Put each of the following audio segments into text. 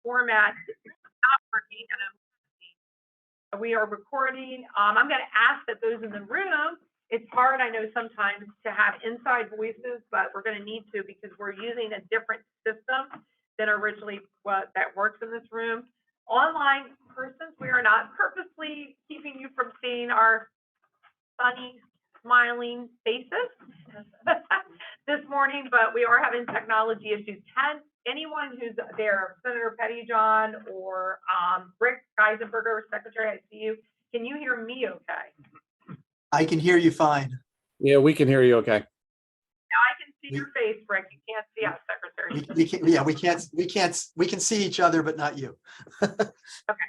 format is not working, and we are recording. I'm going to ask that those in the room, it's hard, I know sometimes, to have inside voices, but we're going to need to because we're using a different system than originally what that works in this room. Online persons, we are not purposely keeping you from seeing our funny, smiling faces this morning, but we are having technology issues. Can anyone who's there, Senator Pettyjohn or Rick Geisenberger, Secretary, I see you. Can you hear me okay? I can hear you fine. Yeah, we can hear you okay. Now I can see your face, Rick. You can't see us, Secretary. We can see each other, but not you. Okay.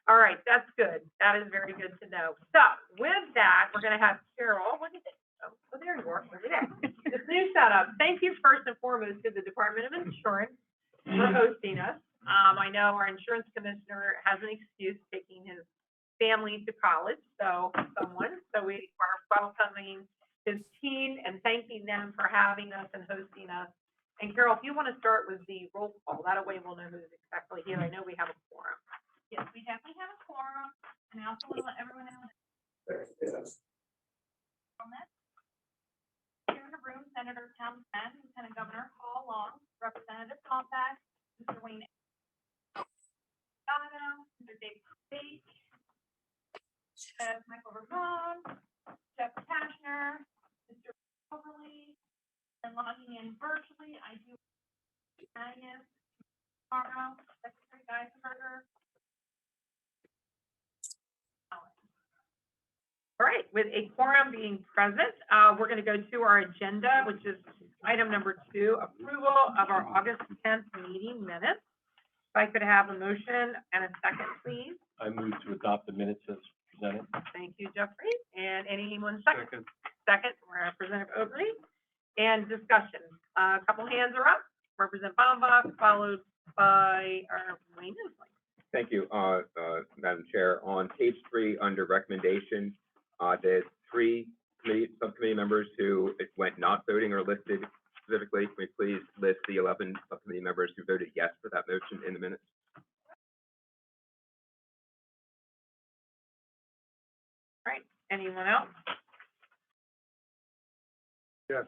All right, that's good. That is very good to know. So with that, we're going to have Carol. What is it? Oh, there you are. Over there. This new setup. Thank you first and foremost to the Department of Insurance for hosting us. I know our insurance commissioner has an excuse taking his family to college, so we are welcoming his team and thanking them for having us and hosting us. And Carol, if you want to start with the roll call, that way we'll know who's exactly here. I know we have a quorum. Yes, we definitely have a quorum, and I also want to let everyone know that here in the room, Senator Tom Penn, Lieutenant Governor Paul Long, Representative Compact, Mr. Wayne Dono, Mr. David State, Michael Ramon, Jeff Kashner, Mr. Overly, and logging in virtually, I do Agnes, tomorrow, Secretary Geisenberger. All right, with a quorum being present, we're going to go to our agenda, which is item number 2, approval of our August 10th meeting minutes. If I could have a motion and a second, please. I move to adopt the minutes as presented. Thank you, Jeffrey. And anyone second? Second, Representative Oakley. And discussion. A couple hands are up. Representative Baumbach, followed by Wayne Inslee. Thank you, Madam Chair. On page 3, under recommendation, there's 3 subcommittee members who went not voting or listed specifically. Can we please list the 11 subcommittee members who voted yes for that motion in the minutes? All right, anyone else? Yes,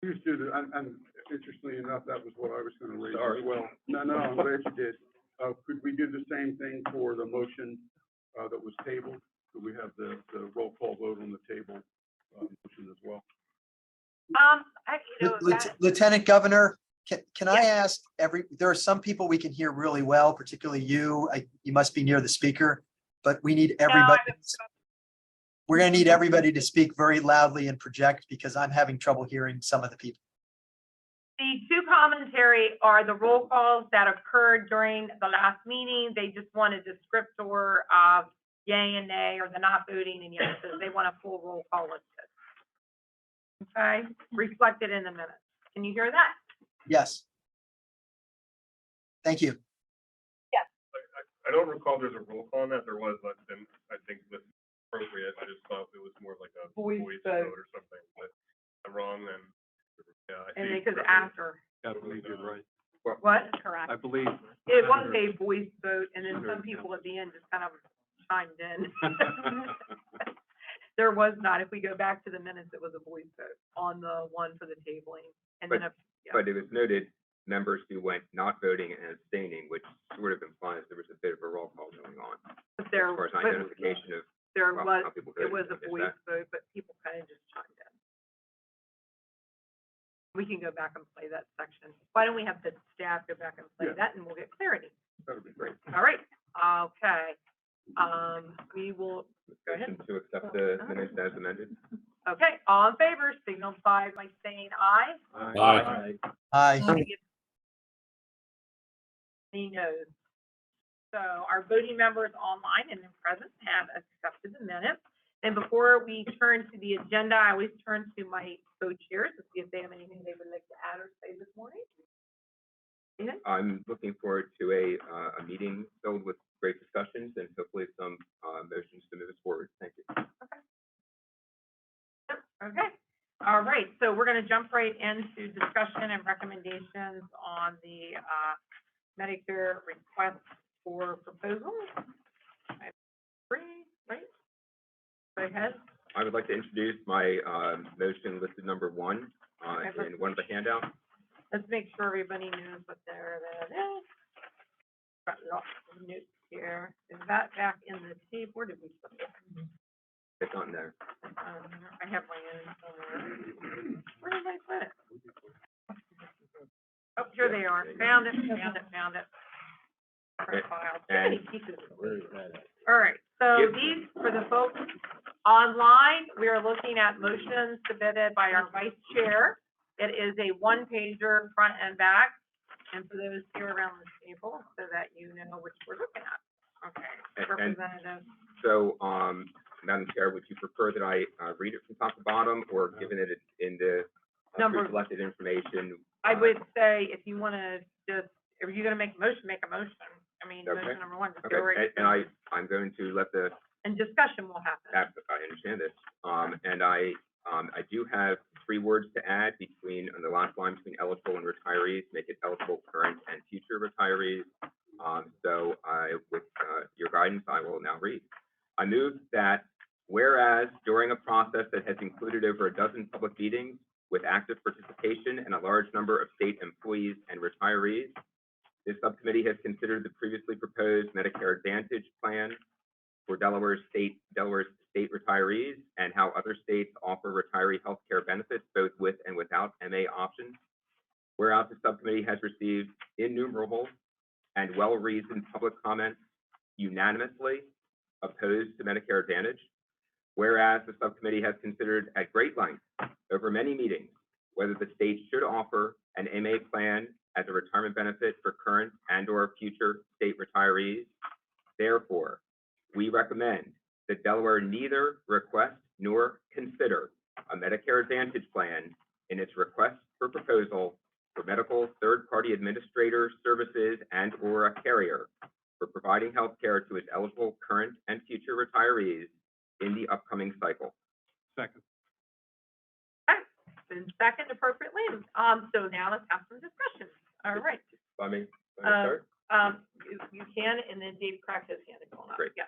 please do that. And interestingly enough, that was what I was going to raise as well. No, I'm glad you did. Could we do the same thing for the motion that was tabled? Could we have the roll call vote on the table motion as well? Lieutenant Governor, can I ask there are some people we can hear really well, particularly you. You must be near the speaker, but we need everybody. We're going to need everybody to speak very loudly and project because I'm having trouble hearing some of the people. The 2 commentary are the roll calls that occurred during the last meeting. They just want a descriptor of yay and nay, or the not voting and yeses. They want a full roll call listed. Okay, reflected in the minutes. Can you hear that? Yes. Thank you. Yes. I don't recall there's a roll call on that. There was, but then I think that's appropriate. I just thought it was more like a voice vote or something. But if I'm wrong, then yeah. And because after. I believe you're right. What? Correct. I believe It was a voice vote, and then some people at the end just kind of chimed in. There was not. If we go back to the minutes, it was a voice vote on the one for the tabling. And but it was noted members who went not voting and abstaining, which sort of implies there was a bit of a roll call going on. But there, as far as identification of there was, how people it voted. was a voice vote, but people kind of just chimed in. We can go back and play that section. Why don't we have the staff go back and play that, and we'll get clarity. That would be great. All right. Okay. We will go ahead. To accept the minutes as amended. Okay. All in favor, signify by saying aye. Aye. Aye. Any noes? So our voting members online and in present have accepted the minutes. And before we turn to the agenda, I always turn to my co-chairs to see if they have anything they would like to add or say this morning. I'm looking forward to a meeting filled with great discussions and hopefully some motions to move us forward. Thank you. Okay. All right, so we're gonna jump right into discussion and recommendations on the, Medicare request for proposal. I have three, right? Go ahead. I would like to introduce my, motion listed number 1, Okay. in one of the handouts. Let's make sure everybody knows what that is. Got lots of notes here. Is that back in the tape? Where did we put it? It's on there. I have my own somewhere. Where did I put it? Oh, here they are. Found it. Okay. File. Too And- many pieces. All right, so Yep. these, for the folks online, we are looking at motions submitted by our vice chair. It is a one-pager, front and back, and for those here around the table, so that you know which we're looking at. Okay, And- Representative, So, Madam Chair, would you prefer that I, read it from top to bottom, or given it in the Number- pre-selected information? I would say if you wanna just, if you're gonna make a motion, make a motion. I mean, Okay. motion number one, just Okay, go right. and I'm going to let the And discussion will happen. I understand this. And I do have 3 words to add between, on the last line between eligible and retirees, make it eligible current and future retirees. So with your guidance, I will now read. I move that whereas during a process that has included over a dozen public meetings with active participation and a large number of state employees and retirees, this subcommittee has considered the previously proposed Medicare Advantage plan for Delaware state retirees and how other states offer retiree health care benefits both with and without MA options. Whereas the subcommittee has received innumerable and well-reasoned public comments unanimously opposed to Medicare Advantage. Whereas the subcommittee has considered at great length over many meetings whether the state should offer an MA plan as a retirement benefit for current and/or future state retirees. Therefore, we recommend that Delaware neither request nor consider a Medicare Advantage plan in its request for proposal for medical third-party administrator services and/or a carrier for providing health care to its eligible current and future retirees in the upcoming cycle. Second. Been second appropriately. So now let's have some discussion. All right. I mean, start? You can, and then Dave cracked his hand and going up. Great. Yeah.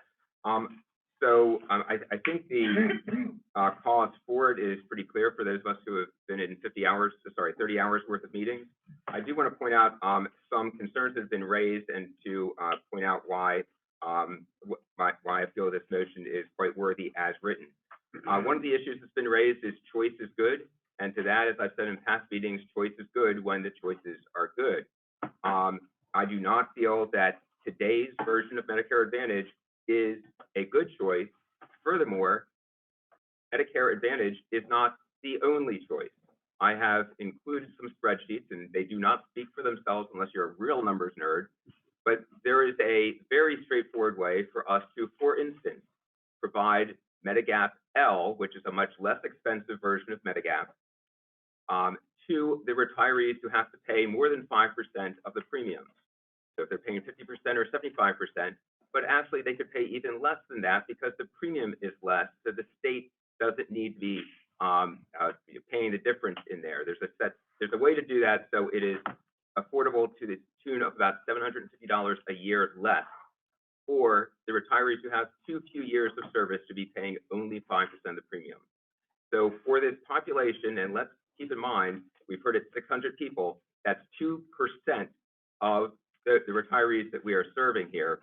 I think the cause for it is pretty clear for those of us who have been in 30 hours worth of meetings. I do want to point out some concerns that have been raised and to point out why I feel this motion is quite worthy as written. One of the issues that's been raised is choice is good. And to that, as I've said in past meetings, choice is good when the choices are good. I do not feel that today's version of Medicare Advantage is a good choice. Furthermore, Medicare Advantage is not the only choice. I have included some spreadsheets, and they do not speak for themselves unless you're a real numbers nerd. But there is a very straightforward way for us to, for instance, provide Medigap L, which is a much less expensive version of Medigap, to the retirees who have to pay more than 5% of the premiums. So if they're paying 50% or 75%, but actually they could pay even less than that because the premium is less, so the state doesn't need to be paying the difference in there. There's a way to do that so it is affordable to the tune of about $750 a year less for the retirees who have too few years of service to be paying only 5% of the premium. So for this population, and let's keep in mind, we've heard it's 600 people, that's 2% of the retirees that we are serving here.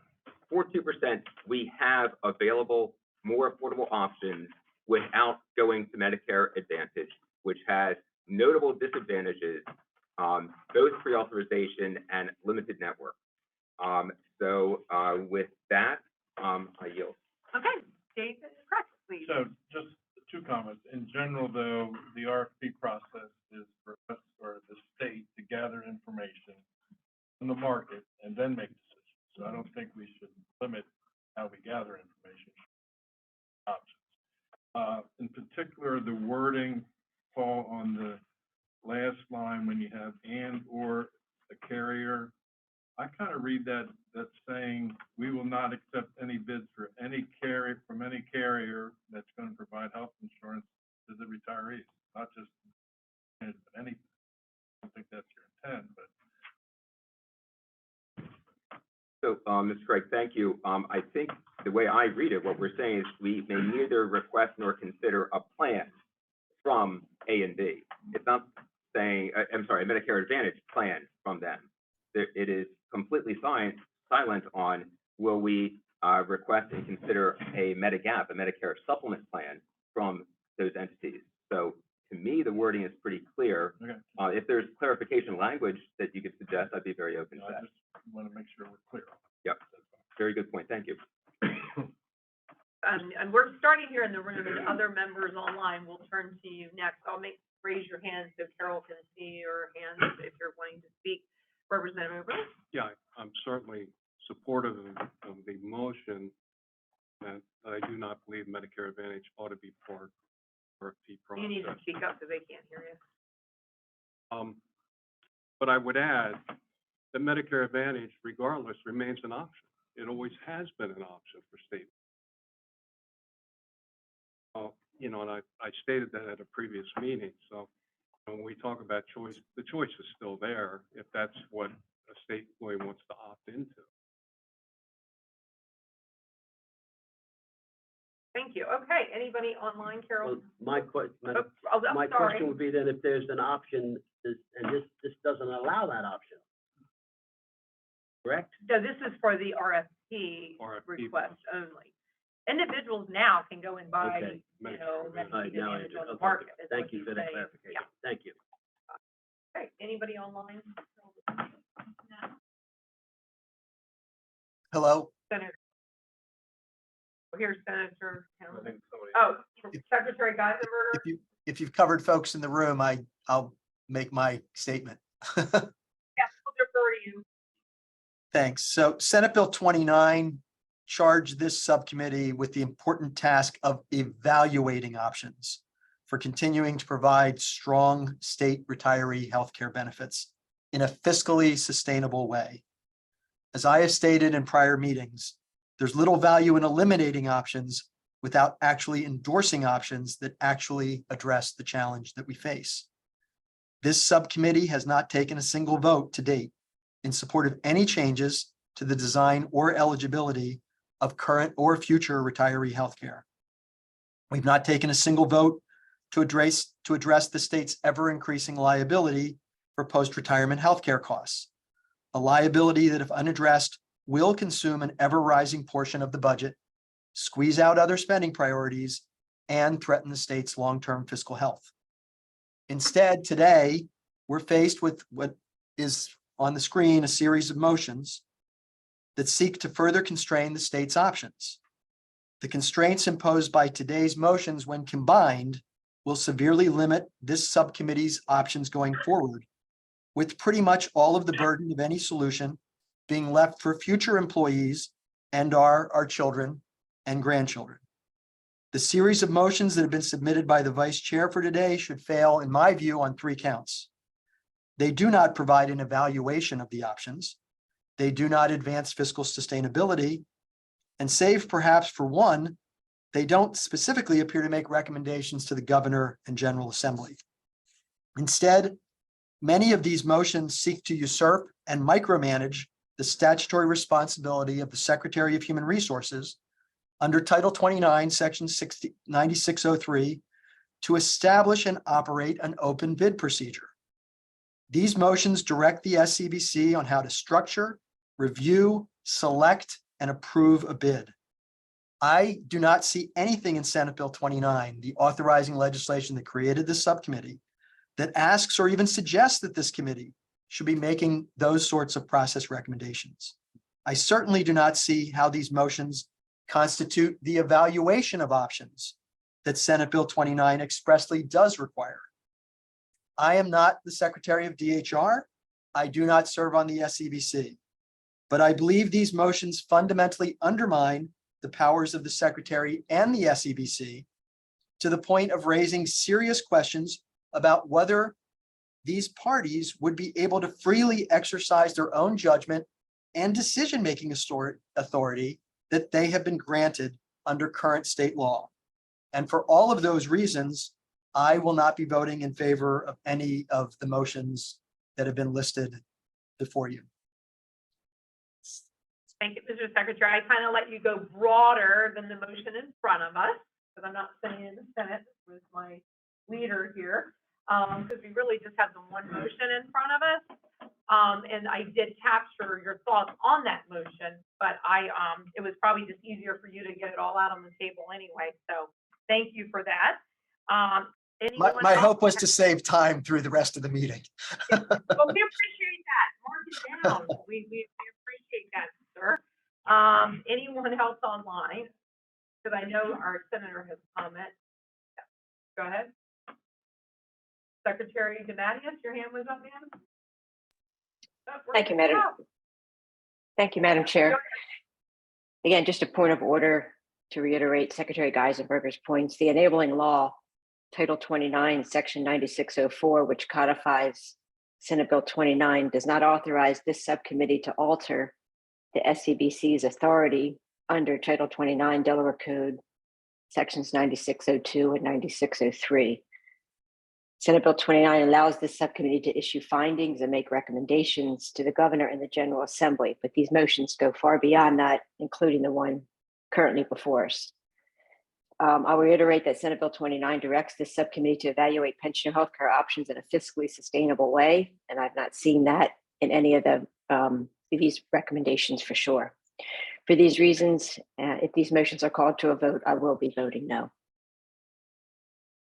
For 2%, we have available more affordable options without going to Medicare Advantage, which has notable disadvantages, both pre-authorization and limited network. With that, I yield. Okay, Dave, correct, please. So just 2 comments. In general, though, the RFP process is for us or the state to gather information from the market and then make decisions. So I don't think we should limit how we gather information. Options. In particular, the wording, Paul, on the last line when you have and or a carrier, I kind of read that saying we will not accept any bids for any carrier from any carrier that's going to provide health insurance to the retirees. not just anything. I don't think that's your intent, but. So, Mr. Craig, thank you. I think the way I read it, what we're saying is we may neither request nor consider a plan from A and B. It's not saying, I'm sorry, a Medicare Advantage plan from them. It is completely silent on will we request and consider a Medigap, a Medicare supplement plan from those entities. So to me, the wording is pretty clear. Okay. If there's clarification language that you could suggest, I'd be very open to I that. just want to make sure we're clear. Yep. Very good point. Thank you. And we're starting here in the room, and other members online will turn to you next. Raise your hand so Carol can see your hand if you're wanting to speak. Representative Oberle? Yeah, I'm certainly supportive of the motion that I do not believe Medicare Advantage ought to be part of the RFP You need to process. speak up because they can't hear you. But I would add that Medicare Advantage, regardless, remains an option. It always has been an option for state. You know, and I stated that at a previous meeting. So when we talk about choice, the choice is still there if that's what a state employee wants to opt into. Thank you. Okay, anybody online, Carol? Well, my question, Oh, I'm my sorry. question would be then if there's an option, and this doesn't allow that option. Correct? So this is for the RFP request only. Individuals now can go and buy, Okay. you know, All right, Medicaid now I Advantage on the okay. market. is Thank what you he's for that saying. clarification. Yeah. Thank you. Okay, anybody online? Hello? Senator. Here's Senator. I think somebody. Oh, Secretary Geisenberger? If you've covered folks in the room, I'll make my statement. Yes, we'll defer to you. Thanks. So Senate Bill 29 charged this subcommittee with the important task of evaluating options for continuing to provide strong state retiree healthcare benefits in a fiscally sustainable way. As I have stated in prior meetings, there's little value in eliminating options without actually endorsing options that actually address the challenge that we face. This subcommittee has not taken a single vote to date in support of any changes to the design or eligibility of current or future retiree healthcare. We've not taken a single vote to address the state's ever-increasing liability for post-retirement healthcare costs, a liability that, if unaddressed, will consume an ever-rising portion of the budget, squeeze out other spending priorities, and threaten the state's long-term fiscal health. Instead, today, we're faced with what is on the screen, a series of motions that seek to further constrain the state's options. The constraints imposed by today's motions, when combined, will severely limit this subcommittee's options going forward, with pretty much all of the burden of any solution being left for future employees and our children and grandchildren. The series of motions that have been submitted by the vice chair for today should fail, in my view, on 3 counts. They do not provide an evaluation of the options. They do not advance fiscal sustainability, and save perhaps for one, they don't specifically appear to make recommendations to the governor and General Assembly. Instead, many of these motions seek to usurp and micromanage the statutory responsibility of the Secretary of Human Resources under Title 29, Section 9603, to establish and operate an open bid procedure. These motions direct the SEBC on how to structure, review, select, and approve a bid. I do not see anything in Senate Bill 29, the authorizing legislation that created this subcommittee, that asks or even suggests that this committee should be making those sorts of process recommendations. I certainly do not see how these motions constitute the evaluation of options that Senate Bill 29 expressly does require. I am not the Secretary of DHR. I do not serve on the SEBC, but I believe these motions fundamentally undermine the powers of the Secretary and the SEBC to the point of raising serious questions about whether these parties would be able to freely exercise their own judgment and decision-making authority that they have been granted under current state law. And for all of those reasons, I will not be voting in favor of any of the motions that have been listed before you. Thank you, Mr. Secretary. I kind of let you go broader than the motion in front of us, because I'm not sitting in the Senate with my leader here, because we really just have the one motion in front of us. And I did capture your thoughts on that motion, but it was probably just easier for you to get it all out on the table anyway. So thank you for that. My hope was to save time through the rest of the meeting. Well, we appreciate that. Mark it down. We appreciate that, sir. Anyone else online? Because I know our senator has a comment. Go ahead. Secretary Demadius, your hand was up, ma'am? Oh, Thank you, Madam. Thank you, Madam Chair. Again, just a point of order to reiterate Secretary Geisenberger's points. The enabling law, Title 29, Section 9604, which codifies Senate Bill 29, does not authorize this subcommittee to alter the SEBC's authority under Title 29 Delaware Code, Sections 9602 and 9603. Senate Bill 29 allows this subcommittee to issue findings and make recommendations to the governor and the General Assembly, but these motions go far beyond that, including the one currently before us. I'll reiterate that Senate Bill 29 directs this subcommittee to evaluate pension and healthcare options in a fiscally sustainable way, and I've not seen that in any of these recommendations for sure. For these reasons, if these motions are called to a vote, I will be voting no.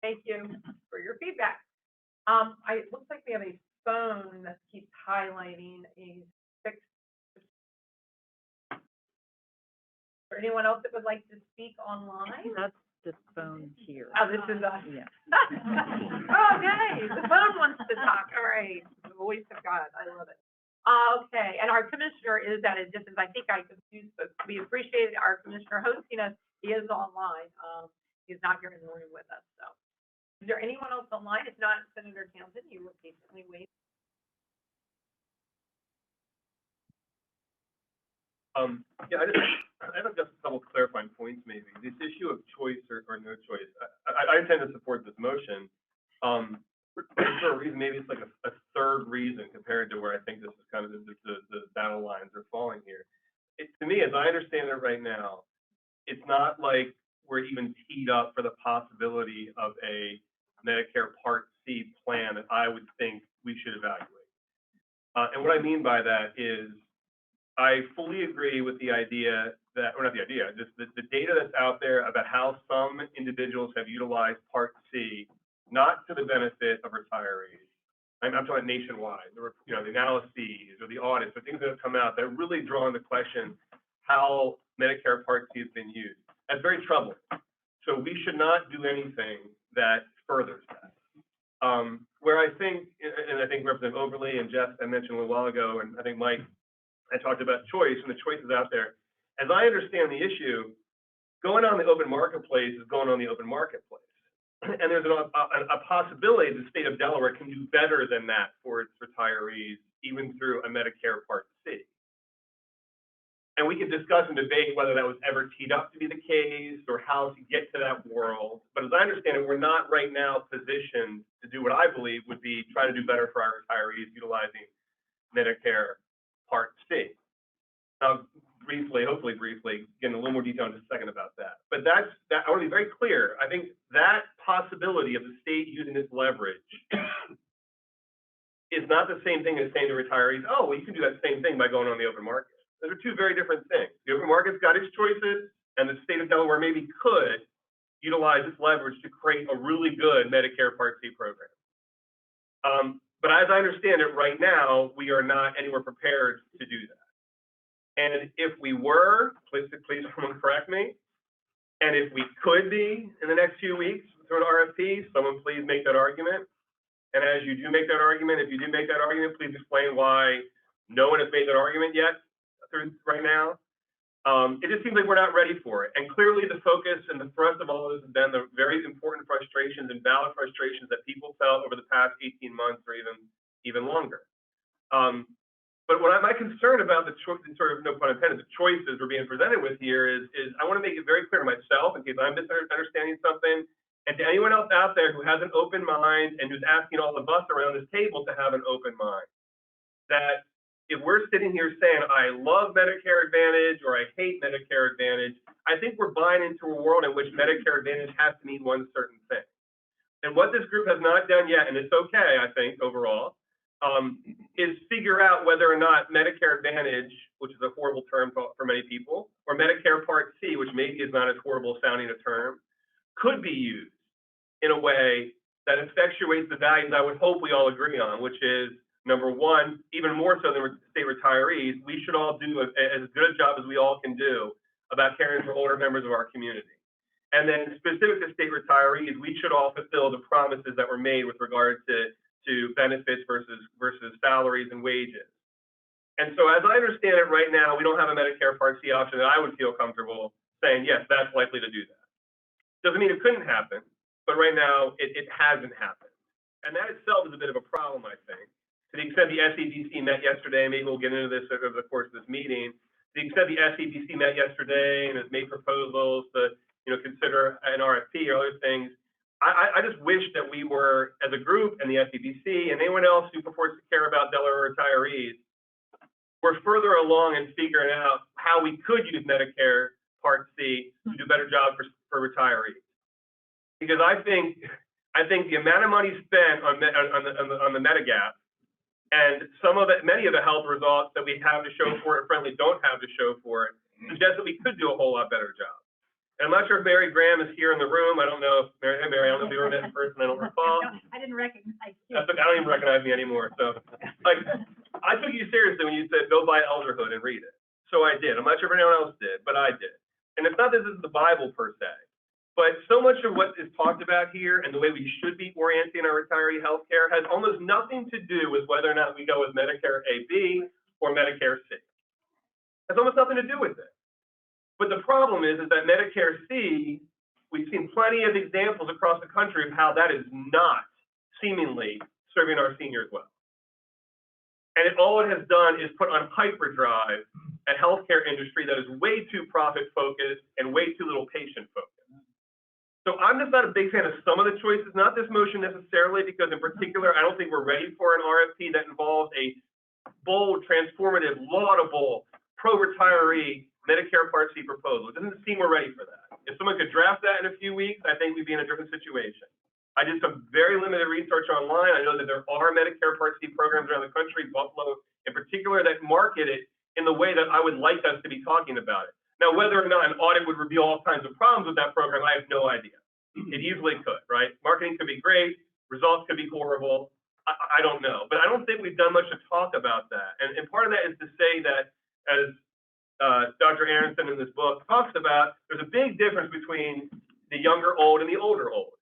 Thank you for your feedback. It looks like we have a phone that keeps highlighting a 6. Is there anyone else that would like to speak online? That's the phone here. Oh, this is us. Yeah. Okay, the phone wants to talk. All right, the voice of God. I love it. Okay, and our commissioner is at a distance. I think I confused folks. We appreciate our commissioner hosting us. He is online. He's not here in the room with us. So, is there anyone else online? If not, Senator Townsend, you will patiently wait. Yeah, I have just a couple clarifying points maybe. This issue of choice or no choice, I tend to support this motion. For a reason, maybe it's like a third reason compared to where I think this is kind of the battle lines are falling here. To me, as I understand it right now, it's not like we're even teed up for the possibility of a Medicare Part C plan that I would think we should evaluate. And what I mean by that is I fully agree with the idea that, or not the idea, just the data that's out there about how some individuals have utilized Part C, not to the benefit of retirees. I'm talking nationwide. There were, the analyses or the audits or things that have come out that really draw into question how Medicare Part C has been used. That's very troubling. So we should not do anything that furthers that. Where I think, and I think Representative Overly and Jeff, I mentioned a little while ago, and I think Mike, I talked about choice and the choices out there. As I understand the issue, going on the open marketplace is going on the open marketplace. And there's a possibility the state of Delaware can do better than that for its retirees, even through a Medicare Part C. And we could discuss and debate whether that was ever teed up to be the case or how to get to that world. But as I understand it, we're not right now positioned to do what I believe would be try to do better for our retirees utilizing Medicare Part C. Now, hopefully briefly, get in a little more detail in just a second about that. But I want to be very clear. I think that possibility of the state using its leverage is not the same thing as saying to retirees, oh, well, you can do that same thing by going on the open market. Those are two very different things. The open market's got its choices, and the state of Delaware maybe could utilize its leverage to create a really good Medicare Part C program. But as I understand it right now, we are not anywhere prepared to do that. And if we were, please someone correct me, and if we could be in the next few weeks through an RFP, someone please make that argument. And as you do make that argument, if you do make that argument, please explain why no one has made that argument yet through right now. It just seems like we're not ready for it. And clearly the focus and the thrust of all of this has been the very important frustrations and valid frustrations that people felt over the past 18 months or even longer. But what my concern about the sort of, no pun intended, the choices we're being presented with here is I want to make it very clear to myself, in case I'm misunderstanding something, And to anyone else out there who has an open mind and who's asking all of us around this table to have an open mind, that if we're sitting here saying, I love Medicare Advantage or I hate Medicare Advantage, I think we're buying into a world in which Medicare Advantage has to mean one certain thing. And what this group has not done yet, and it's okay, I think, overall, is figure out whether or not Medicare Advantage, which is a horrible term for many people, or Medicare Part C, which maybe is not as horrible sounding a term, could be used in a way that effectuates the values I would hope we all agree on, which is, number one, even more so than state retirees, we should all do as good a job as we all can do about caring for older members of our community. And then specific to state retirees, we should all fulfill the promises that were made with regard to benefits versus salaries and wages. And so as I understand it right now, we don't have a Medicare Part C option that I would feel comfortable saying, yes, that's likely to do that. Doesn't mean it couldn't happen, but right now it hasn't happened. And that itself is a bit of a problem, I think. To the extent the SEBC met yesterday, maybe we'll get into this over the course of this meeting. To the extent the SEBC met yesterday and has made proposals to, consider an RFP or other things, I just wish that we were, as a group, and the SEBC and anyone else who purports to care about Delaware retirees, we're further along in figuring out how we could use Medicare Part C to do a better job for retirees. Because I think the amount of money spent on the Medigap and many of the health results that we have to show for it, frankly, don't have to show for it, suggest that we could do a whole lot better job. And I'm not sure if Mary Graham is here in the room. I don't know if Mary, I don't know if you were met in person. I don't recall. I didn't recognize you. That's okay. I don't even recognize me anymore. So, I took you seriously when you said go buy Elderhood and read it. So I did. I'm not sure if anyone else did, but I did. And it's not that this is the Bible per se, but so much of what is talked about here and the way we should be orienting our retiree health care has almost nothing to do with whether or not we go with Medicare AB or Medicare C. It has almost nothing to do with it. But the problem is that Medicare C, we've seen plenty of examples across the country of how that is not seemingly serving our seniors well. And all it has done is put on hyperdrive a healthcare industry that is way too profit focused and way too little patient focused. So I'm just not a big fan of some of the choices, not this motion necessarily, because in particular, I don't think we're ready for an RFP that involves a bold, transformative, laudable, pro-retiree Medicare Part C proposal. It doesn't seem we're ready for that. If someone could draft that in a few weeks, I think we'd be in a different situation. I did some very limited research online. I know that there are Medicare Part C programs around the country, Buffalo in particular, that market it in the way that I would like us to be talking about it. Now, whether or not an audit would reveal all kinds of problems with that program, I have no idea. It easily could, right? Marketing could be great, results could be horrible. I don't know, but I don't think we've done much to talk about that. And part of that is to say that, as Dr. Aronson in this book talks about, there's a big difference between the younger old and the older old.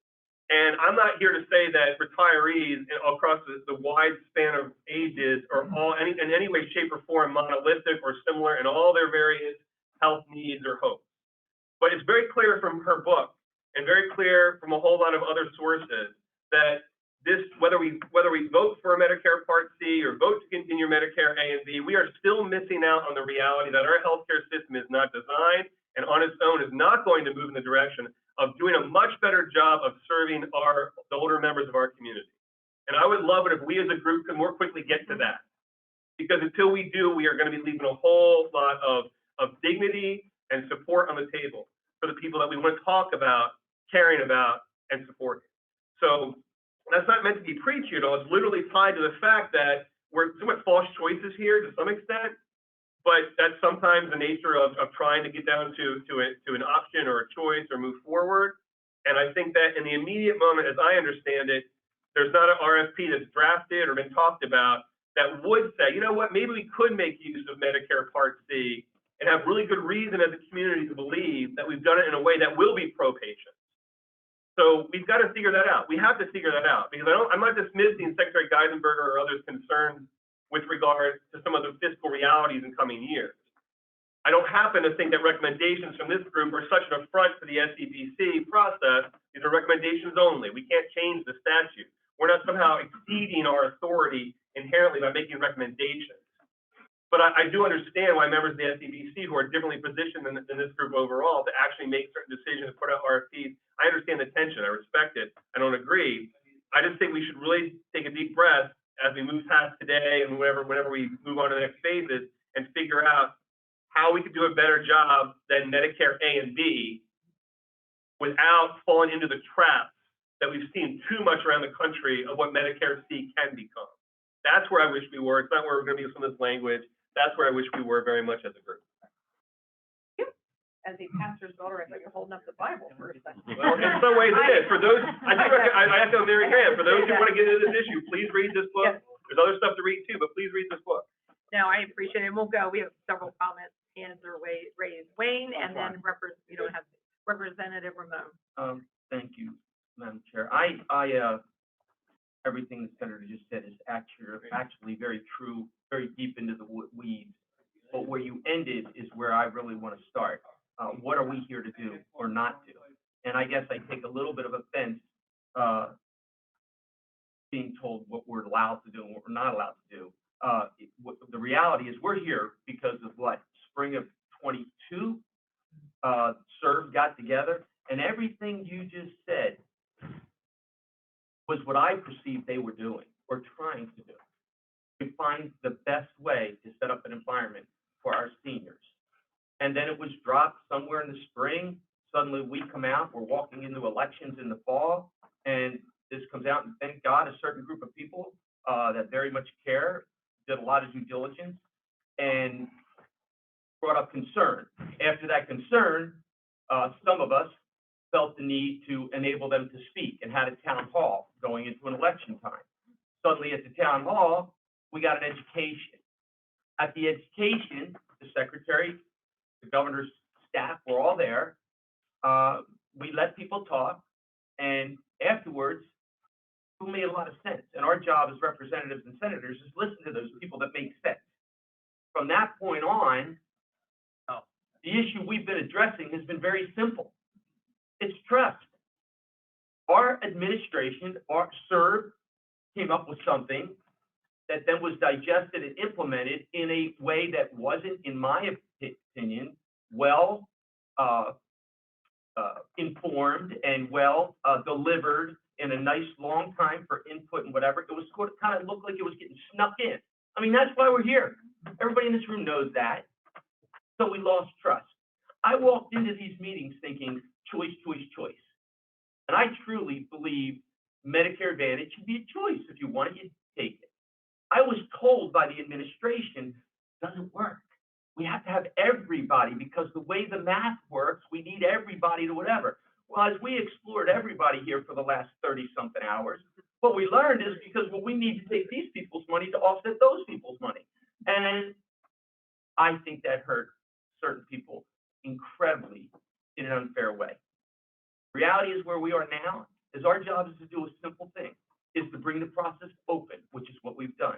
And I'm not here to say that retirees across the wide span of ages are all in any way, shape, or form monolithic or similar in all their various health needs or hopes. But it's very clear from her book and very clear from a whole lot of other sources that whether we vote for a Medicare Part C or vote to continue Medicare A and B, we are still missing out on the reality that our healthcare system is not designed and on its own is not going to move in the direction of doing a much better job of serving the older members of our community. And I would love it if we as a group could more quickly get to that. Because until we do, we are going to be leaving a whole lot of dignity and support on the table for the people that we want to talk about, caring about, and supporting. So that's not meant to be preachy at all. It's literally tied to the fact that we're somewhat false choices here to some extent, but that's sometimes the nature of trying to get down to an option or a choice or move forward. And I think that in the immediate moment, as I understand it, there's not an RFP that's drafted or been talked about that would say, you know what, maybe we could make use of Medicare Part C and have really good reason as a community to believe that we've done it in a way that will be pro-patient. So we've got to figure that out. We have to figure that out because I'm not dismissing Secretary Geisenberger or others' concerns with regard to some of the fiscal realities in coming years. I don't happen to think that recommendations from this group are such an affront to the SEBC process. These are recommendations only. We can't change the statute. We're not somehow exceeding our authority inherently by making recommendations. But I do understand why members of the SEBC who are differently positioned than this group overall to actually make certain decisions, put out RFPs. I understand the tension. I respect it. I don't agree. I just think we should really take a deep breath as we move past today and whenever we move on to the next phases and figure out how we could do a better job than Medicare A and B without falling into the traps that we've seen too much around the country of what Medicare C can become. That's where I wish we were. It's not where we're going to be with some of this language. That's where I wish we were very much as a group. As a pastor's daughter, I thought you're holding up the Bible for a second. Well, in some ways it is. For those, I echo Mary Grant. For those who want to get into this issue, please read this book. There's other stuff to read too, but please read this book. No, I appreciate it. We'll go. We have several comments. Hands are raised. Wayne, and then we don't have Representative Ramon. Thank you, Madam Chair. Everything the Senator just said is actually very true, very deep into the weeds. But where you ended is where I really want to start. What are we here to do or not do? And I guess I take a little bit of offense being told what we're allowed to do and what we're not allowed to do. The reality is we're here because of what? Spring of 22, CERB got together, and everything you just said was what I perceived they were doing or trying to do, to find the best way to set up an environment for our seniors. And then it was dropped somewhere in the spring. Suddenly we come out, we're walking into elections in the fall, and this comes out, and thank God a certain group of people that very much care did a lot of due diligence and brought up concern. After that concern, some of us felt the need to enable them to speak and had a town hall going into an election time. Suddenly at the town hall, we got an education. At the education, the secretary, the governor's staff were all there. We let people talk, and afterwards, it made a lot of sense. And our job as representatives and senators is listen to those people that make sense. From that point on, the issue we've been addressing has been very simple. It's trust. Our administration, our CERB, came up with something that then was digested and implemented in a way that wasn't, in my opinion, well informed and well delivered in a nice long time for input and whatever. It was kind of looked like it was getting snuck in. I mean, that's why we're here. Everybody in this room knows that. So we lost trust. I walked into these meetings thinking choice, choice, choice. And I truly believe Medicare Advantage should be a choice. If you want it, you take it. I was told by the administration, it doesn't work. We have to have everybody because the way the math works, we need everybody to whatever. Well, as we explored everybody here for the last 30-something hours, what we learned is because we need to take these people's money to offset those people's money. And I think that hurt certain people incredibly in an unfair way. Reality is where we are now is our job is to do a simple thing, is to bring the process open, which is what we've done,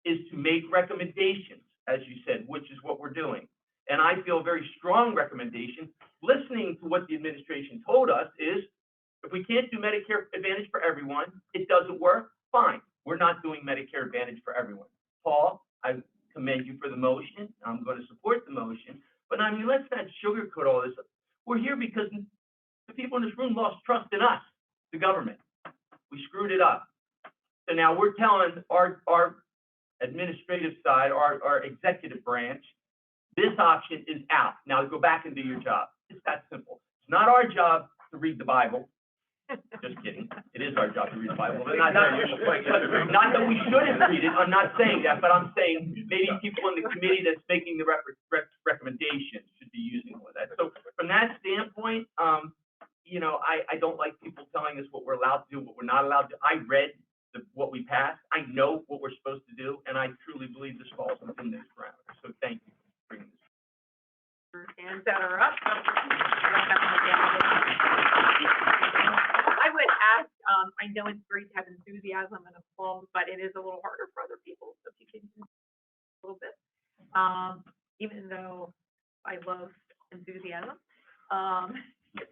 is to make recommendations, as you said, which is what we're doing. And I feel a very strong recommendation, listening to what the administration told us is, if we can't do Medicare Advantage for everyone, it doesn't work, fine. We're not doing Medicare Advantage for everyone. Paul, I commend you for the motion. I'm going to support the motion. But I mean, let's not sugarcoat all this. We're here because the people in this room lost trust in us, the government. We screwed it up. So now we're telling our administrative side, our executive branch, this option is out. Now go back and do your job. It's that simple. It's not our job to read the Bible. Just kidding. It is our job to read the Bible. But not that we shouldn't read it. I'm not saying that, but I'm saying maybe people in the committee that's making the recommendations should be using all of that. So from that standpoint, you know, I don't like people telling us what we're allowed to do, what we're not allowed to. I read what we passed. I know what we're supposed to do, and I truly believe this falls within those parameters. So thank you for bringing this. Hands that are up. I would ask, I know it's great to have enthusiasm and applause, but it is a little harder for other people. So if you can do a little bit, even though I love enthusiasm.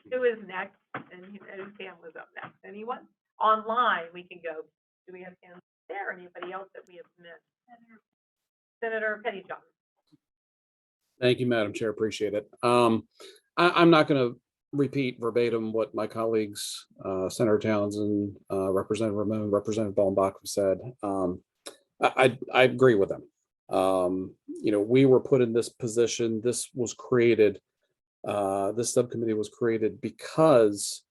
Who is next? And Sam was up next. Anyone? Online, we can go. Do we have hands there? Anybody else that we have missed? Senator Pettyjohn. Thank you, Madam Chair. Appreciate it. I'm not going to repeat verbatim what my colleagues, Senator Townsend, Representative Ramon, Representative Ballenbach have said. I agree with them. We were put in this position. This was created. This subcommittee was created because,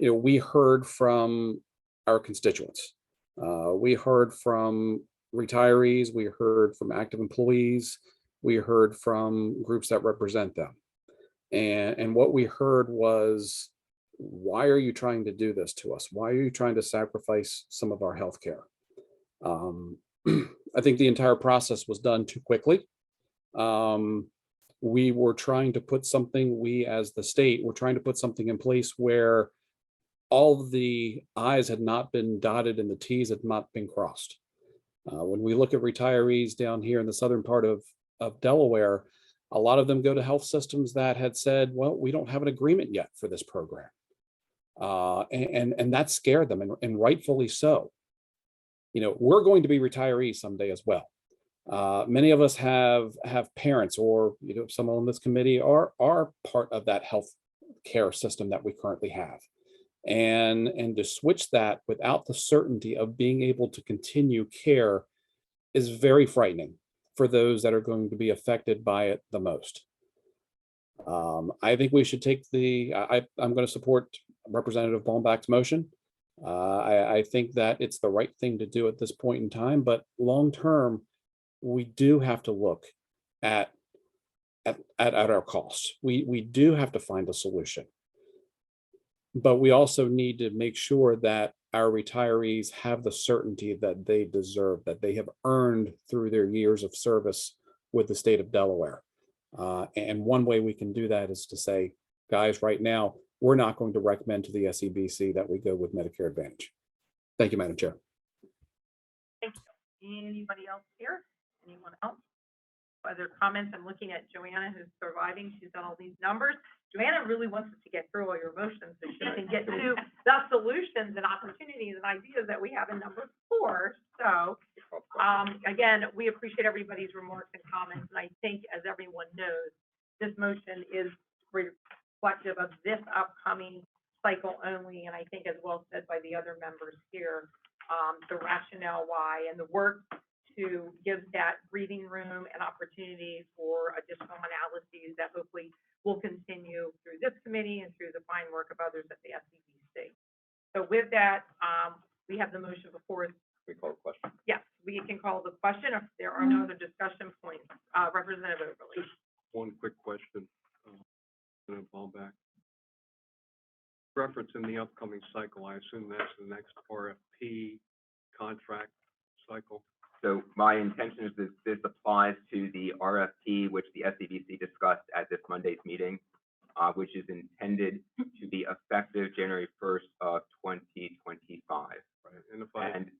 we heard from our constituents. We heard from retirees. We heard from active employees. We heard from groups that represent them. And what we heard was, why are you trying to do this to us? Why are you trying to sacrifice some of our health care? I think the entire process was done too quickly. We were trying to put something, we as the state were trying to put something in place where all of the I's had not been dotted and the T's had not been crossed. When we look at retirees down here in the southern part of Delaware, a lot of them go to health systems that had said, well, we don't have an agreement yet for this program. And that scared them, and rightfully so. We're going to be retirees someday as well. Many of us have parents, or someone on this committee are part of that health care system that we currently have. And to switch that without the certainty of being able to continue care is very frightening for those that are going to be affected by it the most. I think we should take I'm going to support Representative Ballenbach's motion. I think that it's the right thing to do at this point in time, but long term, we do have to look at our costs. We do have to find a solution, but we also need to make sure that our retirees have the certainty that they deserve, that they have earned through their years of service with the state of Delaware. And one way we can do that is to say, guys, right now, we're not going to recommend to the SEBC that we go with Medicare Advantage. Thank you, Madam Chair. Thank you. Anybody else here? Anyone else? Other comments? I'm looking at Joanna, who's surviving. She's done all these numbers. Joanna really wants us to get through all your motions so she can get to the solutions and opportunities and ideas that we have in number 4. So, again, we appreciate everybody's remarks and comments. And I think, as everyone knows, this motion is reflective of this upcoming cycle only. And I think, as well said by the other members here, the rationale why and the work to give that breathing room and opportunity for additional analyses that hopefully will continue through this committee and through the fine work of others at the SEBC. So with that, we have the motion before us. We call the question. Yes, we can call the question if there are no other discussion points. Representative Overly. One quick question, Ballenbach. Reference in the upcoming cycle, I assume that's the next RFP contract cycle. So my intention is that this applies to the RFP, which the SEBC discussed at this Monday's meeting, which is intended to be effective January 1st of 2025. Right. And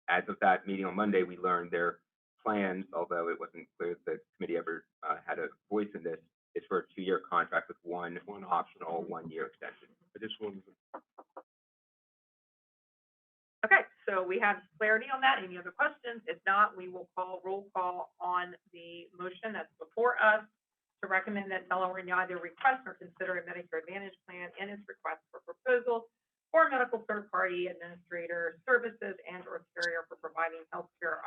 as of that meeting on Monday, we learned their plans, although it wasn't clear that the committee ever had a voice in this, is for a 2-year contract with one optional 1-year extension. I just wanted to. Okay, so we have clarity on that. Any other questions? If not, we will roll call on the motion that's before us to recommend that Delaware neither request nor consider a Medicare Advantage plan in its request for proposal for medical third-party administrator services and or carrier for providing healthcare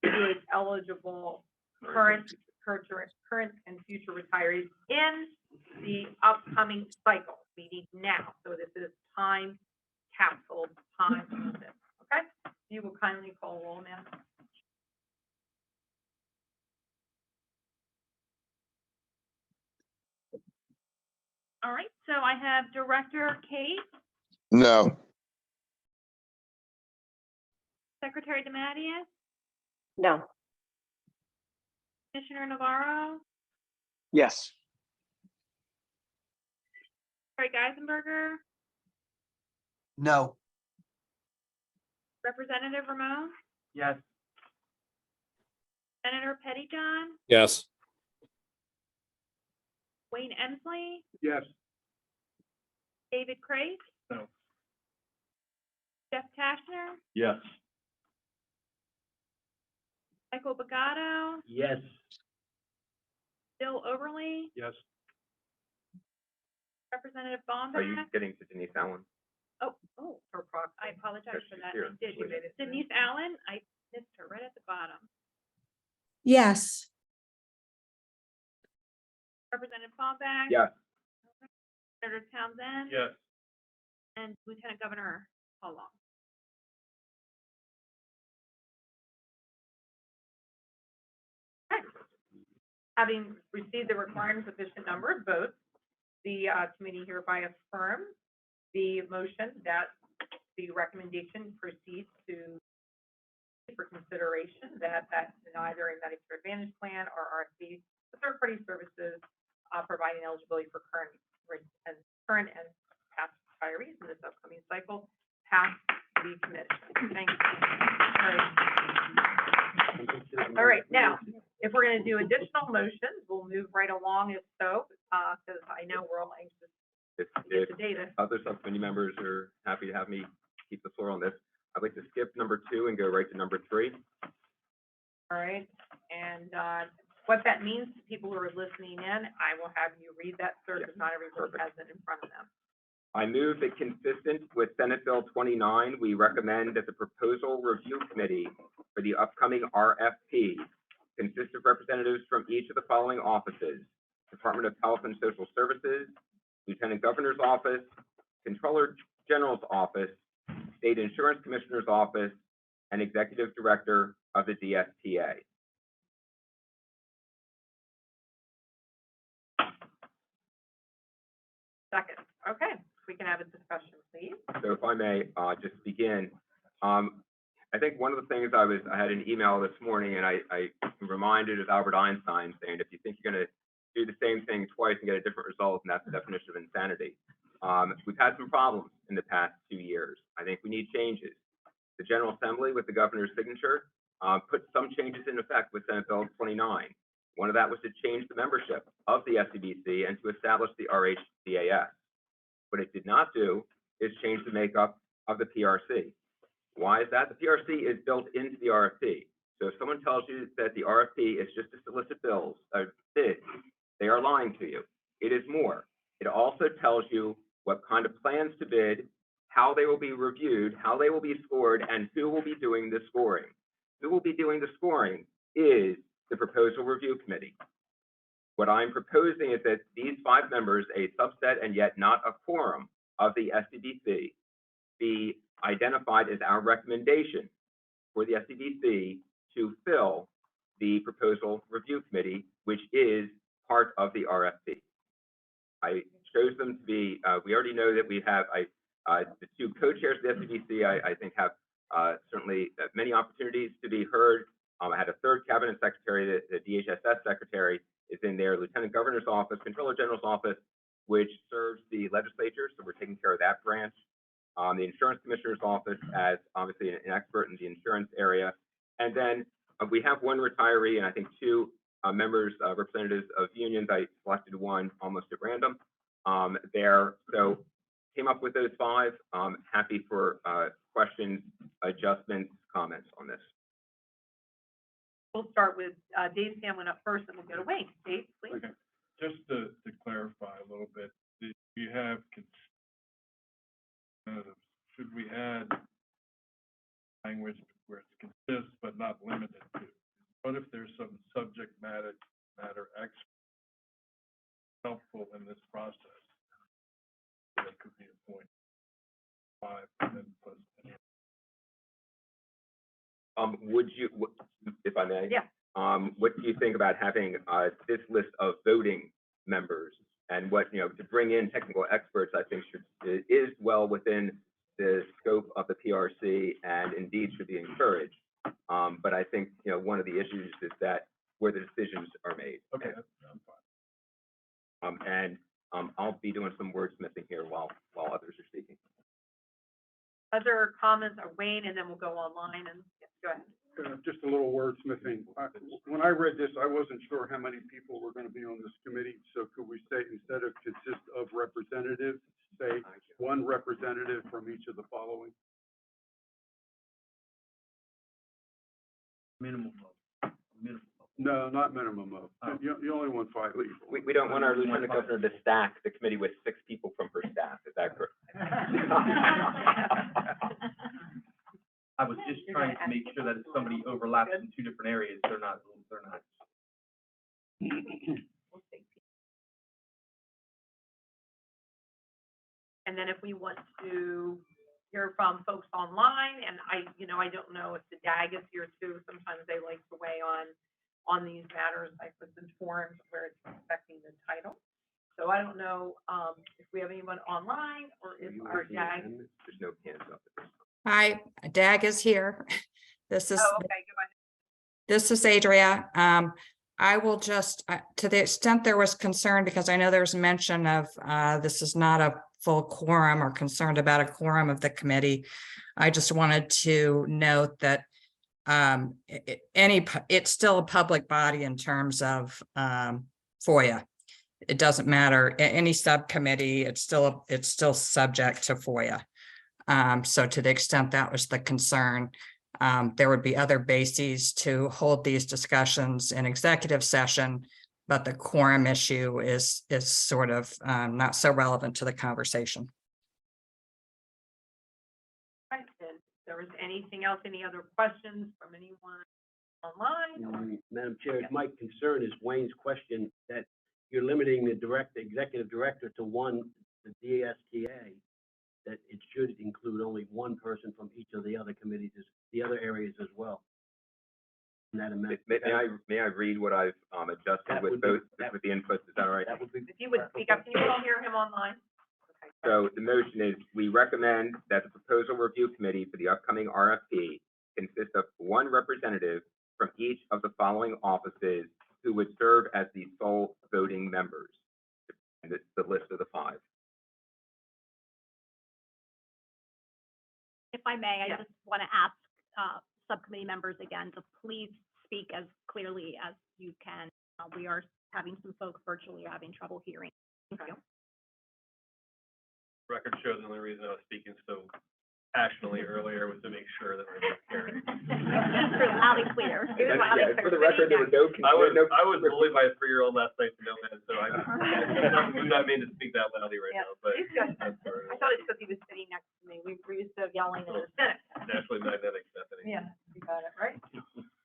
to its eligible current and future retirees in the upcoming cycle, meaning now. So this is time capsule, time limit. Okay, you will kindly call roll, ma'am. All right, so I have Director Kate, No. Secretary DeMatteis, No. Commissioner Navarro, Yes. Secretary Geisenberger, No. Representative Ramon, Yes. Senator Pettyjohn, Yes. Wayne Emsley, Yes. David Crate, No. Jeff Kashner, Yes. Michael Bagato, Yes. Oberly, Yes. Representative Are you Bomback. getting to Denise Allen? Oh, For proxy. I apologize Yes, for she's that. here. I did. She made it. Denise Allen, I missed her right at the bottom. Yes. Representative Bomback. Yes. Senator Townsend. Yes. And Lieutenant Governor Paul Long. Okay. Having received the required and sufficient number of votes, the committee hereby affirms the motion that the recommendation proceeds to for consideration that neither a Medicare Advantage plan or RFP, the third-party services providing eligibility for current and past retirees in this upcoming cycle pass the committee. Thank you. All right, now, if we're going to do additional motions, we'll move right along if so, because I know we're all anxious If, to get if the data. other subcommittee members are happy to have me keep the floor on this, I'd like to skip number 2 and go right to number 3. All right, and what that means to people who are listening in, I will have you read that, sir, because not everybody Perfect. has it in front of them. I move that consistent with Senate Bill 29, we recommend that the Proposal Review Committee for the upcoming RFP consists of representatives from each of the following offices: Department of Health and Social Services, Lieutenant Governor's Office, Controller General's Office, State Insurance Commissioner's Office, and Executive Director of the DSTA. Second, okay, we can have a discussion, please. So if I may, just begin. I think one of the things I had an email this morning, and I reminded of Albert Einstein saying, if you think you're going to do the same thing twice and get a different result, and that's the definition of insanity. We've had some problems in the past 2 years. I think we need changes. The General Assembly, with the governor's signature, put some changes in effect with Senate Bill 29. One of that was to change the membership of the SEBC and to establish the RHCAS. What it did not do is change the makeup of the PRC. Why is that? The PRC is built into the RFP. So if someone tells you that the RFP is just to solicit bids, they are lying to you. It is more. It also tells you what kind of plans to bid, how they will be reviewed, how they will be scored, and who will be doing the scoring. Who will be doing the scoring is the Proposal Review Committee. What I'm proposing is that these 5 members, a subset and yet not a quorum of the SEBC, be identified as our recommendation for the SEBC to fill the Proposal Review Committee, which is part of the RFP. I chose them to be, we already know that we have the 2 co-chairs of the SEBC, I think have certainly many opportunities to be heard. I had a 3rd cabinet secretary, the DHSS secretary is in there, Lieutenant Governor's Office, Controller General's Office, which serves the legislature, so we're taking care of that branch. The Insurance Commissioner's Office as obviously an expert in the insurance area. And then we have 1 retiree and I think 2 members, representatives of unions. I selected 1 almost at random there. So came up with those 5. Happy for questions, adjustments, comments on this. We'll start with Dave Sandlin up first, and we'll go to Wayne. Dave, please. Okay. Just to clarify a little bit, do you have, should we add language where it consists but not limited to? What if there's some subject matter expert helpful in this process? That could be a point 5 and then plus any. Would you, if I may? Yeah. What do you think about having this list of voting members and what, to bring in technical experts, I think is well within the scope of the PRC and indeed should be encouraged. But I think, one of the issues is that where the decisions are made. Okay, I'm fine. I'll be doing some wordsmithing here while others are speaking. Other comments are Wayne, and then we'll go online and go ahead. Just a little wordsmithing. When I read this, I wasn't sure how many people were going to be on this committee. So could we say, instead of consist of representatives, say 1 representative from each of the following? Minimum. No, not minimum of. You only want 5 legal. We don't want our lieutenant governor to stack the committee with 6 people from her staff. Is that correct? I was just trying to make sure that if somebody overlaps in 2 different areas, they're not. And then if we want to hear from folks online, and I don't know if the DAG is here too. Sometimes they like to weigh on these matters. I was informed where it's affecting the title. So I don't know, if we have anyone online or if our DAG. There's no hands up. Hi, DAG is here. This is, Oh, okay, go ahead. this is Adria. I will just, to the extent there was concern, because I know there was mention of, this is not a full quorum or concerned about a quorum of the committee. I just wanted to note that it's still a public body in terms of FOIA. It doesn't matter, any subcommittee, it's still subject to FOIA. So to the extent that was the concern, there would be other bases to hold these discussions in executive session, but the quorum issue is sort of not so relevant to the conversation. Right, then, if there was anything else, any other questions from anyone online? Madam Chair, my concern is Wayne's question that you're limiting the executive director to one, the DSTA, that it should include only one person from each of the other committees, the other areas as well. And that amendment. May I read what I've adjusted with both, with the inputs? Is that all right? That would be. If you would speak up, can you all hear him online? Okay. So the motion is, we recommend that the proposal review committee for the upcoming RFP consist of 1 representative from each of the following offices who would serve as the sole voting members. And it's the list of the 5. If I may, I Yeah. just want to ask subcommittee members again to please speak as clearly as you can. We are having some folks virtually having trouble hearing. Thank you. Record shows the only reason I was speaking so passionately earlier was to make sure that my voice carried. Loud and clear. Yeah, for the record, there was no. I was bullied by a 3-year-old last night to no end, so I'm not meant to speak that loudly right now, but. He's good. that's all I right. thought it's because he was sitting next to me. We were used to yelling in the Senate. Naturally magnetic, Stephanie. Yeah, you got it, right?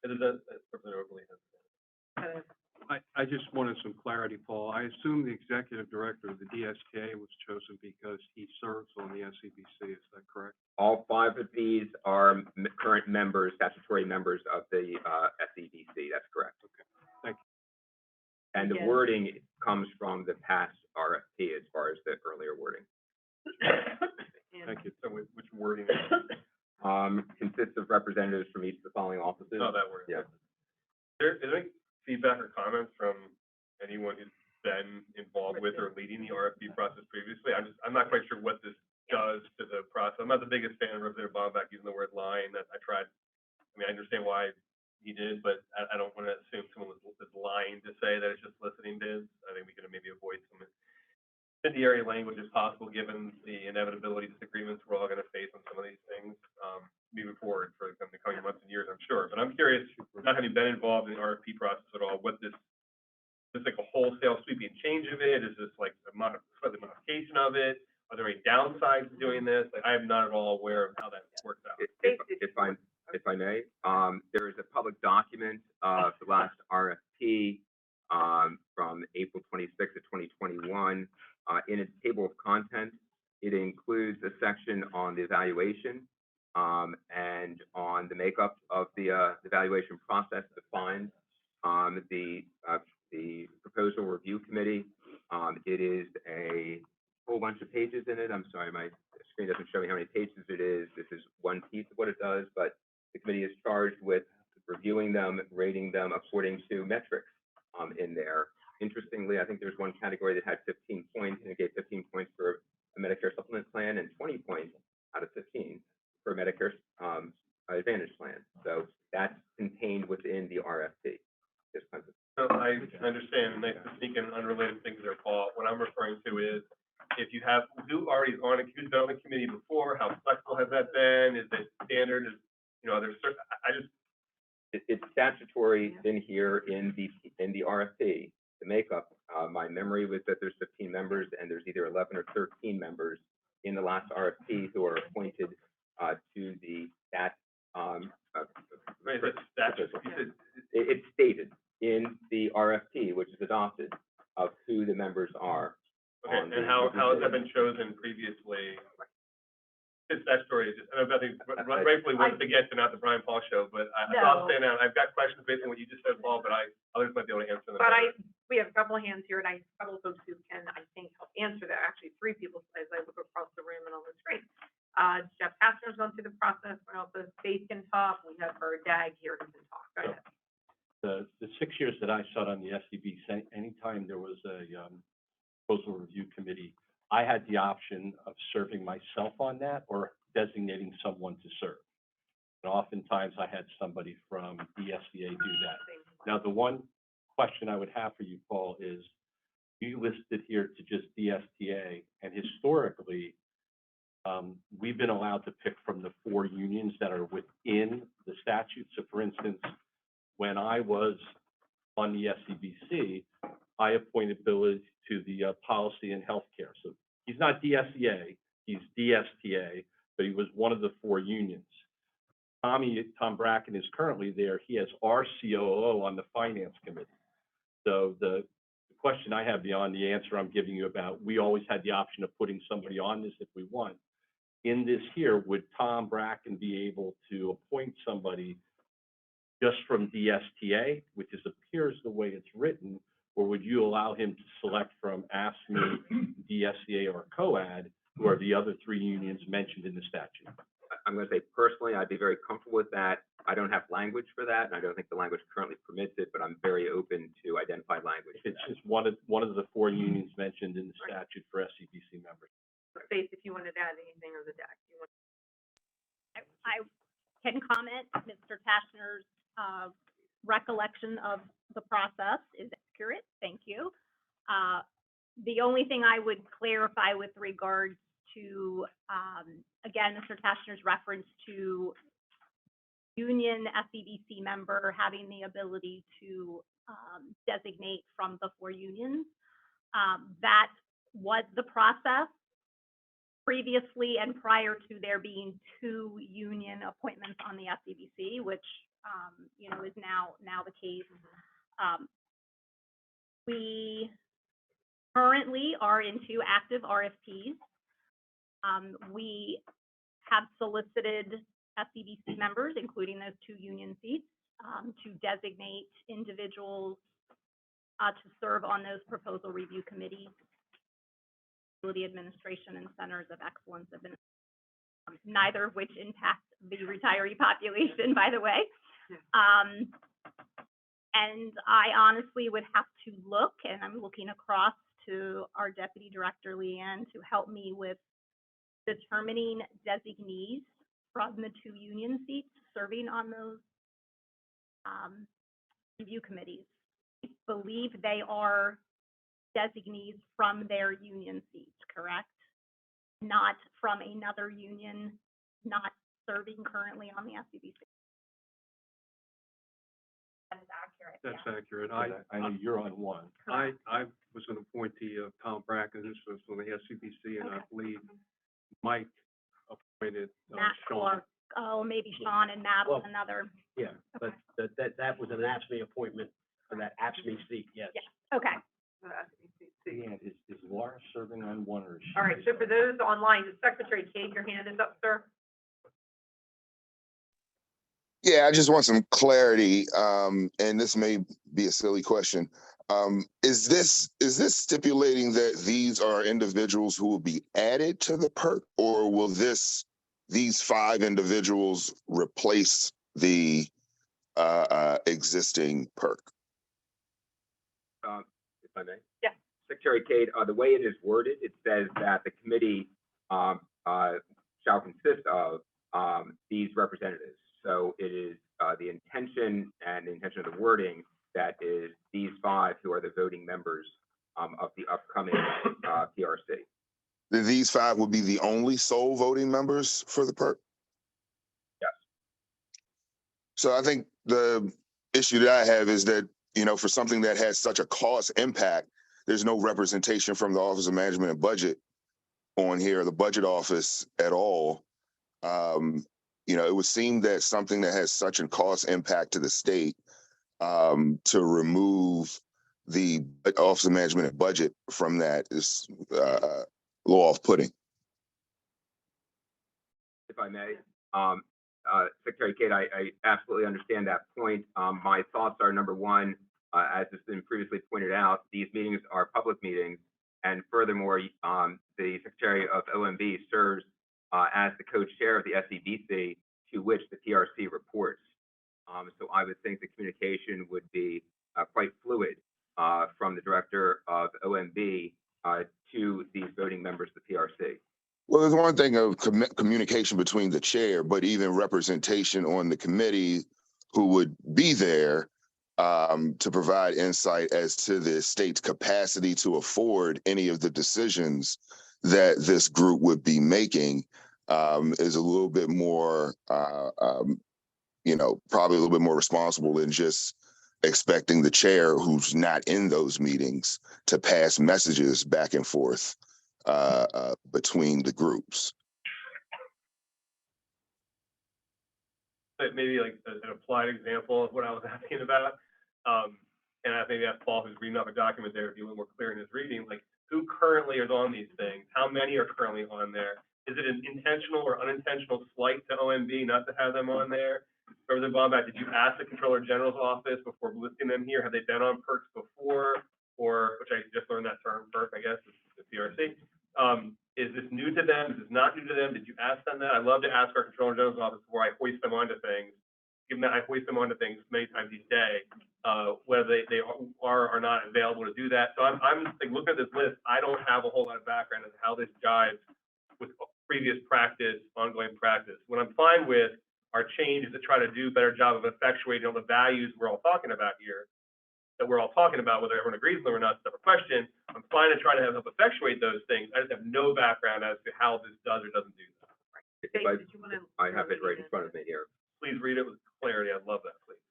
It is something overly sensitive. I just wanted some clarity, Paul. I assume the executive director of the DSTA was chosen because he serves on the SEBC. Is that correct? All 5 of these are current members, statutory members of the SEBC. That's correct. Okay, thank you. And the Yeah. wording comes from the past RFP as far as the earlier wording. Thank you. So which wording? Consists of representatives from each of the following offices. Oh, that word. Yeah. Is there any feedback or comments from anyone who's been involved with or leading the RFP process previously? I'm not quite sure what this does to the process. I'm not the biggest fan of Representative Bombach using the word line. That I tried. I mean, I understand why he did, but I don't want to assume someone was lying to say that it's just listening bids. I think we could maybe avoid some incendiary language if possible, given the inevitability disagreements we're all going to face on some of these things moving forward for the coming months and years, I'm sure. But I'm curious, not having been involved in the RFP process at all, what this is like a wholesale sweeping change of it? Is this like a slightly modification of it? Are there any downsides to doing this? Like, I am not at all aware of how that works out. If I may, there is a public document of the last RFP from April 26th of 2021. In its table of contents, it includes a section on the evaluation and on the makeup of the evaluation process defined. The proposal review committee. It is a whole bunch of pages in it. I'm sorry, my screen doesn't show me how many pages it is. This is one piece of what it does, but the committee is charged with reviewing them, rating them according to metrics in there. Interestingly, I think there's one category that had 15 points, and it gave 15 points for a Medicare supplement plan and 20 points out of 15 for a Medicare Advantage plan. So that's contained within the RFP. So I understand, nice to speak in unrelated things there, Paul. What I'm referring to is, if you have, who already is on a, who's been on the committee before, how flexible has that been? Is it standard? Is, there's certain, It's statutory in here in the RFP, the makeup. My memory was that there's 15 members and there's either 11 or 13 members in the last RFP who are appointed to that. Right, that's statute. It's stated in the RFP, which is adopted, of who the members are. Okay, and how has that been chosen previously? It's statutory, and I think rightfully wants to get to not the Brian Paul show, but I'll say now, I've got questions based on what you just said, Paul, but others might be able to answer them. But we have a couple of hands here, and a couple of folks who can, I think, help answer that. Actually, 3 people as I look across the room and on the screen. Jeff Kastner's gone through the process. We're also Faith can talk. We have our DAG here who can talk. Go ahead. The 6 years that I sat on the SEBC, anytime there was a proposal review committee, I had the option of serving myself on that or designating someone to serve. And oftentimes I had somebody from DSCA do that. Now, the one question I would have for you, Paul, is you listed here to just DSTA, and historically, we've been allowed to pick from the 4 unions that are within the statute. So for instance, when I was on the SEBC, I appointed Bill to the policy and healthcare. So he's not DSEA, he's DSTA, but he was one of the 4 unions. Tom Bracken is currently there. He has our COO on the finance committee. So the question I have beyond the answer I'm giving you about, we always had the option of putting somebody on this if we want. In this here, would Tom Bracken be able to appoint somebody just from DSTA, which appears the way it's written, or would you allow him to select from AFSCME, DSCA, or COAD, who are the other 3 unions mentioned in the statute? I'm going to say personally, I'd be very comfortable with that. I don't have language for that, and I don't think the language currently permits it, but I'm very open to identify language. It's just one of the 4 unions mentioned in the statute for SEBC members. Faith, if you wanted to add anything, or the DAG. I can comment. Mr. Kastner's recollection of the process is accurate. Thank you. The only thing I would clarify with regards to, again, Mr. Kastner's reference to union SEBC member having the ability to designate from the 4 unions. That was the process previously and prior to there being 2 union appointments on the SEBC, which is now the case. We currently are in 2 active RFPs. We have solicited SEBC members, including those 2 union seats, to designate individuals to serve on those proposal review committees, facility administration, and centers of excellence administration, neither of which impact the retiree population, by the way. And I honestly would have to look, and I'm looking across to our Deputy Director, Leanne, to help me with determining designees from the 2 union seats serving on those review committees. I believe they are designees from their union seats, correct? Not from another union, not serving currently on the SEBC. That is accurate. That's accurate. I know you're on one. I was an appointee of Tom Bracken. This was on the SCBC, and I believe Mike appointed Matt Sean. Clark. Oh, maybe Sean and Matt was another. Yeah, but that was an AFSCME appointment for that AFSCME seat, yes. Okay. And is Laura serving on one or is she? All right, so for those online, Secretary Cade, your hand is up, sir. Yeah, I just want some clarity, and this may be a silly question. Is this stipulating that these are individuals who will be added to the PERC, or will these 5 individuals replace the existing PERC? If I may? Yeah. Secretary Cade, the way it is worded, it says that the committee shall consist of these representatives. So it is the intention and the intention of the wording that is these 5 who are the voting members of the upcoming PRC. These 5 will be the only sole voting members for the PERC? Yes. So I think the issue that I have is that, you know, for something that has such a cost impact, there's no representation from the Office of Management and Budget on here, the budget office at all. You know, it would seem that something that has such a cost impact to the state, to remove the Office of Management and Budget from that is a little off-putting. If I may, Secretary Kate, I absolutely understand that point. My thoughts are, number one, as has been previously pointed out, these meetings are public meetings. And furthermore, the Secretary of OMB serves as the co-chair of the SEBC, to which the TRC reports. So I would think the communication would be quite fluid from the Director of OMB to these voting members of the TRC. Well, there's one thing of communication between the chair, but even representation on the committee who would be there to provide insight as to the state's capacity to afford any of the decisions that this group would be making is a little bit more, you know, probably a little bit more responsible than just expecting the chair who's not in those meetings to pass messages back and forth between the groups. But maybe like an applied example of what I was asking about, and I maybe ask Paul, who's reading off a document there, to be a little more clear in his reading, like who currently is on these things? How many are currently on there? Is it an intentional or unintentional slight to OMB not to have them on there? Representative Bombat, did you ask the Controller General's office before listing them here? Have they been on perks before? Or, which I just learned that term, perk, I guess, is the PRC. Is this new to them? Is this not new to them? Did you ask them that? I love to ask our Controller General's office before I hoist them onto things. Given that I hoist them onto things many times each day, whether they are or not available to do that. So I'm like, looking at this list, I don't have a whole lot of background as to how this jives with previous practice, ongoing practice. What I'm fine with are changes to try to do a better job of effectuating all the values we're all talking about here, that we're all talking about, whether everyone agrees with them or not, is a separate question. I'm fine to try to help effectuate those things. I just have no background as to how this does or doesn't do that. I have it right in front of me here. Please read it with clarity. I'd love that, please.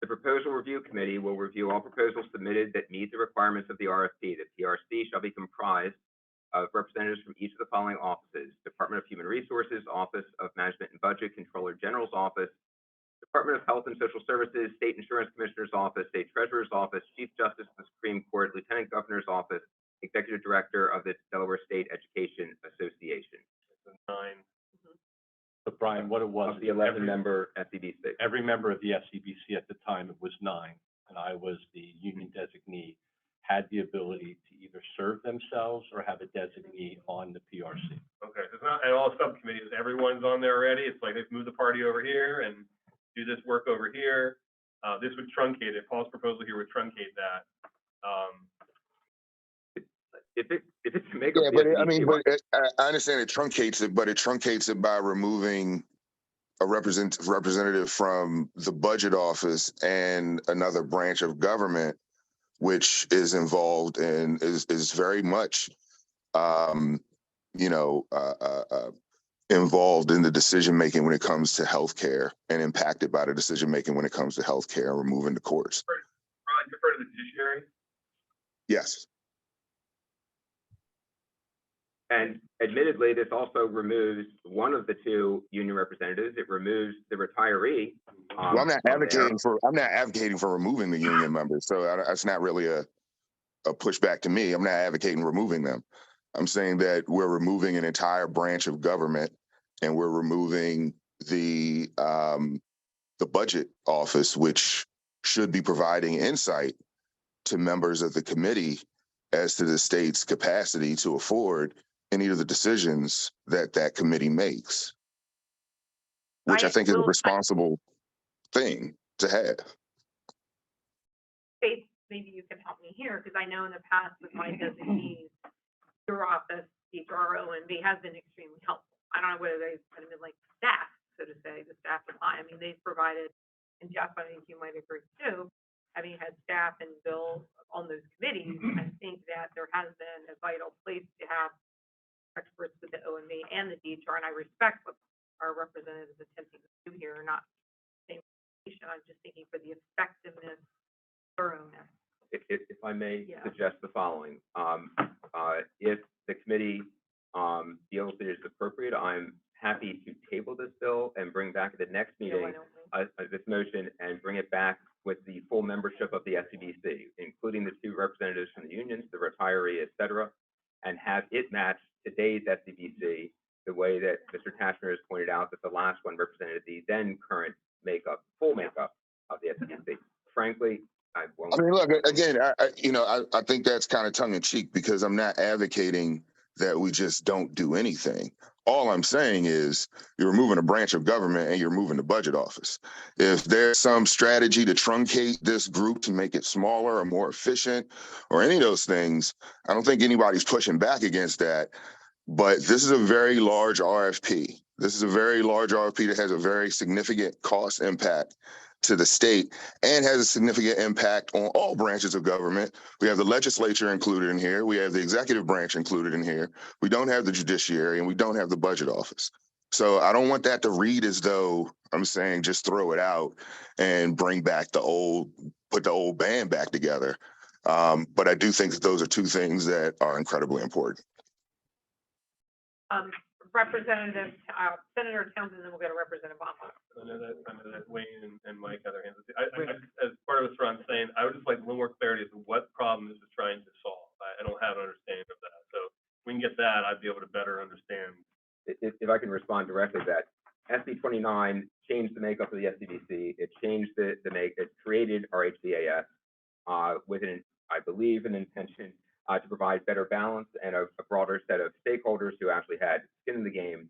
The Proposal Review Committee will review all proposals submitted that meet the requirements of the RFP. The PRC shall be comprised of representatives from each of the following offices: Department of Human Resources, Office of Management and Budget, Controller General's Office, Department of Health and Social Services, State Insurance Commissioner's Office, State Treasurer's Office, Chief Justice of the Supreme Court, Lieutenant Governor's Office, Executive Director of the Delaware State Education Association. So 9. So Brian, what it was, Of the 11-member SEBC. every member of the SEBC at the time, it was 9, and I was the union designee, had the ability to either serve themselves or have a designee on the PRC. Okay, so it's not at all subcommittees. Everyone's on there already. It's like they've moved the party over here and do this work over here. This would truncate it. Paul's proposal here would truncate that. If it's a make Yeah, but I understand it truncates it, but it truncates it by removing a representative from the budget office and another branch of government, which is involved and is very much, involved in the decision making when it comes to healthcare and impacted by the decision making when it comes to healthcare and removing the courts. Brian, you're part of the judiciary. Yes. And admittedly, this also removes one of the 2 union representatives. It removes the retiree. Well, I'm not advocating for removing the union members, so that's not really a pushback to me. I'm not advocating removing them. I'm saying that we're removing an entire branch of government, and we're removing the budget office, which should be providing insight to members of the committee as to the state's capacity to afford any of the decisions that committee makes, which I think is a responsible thing to have. Faith, maybe you can help me here, because I know in the past with my designees, your office, DHRO and B has been extremely helpful. I don't know whether they've kind of been like staff, so to say, the staff of I mean, they've provided, and Jeff, I think you might agree too, having had staff and Bill on those committees, I think that there has been a vital place to have experts with the OMB and the DHR, and I respect what our representatives attempting to do here, not saying I'm just thinking for the effectiveness, thoroughness. If I may Yeah. suggest the following, if the committee, feels that it's appropriate, I'm happy to table this bill and bring back at the next Yeah, why meeting, don't we? this motion and bring it back with the full membership of the SEBC, including the 2 representatives from the unions, the retiree, et cetera, and have it match today's SEBC the way that Mr. Tashner has pointed out that the last one represented the then current full makeup of the SEBC. Frankly, I won't. I mean, look, again, I think that's kind of tongue in cheek because I'm not advocating that we just don't do anything. All I'm saying is you're removing a branch of government and you're moving the budget office. If there's some strategy to truncate this group to make it smaller or more efficient or any of those things, I don't think anybody's pushing back against that. But this is a very large RFP. This is a very large RFP that has a very significant cost impact to the state and has a significant impact on all branches of government. We have the legislature included in here. We have the executive branch included in here. We don't have the judiciary and we don't have the budget office. So I don't want that to read as though I'm saying just throw it out and bring back put the old band back together. But I do think that those are 2 things that are incredibly important. Representative, Senator Townsend, then we'll go to Representative Obama. I know that Wayne and Mike have their hands. As part of what I'm saying, I would just like a little more clarity as to what problem this is trying to solve. I don't have an understanding of that. So if we can get that, I'd be able to better understand. If I can respond directly to that, SB 29 changed the makeup of the SEBC. It changed it created our HCAS with I believe, an intention to provide better balance and a broader set of stakeholders who actually had skin in the game.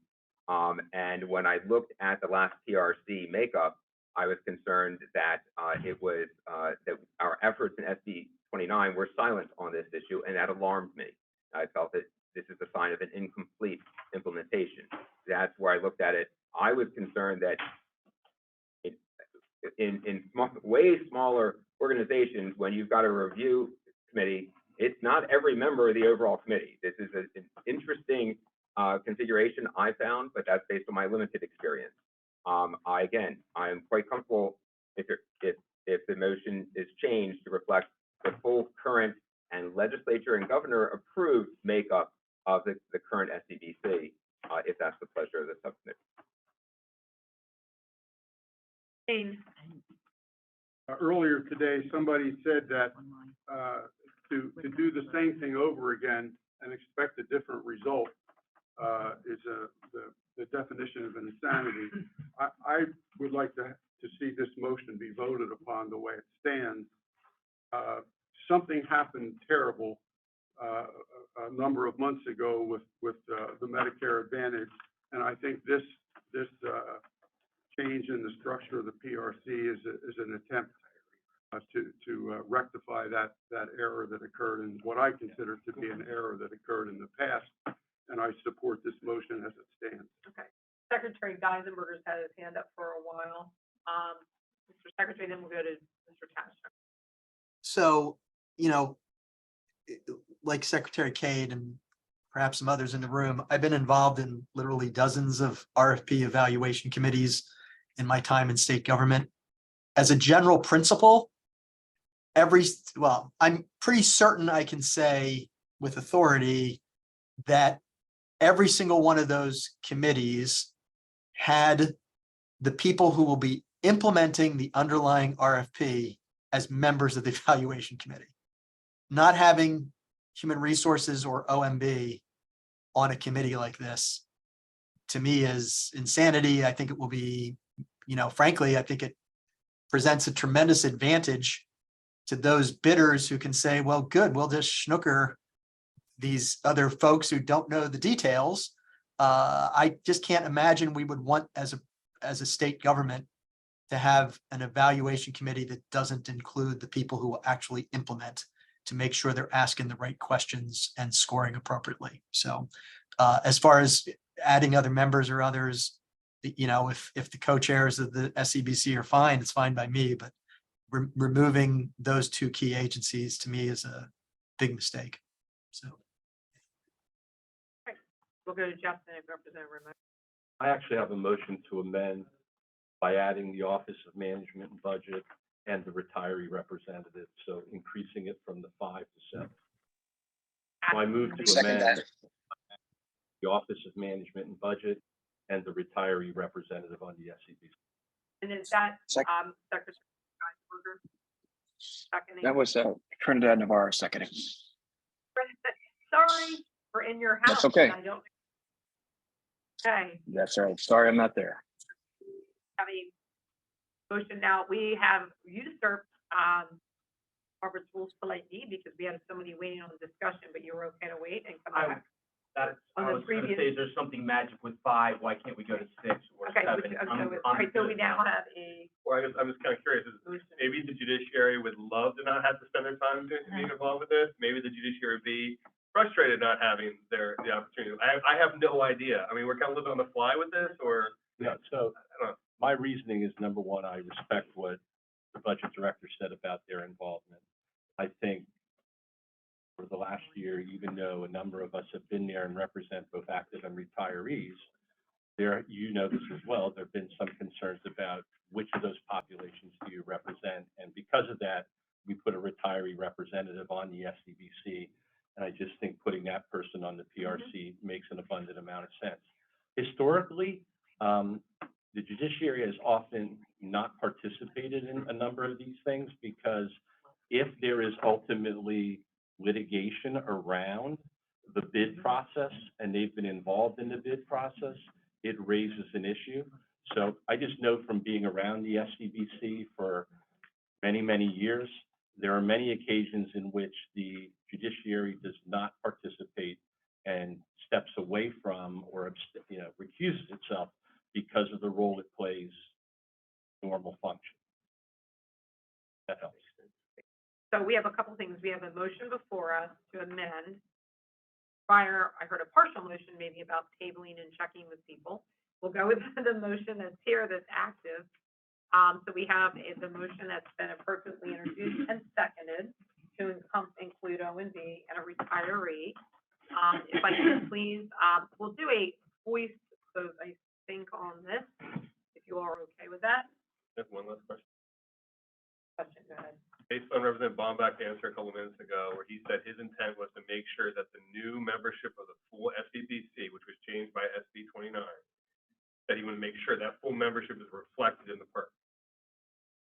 And when I looked at the last PRC makeup, I was concerned that that our efforts in SB 29 were silent on this issue, and that alarmed me. I felt that this is a sign of an incomplete implementation. That's where I looked at it. I was concerned that in way smaller organizations, when you've got a review committee, it's not every member of the overall committee. This is an interesting configuration I found, but that's based on my limited experience. I am quite comfortable if the motion is changed to reflect the full current and legislature and governor approved makeup of the current SEBC, if that's the pleasure of the subcommittee. Earlier today, somebody said that to do the same thing over again and expect a different result is the definition of insanity. I would like to see this motion be voted upon the way it stands. Something happened terrible a number of months ago with the Medicare Advantage, and I think this change in the structure of the PRC is an attempt to rectify that error that occurred, and what I consider to be an error that occurred in the past, and I support this motion as it stands. Okay. Secretary Geisenberger's had his hand up for a while. Mr. Secretary, then we'll go to Mr. Tashner. So, like Secretary Cade and perhaps some others in the room, I've been involved in literally dozens of RFP evaluation committees in my time in state government. As a general principle, I'm pretty certain I can say with authority that every single one of those committees had the people who will be implementing the underlying RFP as members of the evaluation committee. Not having human resources or OMB on a committee like this, to me, is insanity. I think it will be, frankly, I think it presents a tremendous advantage to those bidders who can say, well, good, we'll just snooker these other folks who don't know the details. I just can't imagine we would want as a state government to have an evaluation committee that doesn't include the people who will actually implement, to make sure they're asking the right questions and scoring appropriately. So as far as adding other members or others, if the co-chairs of the SEBC are fine, it's fine by me, but removing those 2 key agencies to me is a big mistake. So. Okay. We'll go to Justin and Representative Remote. I actually have a motion to amend by adding the Office of Management and Budget and the retiree representative, so increasing it from the 5 to 7. So I move to Second amend that. the Office of Management and Budget and the retiree representative on the SEBC. And is that, Sec- Secretary Geisberger? Seconding? That was Trinidad Navarro seconding. Sorry, we're in your house. That's okay. and I don't. Okay, That's all right. Sorry, I'm not there. have a motion now. We have usurped, Robert's rules polite D because we had somebody waiting on the discussion, but you were okay to wait and come back. That's, On I the was gonna previous- say, is there something magic with 5? Why can't we go to 6 or Okay, 7? so we now have a Well, I guess I'm just kind of curious, maybe the judiciary would love to not have to spend their time being involved with this. Maybe the judiciary would be frustrated not having the opportunity. I have no idea. I mean, we're kind of living on the fly with this, or, Yeah, so I don't know. my reasoning is, number one, I respect what the budget director said about their involvement. I think for the last year, even though a number of us have been there and represent both active and retirees, there, you know this as well, there have been some concerns about which of those populations do you represent. And because of that, we put a retiree representative on the SEBC. And I just think putting that person on the PRC makes an abundant amount of sense. Historically, the judiciary has often not participated in a number of these things because if there is ultimately litigation around the bid process and they've been involved in the bid process, it raises an issue. So I just know from being around the SEBC for many, many years, there are many occasions in which the judiciary does not participate and steps away from or recuses itself because of the role it plays in normal function. That helps. So we have a couple things. We have a motion before us to amend. Prior, I heard a partial motion maybe about tabling and checking with people. We'll go with the motion that's here that's active. So we have the motion that's been appropriately introduced and seconded to include O and B and a retiree. If I can please, we'll do a voice vote, I think, on this, if you are okay with that. I have one last question. Question, go ahead. Based on Representative Bomback's answer a couple minutes ago, where he said his intent was to make sure that the new membership of the full SEBC, which was changed by SB 29, that he would make sure that full membership is reflected in the perk.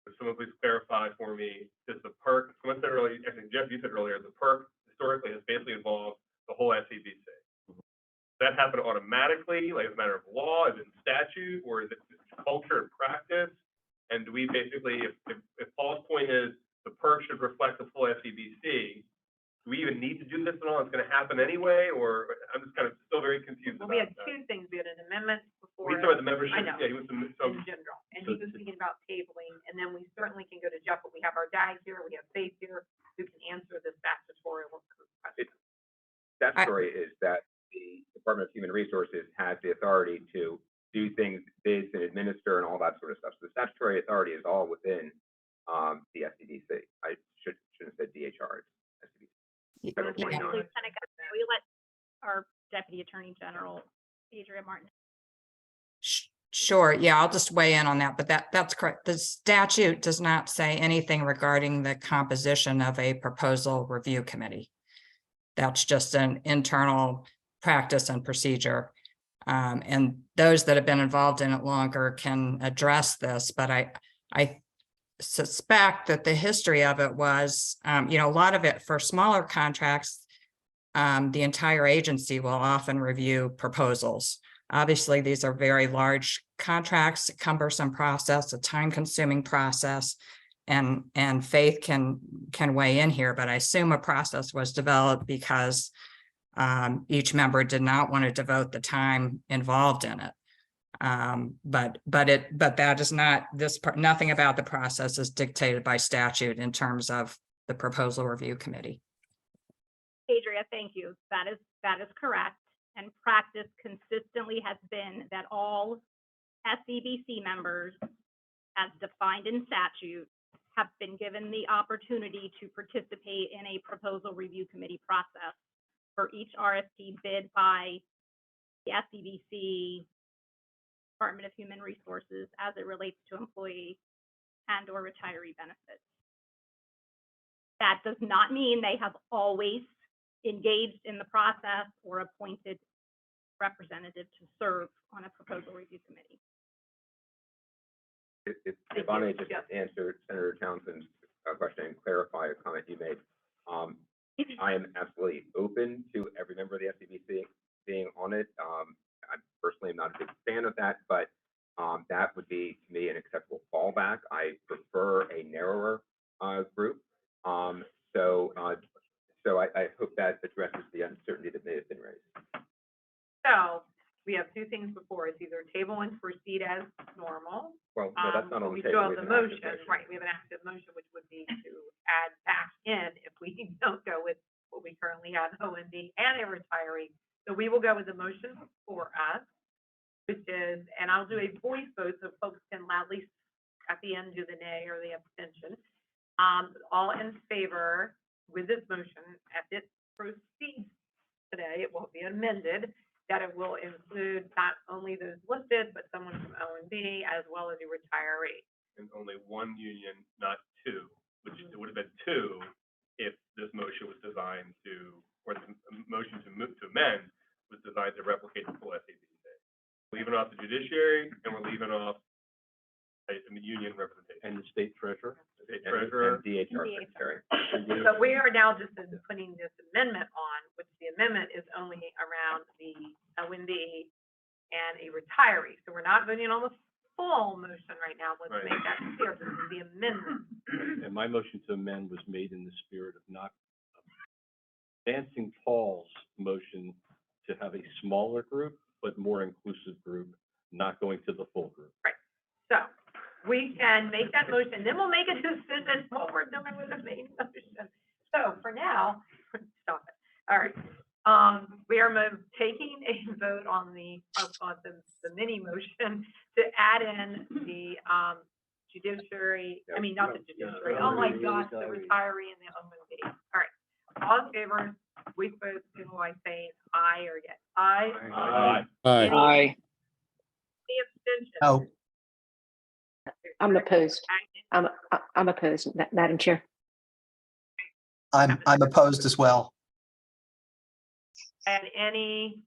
Would someone please clarify for me, does the perk, someone said earlier, actually Jeff, you said earlier, the perk historically has basically involved the whole SEBC. Does that happen automatically, like as a matter of law, is it in statute, or is it culture and practice? And do we basically, if Paul's point is the perk should reflect the full SEBC, do we even need to do this at all? It's going to happen anyway, or I'm just kind of still very confused Well, about we had that. two things. We had an amendment before. We talked about the membership, I know. yeah, he was some, In general, and he was thinking about tabling, and then we certainly can go to Jeff, but we have our DAG here, we have Faith here, who can answer the statutory question. Statutory is that the Department of Human Resources has the authority to do things, bids and administer and all that sort of stuff. So the statutory authority is all within the SEBC. I shouldn't have said DHR. It's SEBC. Federal Please, 29. Lieutenant Governor, we let our Deputy Attorney General, Adria Martin. Sure, yeah, I'll just weigh in on that, but that's correct. The statute does not say anything regarding the composition of a proposal review committee. That's just an internal practice and procedure. And those that have been involved in it longer can address this, but I suspect that the history of it was, a lot of it for smaller contracts, the entire agency will often review proposals. Obviously, these are very large contracts, a cumbersome process, a time-consuming process, and Faith can weigh in here, but I assume a process was developed because each member did not want to devote the time involved in it. But that is not nothing about the process is dictated by statute in terms of the proposal review committee. Adria, thank you. That is correct. And practice consistently has been that all SEBC members, as defined in statute, have been given the opportunity to participate in a proposal review committee process for each RFP bid by the SEBC Department of Human Resources as it relates to employee and or retiree benefits. That does not mean they have always engaged in the process or appointed representative to serve on a proposal review committee. If I may just answer Senator Townsend's question and clarify a comment you made. I am absolutely open to every member of the SEBC being on it. I personally am not a big fan of that, but that would be, to me, an acceptable fallback. I prefer a narrower group. So I hope that addresses the uncertainty that may have been raised. So we have two things before. It's either table and proceed as normal. Well, no, that's not on We the still table. have We the have an active motion, right? We have an active motion, which would be to add back in if we don't go with what we currently have, OMB and a retiree. So we will go with the motion for us, which is, and I'll do a voice vote so folks can loudly at the end do the nay or the abstention. All in favor with this motion, as it proceeds today, it will be amended, that it will include not only those listed, but someone from OMB as well as a retiree. And only one union, not two, which it would have been two if this motion was designed to, or the motion to move to amend was designed to replicate the full SEBC. Leaving off the judiciary, and we're leaving off a union representation. And the state treasurer? The state treasurer. And DHR secretary. So we are now just putting this amendment on, which the amendment is only around the OMB and a retiree. So we're not voting on the full motion right now. Let's Right. make that clear. This is the amendment. And my motion to amend was made in the spirit of not advancing Paul's motion to have a smaller group, but more inclusive group, not going to the full group. Right. So we can make that motion, then we'll make a decision what we're doing with the main motion. So for now, stop it. All right. We are taking a vote on the mini motion to add in the judiciary, I mean, not the judiciary, oh my gosh, the retiree and the OMB. All right. All in favor, we vote, who I say aye or yes? Aye. Aye. Aye. Aye. Any abstention? No, I'm opposed. I'm opposed, Madam Chair. I'm opposed as well. And any?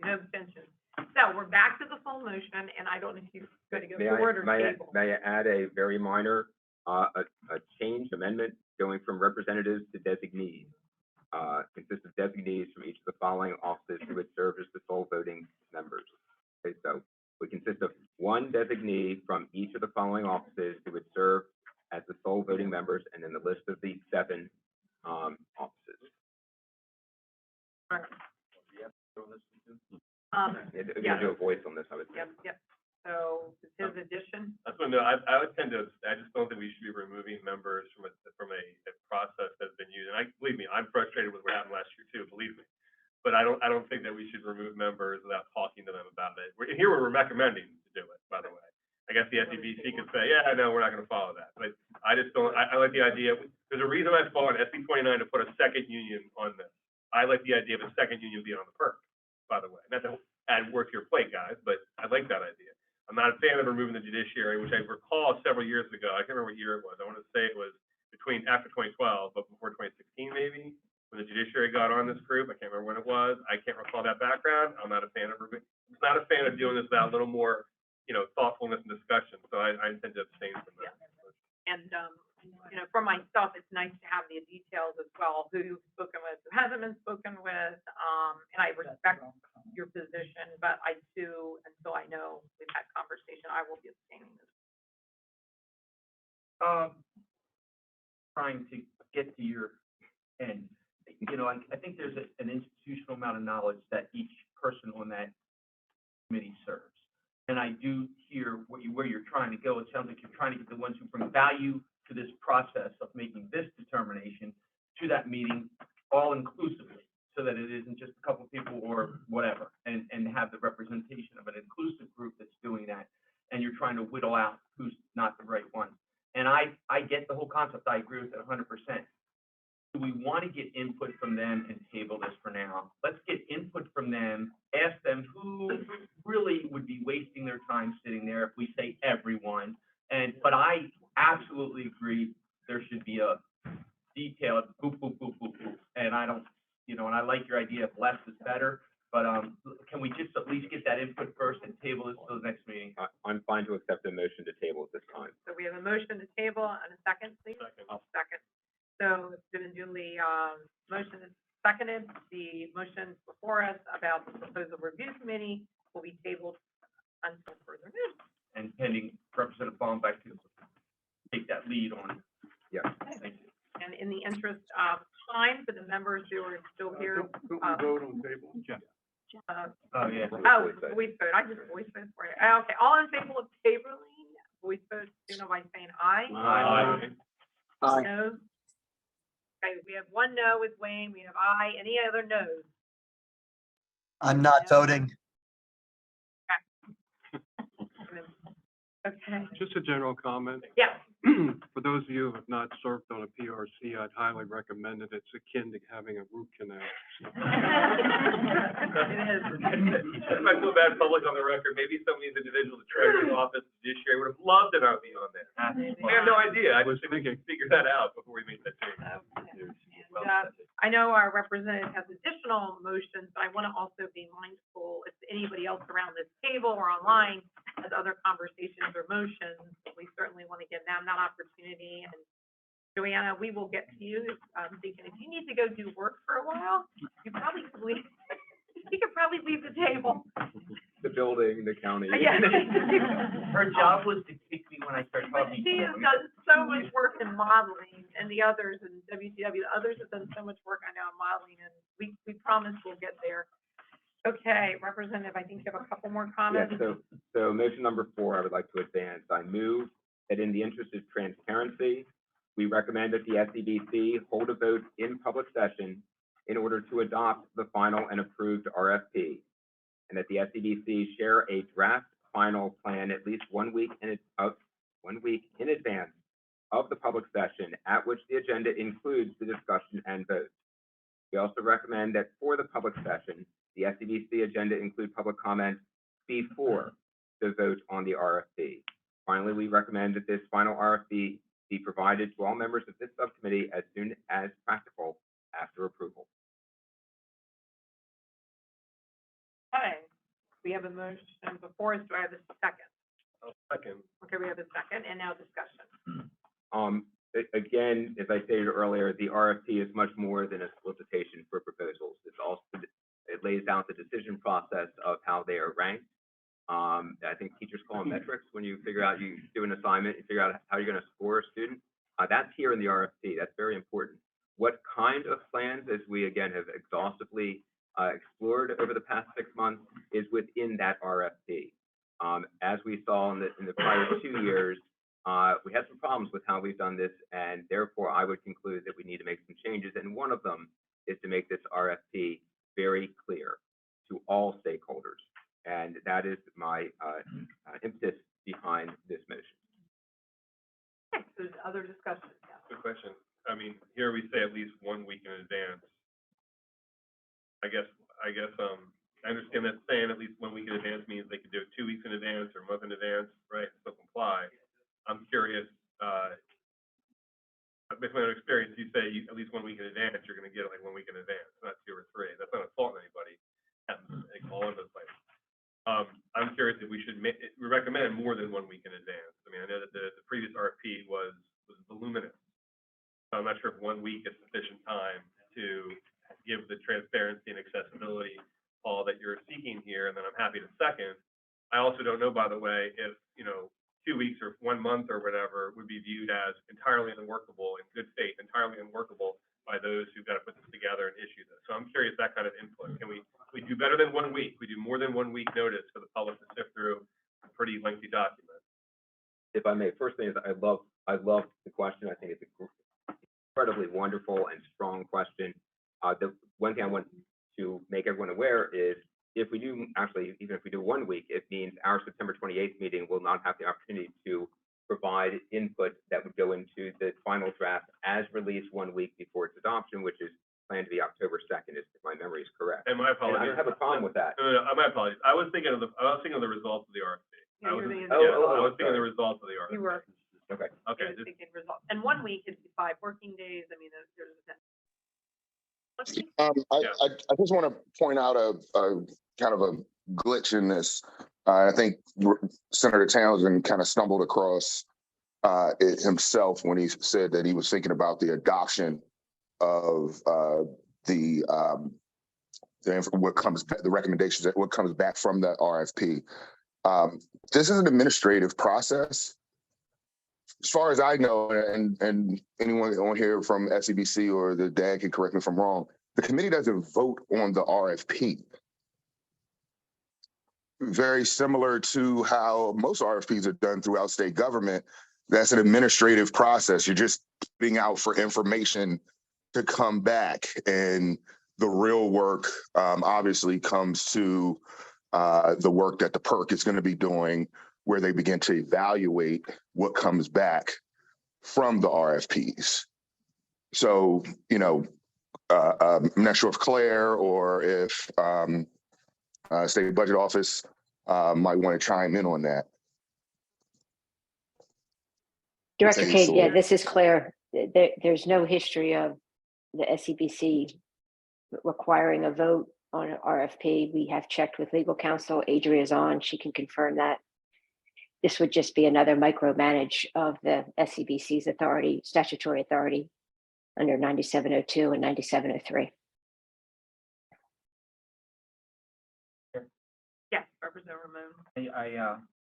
No abstention. So we're back to the full motion, and I don't know if you're going to go forward or table. May I add a very minor, a change amendment going from representatives to designees? Consists of designees from each of the following offices who would serve as the sole voting members. Okay, so we consist of one designee from each of the following offices who would serve as the sole voting members, and then the list of the 7 offices. We're gonna do a voice on this, I would say. Yep. So it's his addition. That's what, no, I would tend to, I just don't think we should be removing members from a process that's been used. And believe me, I'm frustrated with what happened last year too, believe me. But I don't think that we should remove members without talking to them about it. Here we're recommending to do it, by the way. I guess the SEBC could say, yeah, no, we're not gonna follow that. But I just don't, I like the idea, there's a reason I fought SB 29 to put a second union on this. I like the idea of a second union being on the perk, by the way. Not to add work to your plate, guys, but I like that idea. I'm not a fan of removing the judiciary, which I recall several years ago. I can't remember what year it was. I want to say it was after 2012, but before 2016 maybe, when the judiciary got on this group. I can't remember when it was. I can't recall that background. I'm not a fan of doing this without a little more, thoughtfulness and discussion. So I intend to abstain from that. And, for myself, it's nice to have the details as well, who you've spoken with, who hasn't been spoken with. And I respect your position, but I too, until I know we've had conversation, I will be abstaining. Trying to get to your end, I think there's an institutional amount of knowledge that each person on that committee serves. And I do hear where you're trying to go. It sounds like you're trying to get the ones who bring value to this process of making this determination to that meeting all inclusively, so that it isn't just a couple of people or whatever, and have the representation of an inclusive group that's doing that. And you're trying to whittle out who's not the right one. And I get the whole concept. I agree with it 100%. do we want to get input from them and table this for now? Let's get input from them, ask them who really would be wasting their time sitting there if we say everyone. But I absolutely agree, there should be a detailed boop, boop, boop, boop, boop. And I don't, and I like your idea of less is better, but can we just at least get that input first and table this till the next meeting? I'm fine to accept a motion to table at this time. So we have a motion to table and a second, please? Second. So it's been duly, motion is seconded. The motion before us about the proposal review committee will be tabled until further notice. And pending Representative Baumbeck to take that lead on. Yeah. Thank you. And in the interest of time for the members who are still here. Don't we vote on table? Oh, yeah. Oh, voice vote. I just voice vote for you. Okay, all in favor of tabling, voice vote, signal by saying aye. Aye. Aye. No? Okay, we have one no with Wayne, we have aye. Any other no's? I'm not voting. Okay, Just a general comment. yeah. For those of you who have not served on a PRC, I'd highly recommend it. It's akin to having a root canal. It is. I feel bad public on the record, maybe some of these individuals, the treasurer's office, the judiciary would have loved to not be on there. I have no idea, I was thinking, figure that out before we made that change. And, I know our representative has additional motions, but I want to also be mindful if anybody else around this table or online has other conversations or motions, we certainly want to give them that opportunity. And Joanna, we will get to you. I'm thinking if you need to go do work for a while, you probably could leave. You could probably leave the table. The building, the county. Yeah. Her job was to kick me when I started But talking. she has done so much work in modeling, and the others in WCW, the others have done so much work, I know, in modeling, and we promise we'll get there. Okay, Representative, I think you have a couple more Yeah, comments. so motion number 4, I would like to advance. I move that in the interest of transparency, we recommend that the SEBC hold a vote in public session in order to adopt the final and approved RFP, and that the SEBC share a draft final plan at least 1 week in advance of the public session at which the agenda includes the discussion and vote. We also recommend that for the public session, the SEBC agenda include public comment before the vote on the RFP. Finally, we recommend that this final RFP be provided to all members of this subcommittee as soon as practical after approval. Okay, we have a motion before us. Do I have a second? Second. Okay, we have a second, and now discussion. Again, as I stated earlier, the RFP is much more than a solicitation for proposals. It's also, it lays out the decision process of how they are ranked. I think teachers call them metrics when you figure out, you do an assignment, you figure out how you're going to score a student. That's here in the RFP. That's very important. What kind of plans, as we again have exhaustively explored over the past 6 months, is within that RFP. As we saw in the prior 2 years, we had some problems with how we've done this, and therefore I would conclude that we need to make some changes. And one of them is to make this RFP very clear to all stakeholders. And that is my impetus behind this motion. Okay, so there's other discussion. Yeah. Good question. I mean, here we say at least 1 week in advance. I guess, I understand that saying at least 1 week in advance means they could do it 2 weeks in advance or a month in advance, right? Still comply. I'm curious, based on my own experience, you say at least 1 week in advance, you're going to get it like 1 week in advance, not 2 or 3. That's not a fault on anybody. Happens like all of those places. I'm curious if we should we recommend more than 1 week in advance. I mean, I know that the previous RFP was voluminous. So I'm not sure if 1 week is sufficient time to give the transparency and accessibility all that you're seeking here, and then I'm happy to second. I also don't know, by the way, if 2 weeks or 1 month or whatever would be viewed as entirely unworkable in good faith, entirely unworkable by those who've got to put this together and issue this. So I'm curious that kind of input. Can we do better than 1 week? We do more than 1 week notice for the public to sift through a pretty lengthy document. If I may, first thing is I love the question. I think it's an incredibly wonderful and strong question. The one thing I want to make everyone aware is if we do, actually, even if we do 1 week, it means our September 28th meeting will not have the opportunity to provide input that would go into the final draft as released 1 week before its adoption, which is planned to be October 2nd, if my memory is correct. And my And apologies. I don't have a problem with that. No, my apologies. I was thinking of the results of the RFP. Yeah, I you was, were thinking- yeah, Oh, I was thinking of the sorry. results of the RFP. You were, Okay. Okay, I was thinking results. And 1 week is 5 working days. I mean, there's I just want to point out a kind of a glitch in this. I think Senator Townsend kind of stumbled across it himself when he said that he was thinking about the adoption of the recommendations, what comes back from the RFP. This is an administrative process. As far as I know, and anyone on here from SEBC or the DAG can correct me if I'm wrong, the committee doesn't vote on the RFP. Very similar to how most RFPs are done throughout state government. That's an administrative process. You're just putting out for information to come back, and the real work obviously comes to the work that the PERC is going to be doing, where they begin to evaluate what comes back from the RFPs. So, I'm not sure if Claire or if State Budget Office might want to chime in on that. Director Kate, yeah, Sure. this is Claire. There's no history of the SEBC requiring a vote on an RFP. We have checked with legal counsel. Adria is on. She can confirm that. This would just be another micromanage of the SEBC's authority, statutory authority under 9702 and 9703. yes, Representative Ramon.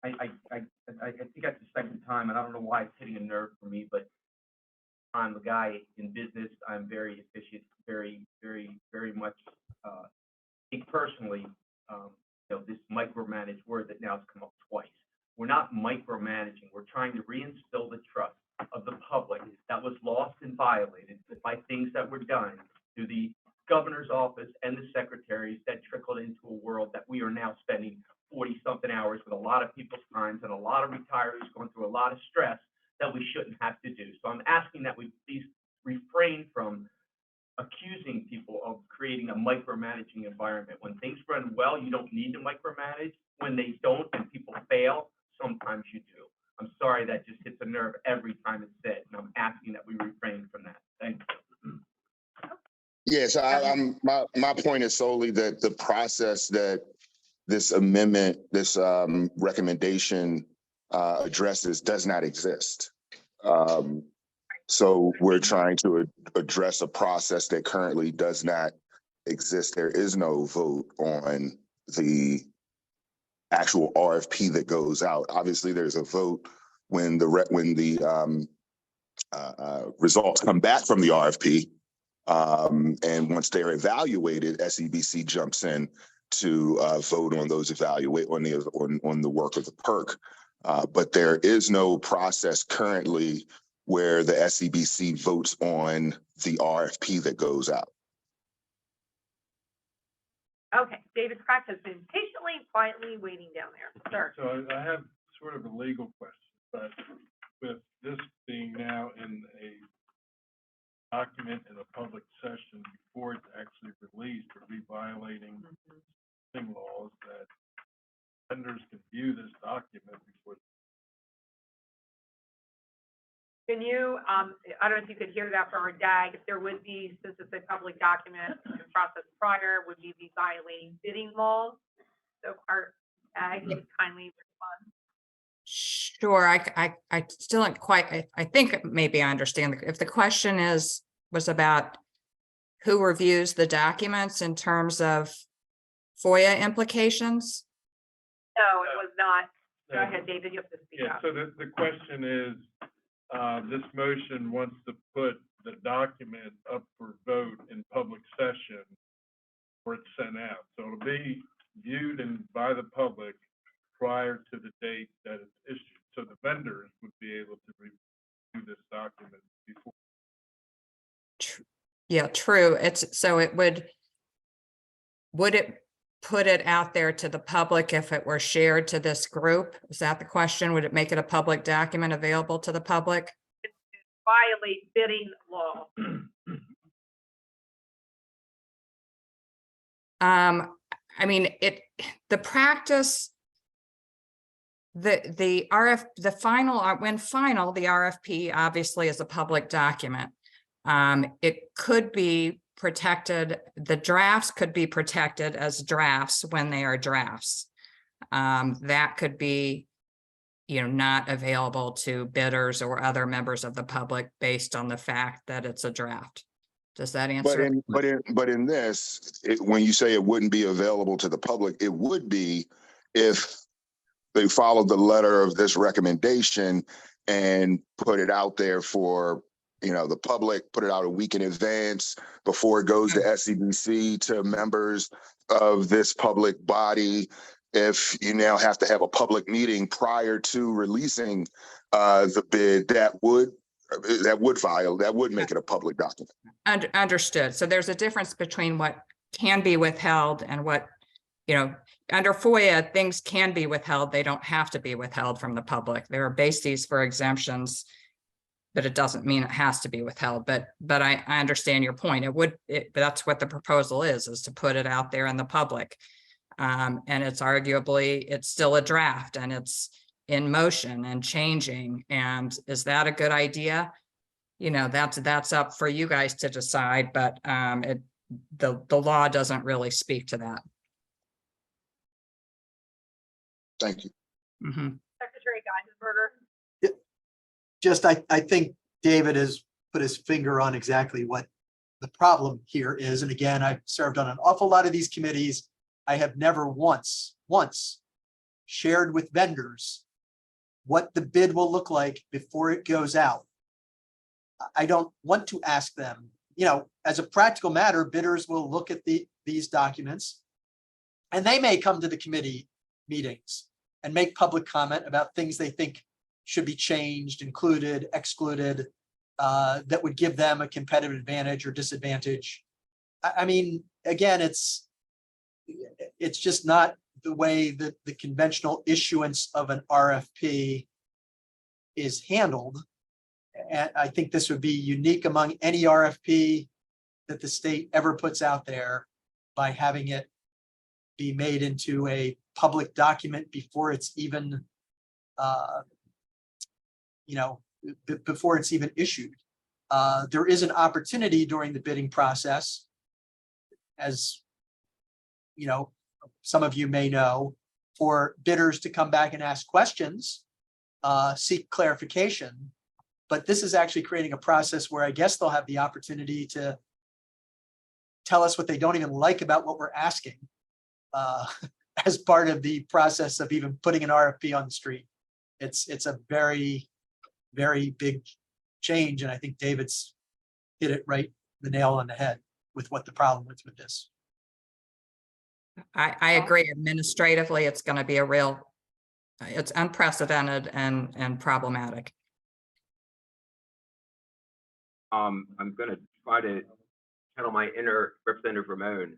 I think that's the second time, and I don't know why it's hitting a nerve for me, but I'm a guy in business. I'm very efficient, very much, think personally, this micromanage word that now has come up twice. We're not micromanaging. We're trying to reinstill the trust of the public that was lost and violated by things that were done through the governor's office and the secretaries that trickled into a world that we are now spending 40-something hours with a lot of people's times and a lot of retirees going through a lot of stress that we shouldn't have to do. So I'm asking that we please refrain from accusing people of creating a micromanaging environment. When things run well, you don't need to micromanage. When they don't and people fail, sometimes you do. I'm sorry, that just hits a nerve every time it's said, and I'm asking that we refrain from that. Thank you. Yes, my point is solely that the process that this amendment, this recommendation addresses does not exist. So we're trying to address a process that currently does not exist. There is no vote on the actual RFP that goes out. Obviously, there's a vote when the results come back from the RFP. And once they're evaluated, SEBC jumps in to vote on those on the work of the PERC. But there is no process currently where the SEBC votes on the RFP that goes out. Okay, David Crack has been patiently, quietly waiting down there. Sir. So I have sort of a legal question, but with this being now in a document in a public session before it's actually released, are we violating laws that vendors can view this document before? Can you, I don't know if you could hear that from our DAG, if there would be, since it's a public document, process prior, would you be violating bidding laws? So our DAG can kindly respond. Sure, I still don't quite, I think maybe I understand. If the question was about who reviews the documents in terms of FOIA implications? No, it was not. Go ahead, David, you have to speak up. So the question is, this motion wants to put the document up for vote in public session or it's sent out. So it'll be viewed by the public prior to the date that it's issued. So the vendors would be able to review this document before. Yeah, true. Would it put it out there to the public if it were shared to this group? Is that the question? Would it make it a public document available to the public? Violate bidding law. I mean, the practice, the RFP obviously is a public document. It could be protected, the drafts could be protected as drafts when they are drafts. That could be, not available to bidders or other members of the public based on the fact that it's a draft. Does that answer? But in this, when you say it wouldn't be available to the public, it would be if they followed the letter of this recommendation and put it out there for, the public, put it out a week in advance before it goes to SEBC to members of this public body. If you now have to have a public meeting prior to releasing the bid, that would make it a public document. Understood. So there's a difference between what can be withheld and what, under FOIA, things can be withheld. They don't have to be withheld from the public. There are bases for exemptions, but it doesn't mean it has to be withheld. But I understand your point. That's what the proposal is to put it out there in the public. And it's still a draft and it's in motion and changing. And is that a good idea? That's up for you guys to decide, but the law doesn't really speak to that. Thank you. Mm-hmm. Secretary Geisberger. I think David has put his finger on exactly what the problem here is. And again, I've served on an awful lot of these committees. I have never once shared with vendors what the bid will look like before it goes out. I don't want to ask them, as a practical matter, bidders will look at these documents and they may come to the committee meetings and make public comment about things they think should be changed, included, excluded, that would give them a competitive advantage or disadvantage. I mean, again, it's just not the way that the conventional issuance of an RFP is handled. And I think this would be unique among any RFP that the state ever puts out there by having it be made into a public document before it's even, before it's even issued. There is an opportunity during the bidding process, as some of you may know, for bidders to come back and ask questions, seek clarification. But this is actually creating a process where I guess they'll have the opportunity to tell us what they don't even like about what we're asking as part of the process of even putting an RFP on the street. It's a very, very big change. And I think David's hit it the nail on the head with what the problem is with this. I agree. Administratively, it's going to be it's unprecedented and problematic. I'm going to try to channel my inner Representative Ramon.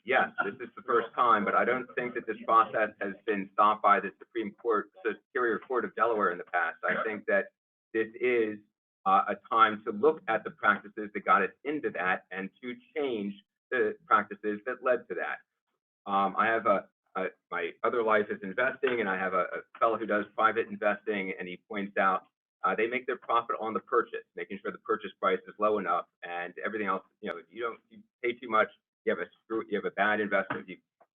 Yes, this is the first time, but I don't think that this process has been stopped by the Superior Court of Delaware in the past. I think that this is a time to look at the practices that got us into that and to change the practices that led to that. I have my other life is investing, and I have a fellow who does private investing, and he points out they make their profit on the purchase, making sure the purchase price is low enough, and everything else. If you pay too much, you have a bad investment. If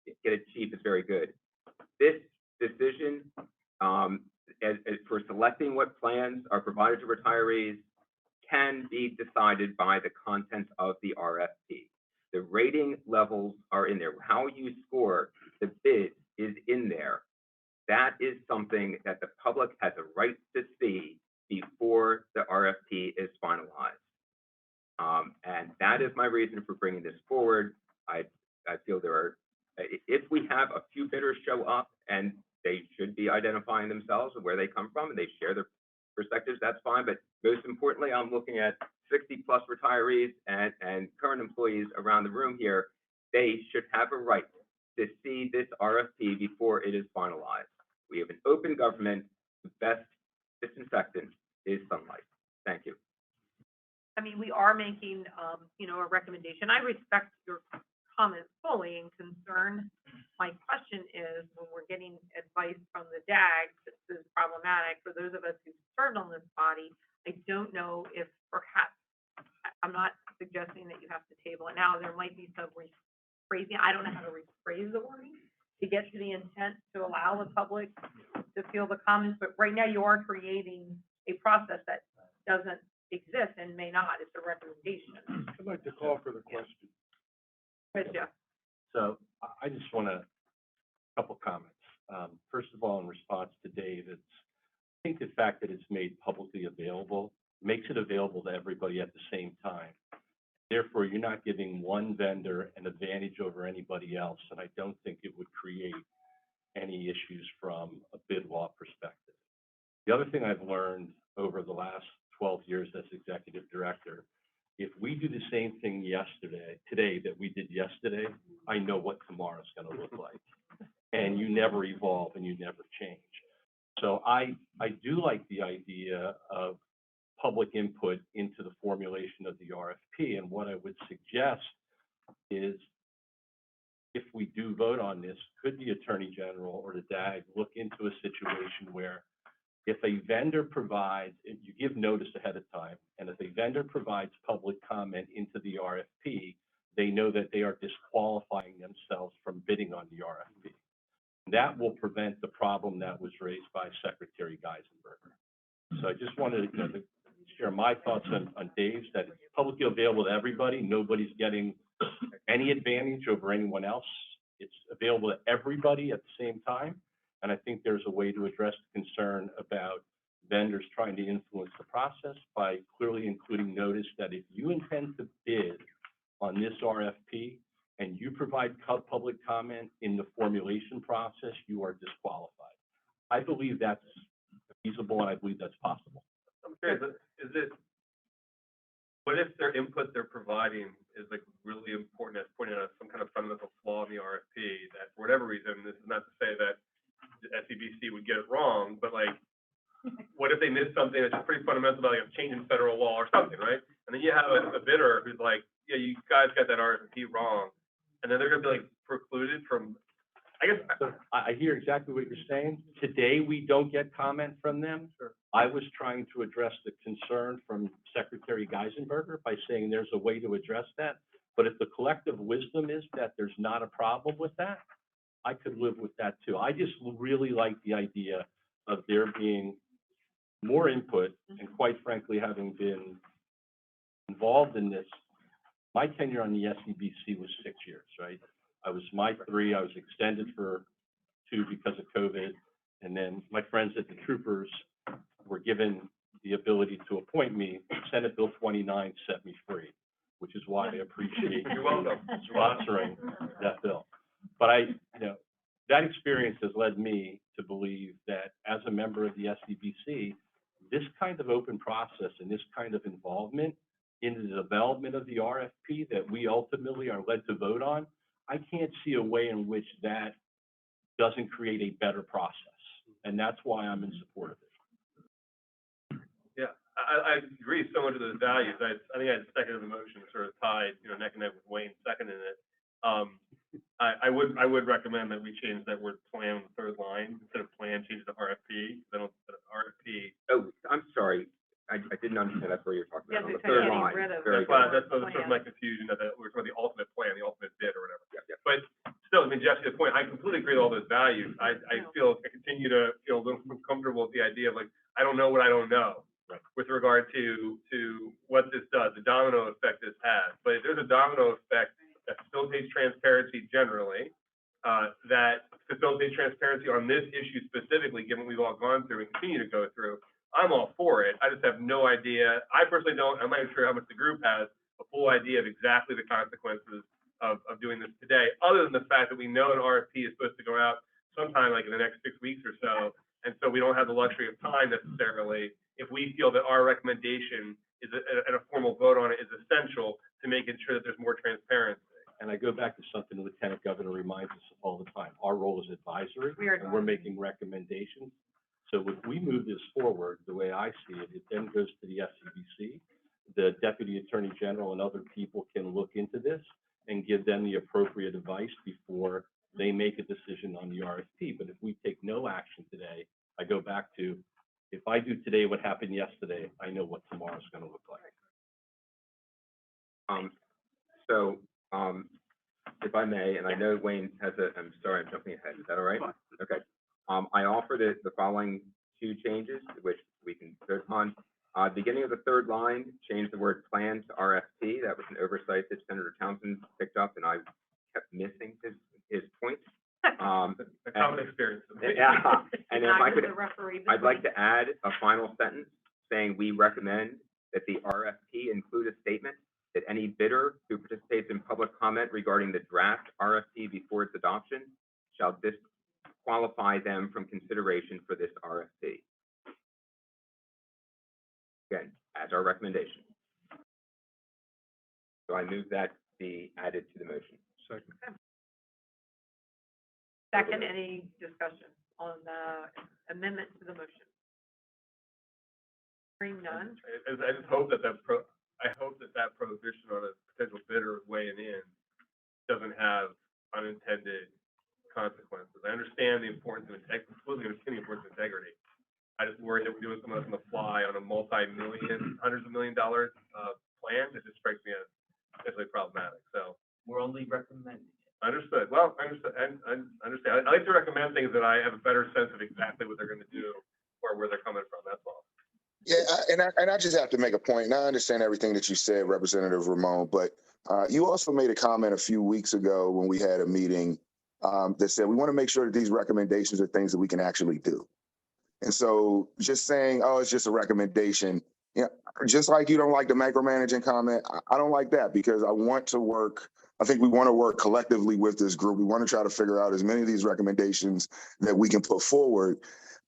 you get it cheap, it's very good. This decision as for selecting what plans are provided to retirees can be decided by the content of the RFP. The rating levels are in there. How you score the bid is in there. That is something that the public has a right to see before the RFP is finalized. And that is my reason for bringing this forward. I feel if we have a few bidders show up and they should be identifying themselves and where they come from and they share their perspectives, that's fine. But most importantly, I'm looking at 60 plus retirees and current employees around the room here. They should have a right to see this RFP before it is finalized. We have an open government. The best disinfectant is sunlight. Thank you. I mean, we are making, you know, a recommendation. I respect your comments fully and concern. My question is, when we're getting advice from the DAG, this is problematic for those of us who served on this body. I don't know if perhaps, I'm not suggesting that you have to table it now. There might be some rephrasing. I don't know how to rephrase the wording to get to the intent to allow the public to feel the comments. But right now you are creating a process that doesn't exist and may not. It's a recommendation. I'd like to call for the question. But yeah. So I just want a couple comments. First of all, in response to Dave, I think the fact that it's made publicly available makes it available to everybody at the same time. Therefore, you're not giving one vendor an advantage over anybody else, and I don't think it would create any issues from a bid law perspective. The other thing I've learned over the last 12 years as executive director, if we do the same thing today that we did yesterday, I know what tomorrow's going to look like. And you never evolve and you never change. So I do like the idea of public input into the formulation of the RFP. And what I would suggest is, if we do vote on this, could the Attorney General or the DAG look into a situation where if a vendor provides, if you give notice ahead of time, and if a vendor provides public comment into the RFP, they know that they are disqualifying themselves from bidding on the RFP. That will prevent the problem that was raised by Secretary Geisenberger. So I just wanted to share my thoughts on Dave's, that it's publicly available to everybody. Nobody's getting any advantage over anyone else. It's available to everybody at the same time. And I think there's a way to address the concern about vendors trying to influence the process by clearly including notice that if you intend to bid on this RFP and you provide public comment in the formulation process, you are disqualified. I believe that's feasible, and I believe that's possible. I'm curious, what if their input they're providing is like really important as pointing out some kind of fundamental flaw in the RFP that for whatever reason, this is not to say that the SEBC would get it wrong, but like, what if they missed something that's just pretty fundamental about like a change in federal law or something, right? And then you have a bidder who's like, yeah, you guys got that RFP wrong. And then they're gonna be like precluded from, I guess. So I hear exactly what you're saying. Today, we don't get comment from them. Sure. I was trying to address the concern from Secretary Geisenberger by saying there's a way to address that. But if the collective wisdom is that there's not a problem with that, I could live with that too. I just really like the idea of there being more input, and quite frankly, having been involved in this, my tenure on the SEBC was 6 years, right? I was my 3, I was extended for 2 because of COVID. And then my friends at the Troopers were given the ability to appoint me. Senate Bill 29 set me free, which is why I appreciate You're welcome. sponsoring that bill. But that experience has led me to believe that as a member of the SEBC, this kind of open process and this kind of involvement in the development of the RFP that we ultimately are led to vote on, I can't see a way in which that doesn't create a better process. And that's why I'm in support of it. Yeah, I agree so much of those values. I think I seconded the motion, sort of tied, neck and neck with Wayne seconding it. I would recommend that we change that word plan on the third line instead of plan, change it to RFP. Then instead of RFP. Oh, I'm sorry. I didn't understand that's what you're talking about. Yeah, On the third getting line. rid of Very the good. That's sort plan. of my confusion that we're talking about the ultimate plan, the ultimate bid or whatever. Yeah. But still, I mean, Jeff, to the point, I completely agree with all those values. I continue to feel a little uncomfortable with the idea of like, I don't know what I don't know. Right. With regard to what this does, the domino effect this has. But if there's a domino effect that facilitates transparency generally, that facilitates transparency on this issue specifically, given what we've all gone through and continue to go through, I'm all for it. I just have no idea. I personally don't. I'm not even sure how much the group has a full idea of exactly the consequences of doing this today, other than the fact that we know an RFP is supposed to go out sometime like in the next 6 weeks or so. And so we don't have the luxury of time necessarily if we feel that our recommendation is and a formal vote on it is essential to making sure that there's more transparency. And I go back to something the Lieutenant Governor reminds us all advisory. We are And we're advisory. making recommendations. So if we move this forward, the way I see it, it then goes to the SEBC. The Deputy Attorney General and other people can look into this and give them the appropriate advice before they make a decision on the RFP. But if we take no action today, I go back to, if I do today what happened yesterday, I know what tomorrow's gonna look like. So, if I may, and I know Wayne has I'm sorry, I'm jumping ahead. Is that all right? Okay. I offered the following two changes, which we can vote on. Beginning of the third line, change the word plan to RFP. That was an oversight that Senator Townsend picked up, and I kept missing his point. A common experience. Yeah, and if I could, The referee. I'd like to add a final sentence saying we recommend that the RFP include a statement that any bidder who participates in public comment regarding the draft RFP before its adoption shall disqualify them from consideration for this RFP. Again, as our recommendation. So I move that be added to the motion. Second. Second, any discussion on the amendment to the motion? Hearing none. I just hope that I hope that prohibition on a potential bidder weighing in doesn't have unintended consequences. I understand the importance of completely understand the importance of integrity. I just worry that we're doing something else on the fly on a multi-million, hundreds of $1 million plan. It just strikes me as potentially problematic. So We're only recommending it. understood. Well, I understand. I understand. I like to recommend things that I have a better sense of exactly what they're going to do or where they're coming from. That's all. Yeah, and I just have to make a point. And I understand everything that you said, Representative Ramon, but you also made a comment a few weeks ago when we had a meeting that said we want to make sure that these recommendations are things that we can actually do. And so just saying, oh, it's just a recommendation, just like you don't like the micromanaging comment, I don't like that because I want to work. I think we want to work collectively with this group. We want to try to figure out as many of these recommendations that we can put forward.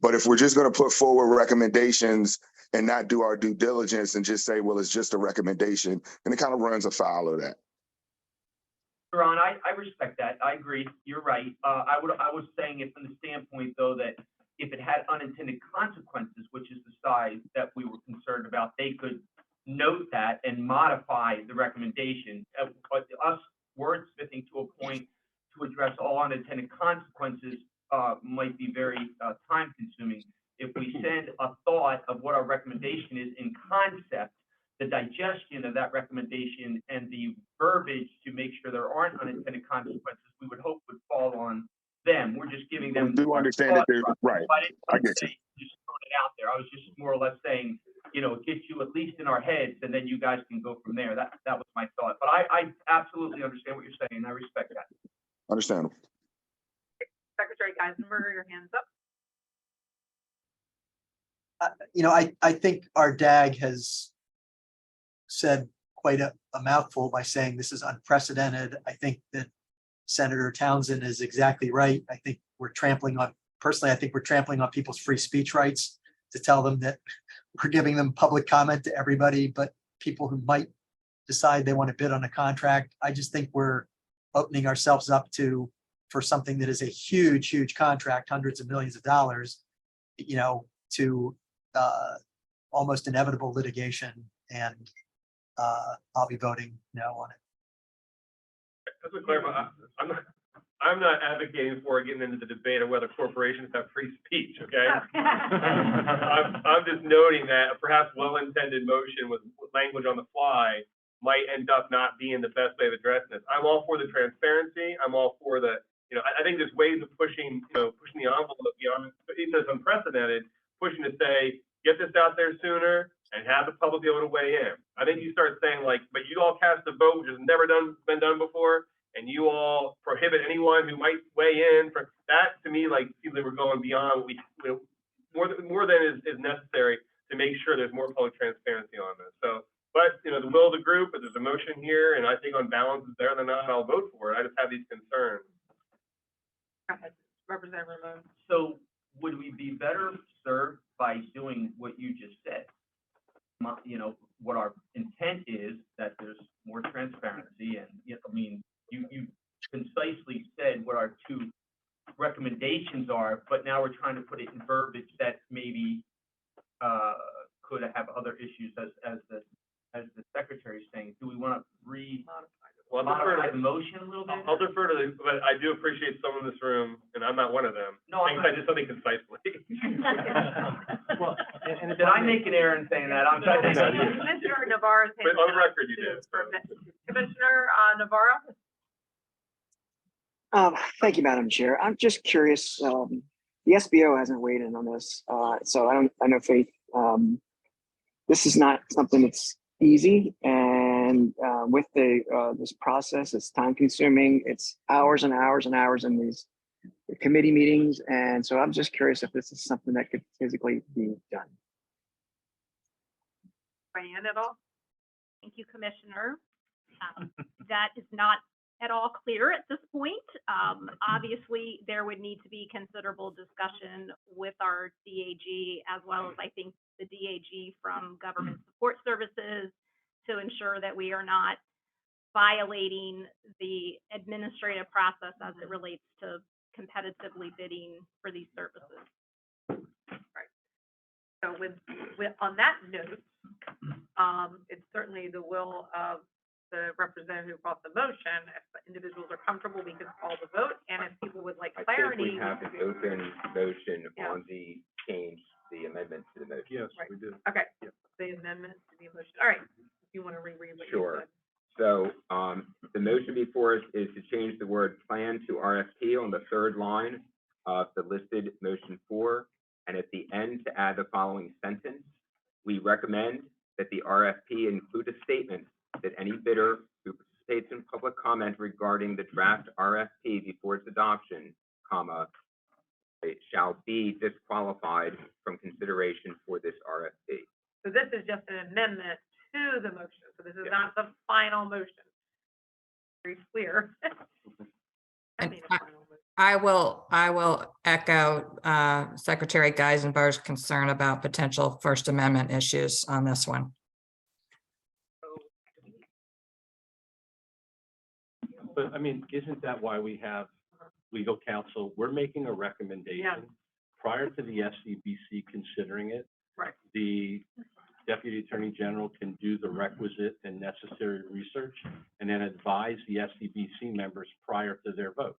But if we're just going to put forward recommendations and not do our due diligence and just say, well, it's just a recommendation, and it kind of runs afoul of that. Ron, I respect that. I agree. You're right. I was saying it from the standpoint, though, that if it had unintended consequences, which is the side that we were concerned about, they could note that and modify the recommendation. But us wordsmithing to a point to address all unintended consequences might be very time consuming. If we send a thought of what our recommendation is in concept, the digestion of that recommendation and the verbiage to make sure there aren't unintended consequences, we would hope would fall on them. We're just giving them. We do understand that they're right. I get you. Just throwing it out there. I was just more or less saying, it gets you at least in our heads, and then you guys can go from there. That was my thought. But I absolutely understand what you're saying. I respect that. Understandable. Secretary Geisenberger, your hand's up. I think our DAG has said quite a mouthful by saying this is unprecedented. I think that Senator Townsend is exactly right. I think we're trampling on people's free speech rights to tell them that we're giving them public comment to everybody, but people who might decide they want to bid on a contract. I just think we're opening ourselves up for something that is a huge, huge contract, hundreds of millions of dollars, to almost inevitable litigation, and I'll be voting no on it. Just to clarify, I'm not advocating for getting into the debate of whether corporations have free speech, okay? I'm just noting that perhaps well-intended motion with language on the fly might end up not being the best way of addressing this. I'm all for the transparency. I'm all for the, I think there's ways of pushing the envelope beyond, it says unprecedented, pushing to say, get this out there sooner and have the public be able to weigh in. I think you start saying but you all cast a vote, which has never been done before, and you all prohibit anyone who might weigh in. For that, to me, seems like we're going beyond what we more than is necessary to make sure there's more public transparency on this. So, but the will of the group, if there's a motion here, and I think on balance it's better than not, I'll vote for it. I just have these concerns. Go ahead, Representative Ramon. So would we be better served by doing what you just said? What our intent is that there's more transparency, and you concisely said what our two recommendations things are, but now we're trying to put it in verbiage that maybe, could have other issues as the secretary is saying. Do we want to Well, I'll defer modify to, the motion a little bit? I'll defer to the, but I do appreciate someone in this room, and I'm not one of them. No, I'm thinks I did something concisely. Well, and did I make an error in saying that? I'm trying to. No, you- Commissioner Navarro. But on the record, you did. Commissioner, Navarro? Thank you, Madam Chair. I'm just curious, the SBO hasn't weighed in on this, so I know Faith, this is not something that's easy, and with this process, it's time consuming, it's hours and hours and hours in these committee meetings, and so I'm just curious if this is something that could physically be done. Diane at all? Thank you, Commissioner. That is not at all clear at this point. Obviously, there would need to be considerable discussion with our DAG, as well as I think the DAG from Government Support Services, to ensure that we are not violating the administrative process as it relates to competitively bidding for these services. Right. So with on that note, it's certainly the will of the representative who brought the motion. If individuals are comfortable, we can call the vote, and if people would like I clarity. think we have an open motion Yeah. on the change, the amendment to the motion. Yes, Right. we do. Okay, the amendment to the motion. All right, if you want to reread what you Sure. said. So, the motion before us is to change the word plan to RFP on the third line of the listed motion 4, and at the end to add the following sentence. We recommend that the RFP include a statement that any bidder who participates in public comment regarding the draft RFP before its adoption, comma, it shall be disqualified from consideration for this RFP. So this is just an amendment to the motion, so this is not the final motion. Very clear. I And mean, a final motion. I will echo Secretary Geisenberg's concern about potential First Amendment issues on this one. But I mean, isn't that why we have legal counsel? We're making a recommendation prior to the SEBC considering it. Right. The Deputy Attorney General can do the requisite and necessary research and then advise the SEBC members prior to their vote.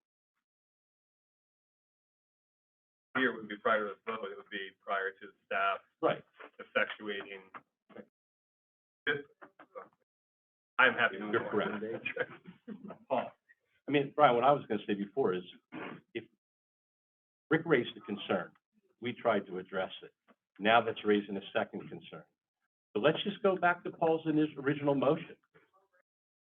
Here would be prior to the vote, it would be prior to the staff Right. effectuating. This, I'm happy. to You're move correct. on. Paul, I mean, Brian, what I was going to say before is if Rick raised the concern, we tried to address it. Now that's raising a second concern. So let's just go back to Paul's original motion,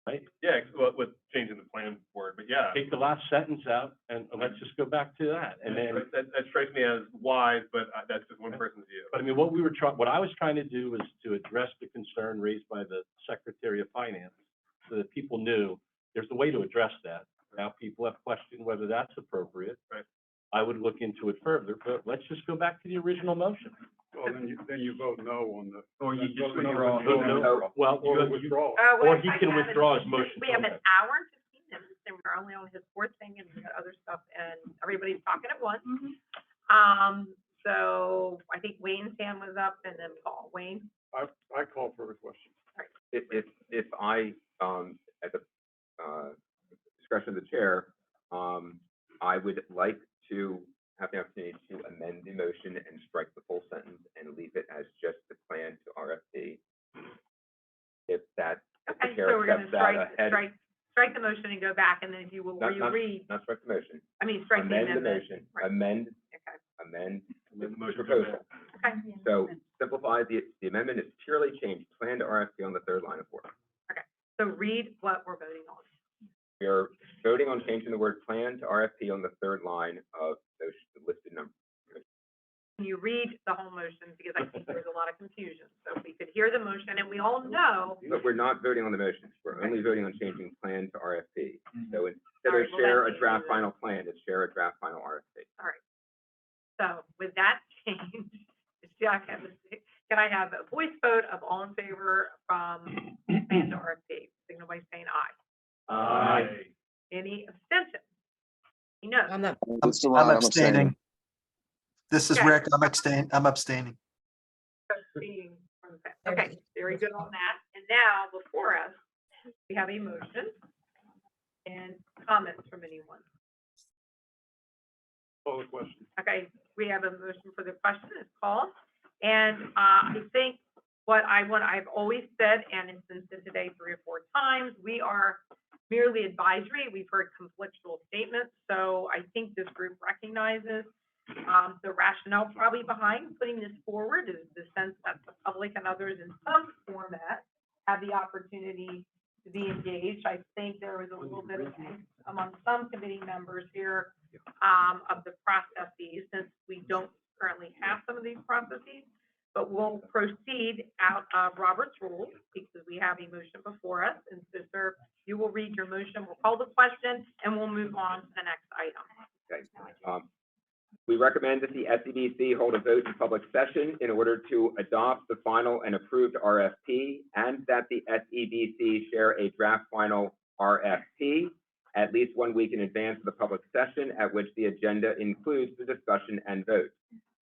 right? Yeah, well, with changing the plan word, but yeah. Take the last sentence out and let's just go back to that. And then, That strikes me as wise, but that's just one person's view. but I mean, what I was trying to do was to address the concern raised by the Secretary of Finance so that people knew there's a way to address that. Now people have questioned whether that's appropriate. Right. I would look into it further, but let's just go back to the original motion. Well, then you vote no on the. Or you just then vote no withdraw. on the- No, well, Or you- withdraw. Or wait, he I can have withdraw an- his motion. We have an hour and 15 minutes, and we're only on his fourth thing, and we got other stuff, and everybody's talking at once. So I think Wayne's hand was up, and then Paul. Wayne? I call for the question. If I, at the, discretion of the chair, I would like to have the opportunity to amend the motion and strike the full sentence and leave it as just the plan to RFP. If the Okay, chair so we're gonna accepts that ahead, strike the motion and go back, and then you will reread, not strike the motion, I mean, strike the amend the amendment. motion, Right. amend the The motion proposal. Okay, So simplify, the amendment is purely change plan to RFP on the third line of order. so read what we're voting on. We are voting on changing the word plan to RFP on the third line of those listed numbers. Can you read the whole motion, because I think there's a lot of confusion, so if we could hear the motion, and we all know. But we're not voting on the motions. We're only voting on changing plan to RFP. So instead All right, of well, share that's a draft easy. final plan, it's share a draft final RFP. All right. So with that change, can I have a voice vote of all in favor from plan to RFP? Signal by saying aye. Any abstention? No. I'm abstaining. This is Okay. Rick. I'm abstaining. Okay, very good on that. And now before us, we have a motion and comments from anyone. Call the question. Okay, we have a motion for the question, it's called. And I think I've always said, and it's been said today 3 or 4 times, we are merely advisory. We've heard conflictual statements. So I think this group recognizes the rationale probably behind putting this forward is the sense that the public and others in some format have the opportunity to be engaged. I think there was a little bit of angst among some committee members here of the processes, since we don't currently have some of these processes. But we'll proceed out of Robert's rules because we have a motion before us. And so, sir, you will read your motion, we'll call the question, and we'll move on to the next item. Okay. We recommend that the SEBC hold a vote in public session in order to adopt the final and approved RFP, and that the SEBC share a draft final RFP at least 1 week in advance of the public session at which the agenda includes the discussion and vote.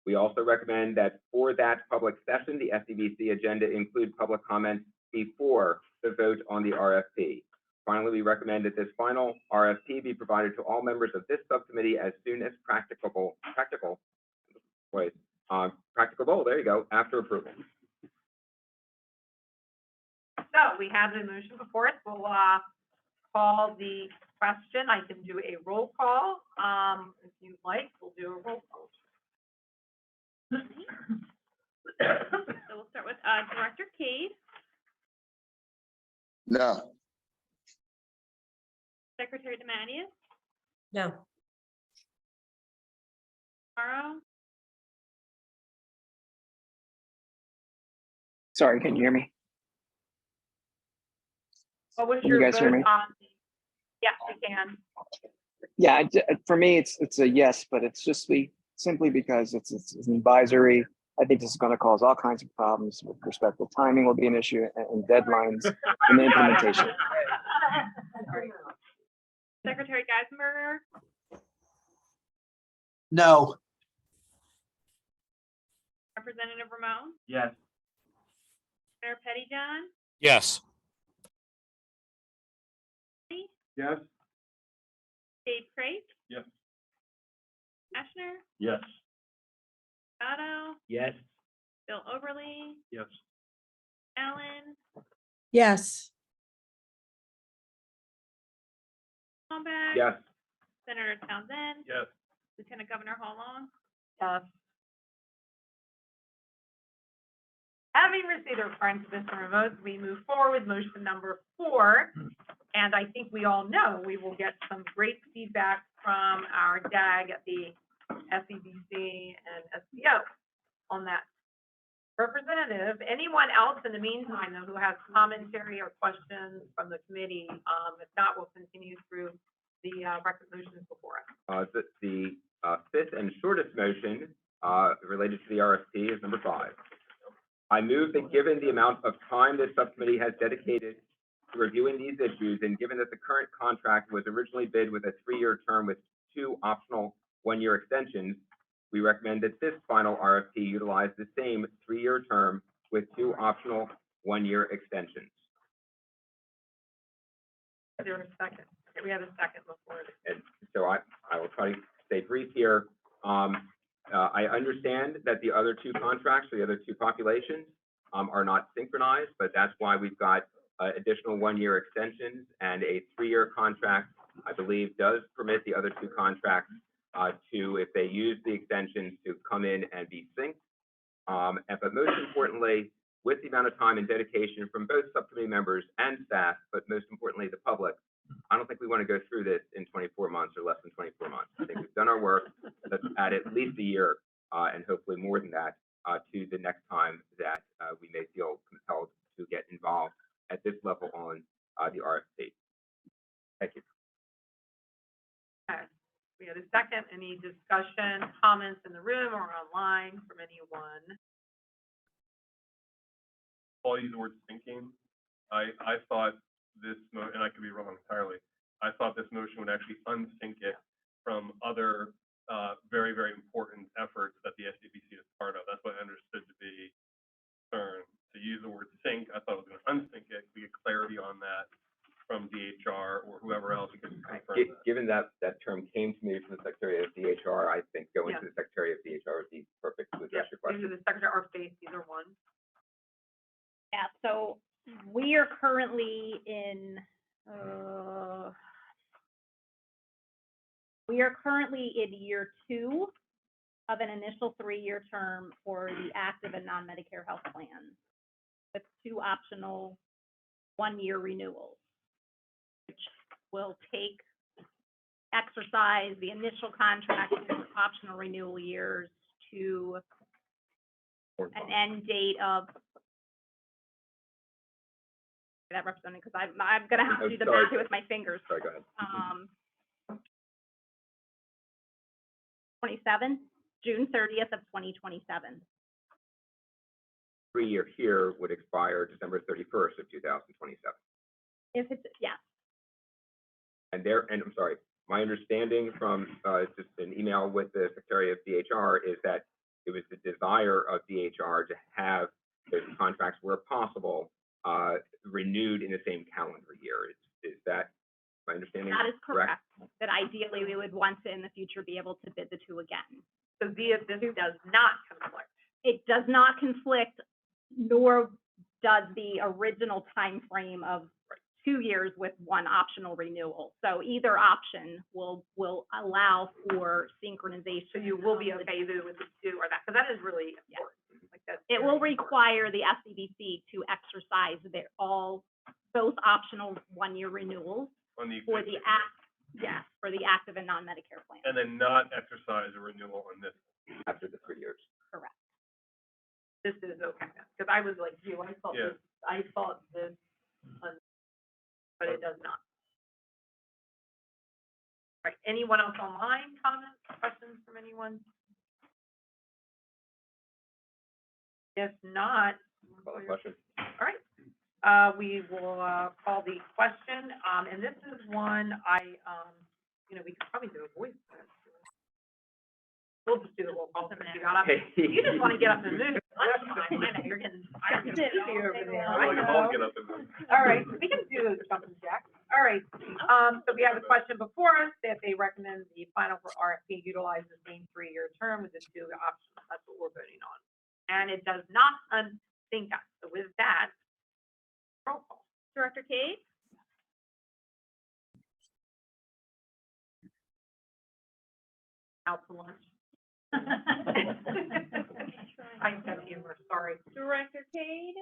We also recommend that for that public session, the SEBC agenda include public comments before the vote on the RFP. Finally, we recommend that this final RFP be provided to all members of this subcommittee as soon as practicable, there you go, after approval. So we have the motion before us. We'll call the question. I can do a roll call. If you'd like, we'll do a roll call. So we'll start with Director Cade, No. Secretary DeMatteis, No. Morrow, Sorry, can you hear me? What was Can your you guys hear vote me? on? Yes, we can. Yeah, for me, it's a yes, but it's just simply because it's an advisory. I think this is going to cause all kinds of problems with respect to timing will be an issue and deadlines and the implementation. Secretary Geisenberger, No. Representative Ramon, Yes. Mayor Pettyjohn, Yes. Yes? Dave Craig, Yes. Ashner, Yes. Otto, Yes. Bill Oberly, Yes. Allen, Yes. Wambach. Yes. Senator Townsend, Yes. Lieutenant Governor Hall. Yes. Having received a reference to Mr. Remote, we move forward with motion number 4. And I think we all know we will get some great feedback from our DAG at the SEBC and SBO on that. Representative, anyone else in the meantime, though, who has commentary or questions from the committee? If not, we'll continue through the record motions before us. The fifth and shortest motion related to the RFP is number 5. I move that given the amount of time this subcommittee has dedicated to reviewing these issues, and given that the current contract was originally bid with a 3-year term with 2 optional 1-year extensions, we recommend that this final RFP utilize the same 3-year term with 2 optional 1-year extensions. Is there a second? Okay, we have a second before. And so I will try to stay brief here. I understand that the other 2 contracts, the other 2 populations are not synchronized, but that's why we've got additional 1-year extensions, and a 3-year contract, I believe, does permit the other 2 contracts to, if they use the extensions, to come in and be synced. But most importantly, with the amount of time and dedication from both subcommittee members and staff, but most importantly, the public, I don't think we want to go through this in 24 months or less than 24 months. I think we've done our work. Let's add at least a year, and hopefully more than that, to the next time that we may feel compelled to get involved at this level on the RFP. Thank you. Okay. We have a second. Any discussion, comments in the room or online from anyone? I'll use the word sinking. I thought this, and I could be wrong entirely, I thought this motion would actually unsync it from other very, very important efforts that the SEBC is part of. That's what I understood to be concerned. To use the word sync, I thought it was going to unsync it. We get clarity on that from DHR or whoever else could confirm that. Given that that term came to me from the Secretary of DHR, I think going to the Secretary of DHR would be perfect to address your question. Either the secretary or Faith, either one. Yeah, so we are currently in, year 2 of an initial 3-year term for the active and non-Medicare health plans with 2 optional 1-year renewals, which will exercise the initial contract and optional renewal years to an end date of that represented, because I'm gonna have to do the math with my fingers. Sorry, go ahead. June 30th of 2027. 3-year here would expire December 31st of 2027. If it's, yeah, And I'm sorry, my understanding from just an email with the Secretary of DHR is that it was the desire of DHR to have those contracts where possible renewed in the same calendar year. Is that my understanding? that is correct. That ideally we would want to in the future be able to bid the 2 again. So this does not conflict. It does not conflict, nor does the original time frame of 2 years with 1 optional renewal. So either option will allow for synchronization. So you will be okay either with the 2 or that, because that is really important. Like that's It will require the SEBC to exercise both optional 1-year renewals On the for the for the active and non-Medicare plan. and then not exercise a renewal on this. After the 3 years. Correct. This is okay, because I was like you, I thought Yeah. this, but it does not. Right, anyone else online, comments, questions from anyone? If not, Call the question. all right, we will, call the question, and this is one we could probably do a voice. We'll just do the roll call since you got up. You just want to get up and move. I know, you're getting, I can see you over there. I know. Get up and move. All right, we can do those jumping jacks. All right, so we have a question before us that they recommend the final for RFP utilize the same 3-year term with the 2 options. That's what we're voting on. And it does not unsync us. So with that, roll call. Director Kate? Out to lunch. I said humor, sorry. Director Cade?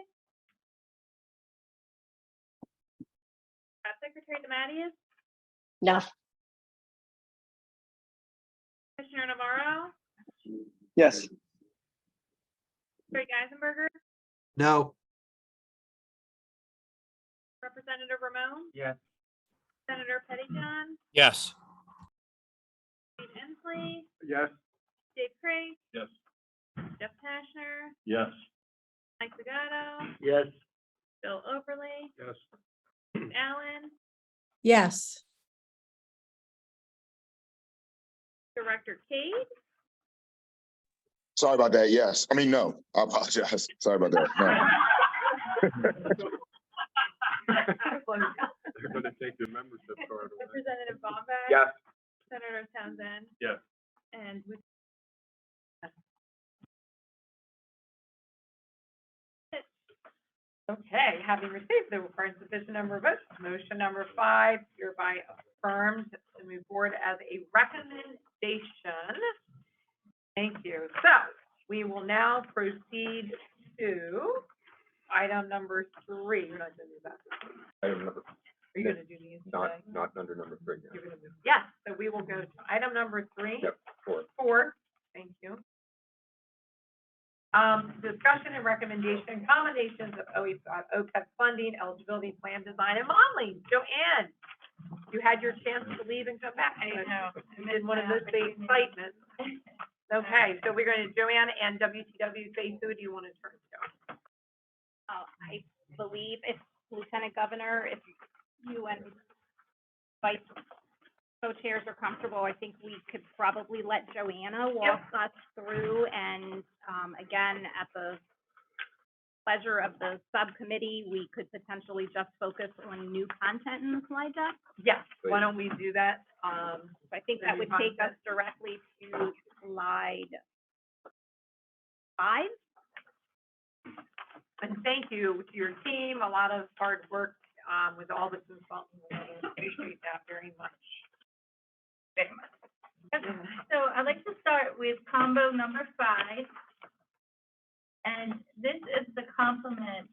Secretary DeMatteis? No. Commissioner Navarro? Yes. Secretary Geisenberger? No. Representative Ramon? Yes. Senator Pettyjohn? Yes. Steve Inslee? Yes. Dave Craig? Yes. Jeff Tashner? Yes. Mike Zagato? Yes. Bill Oberly? Yes. Allen? Yes. Director Cade? Sorry about that. Yes. I mean, no, I apologize. Sorry about that. No. They're gonna take your membership card away. Representative Bombay? Yes. Senator Townsend? Yes. And we Okay, having received the required sufficient number of votes, motion number 5 hereby affirmed to move forward as a recommendation. Thank you. So we will now proceed to item number 3. You're not gonna do that. Item number, Are you gonna do these today? not under number 3. You're gonna do- Yes, so we will go to item number 3. Yep, 4. 4, thank you. Discussion and recommendation, combinations of OPEB funding, eligibility, plan design, and modeling. Joanne, you had your chance to leave and come back. I know. In one of those big excitements. Okay, so we're going to Joanne and WTW Faith, who do you want to turn to? I believe if Lieutenant Governor, if you and Vice co-chairs are comfortable, I think we could probably let Joanna walk us through and, again, at the pleasure of the subcommittee, we could potentially just focus on new content in the slide deck. Yes, why don't we do that? So I think that would take us directly to slide 5. And thank you to your team, a lot of hard work, with all the consultants. I appreciate that very much. Very much. So I'd like to start with combo number 5. And this is the complement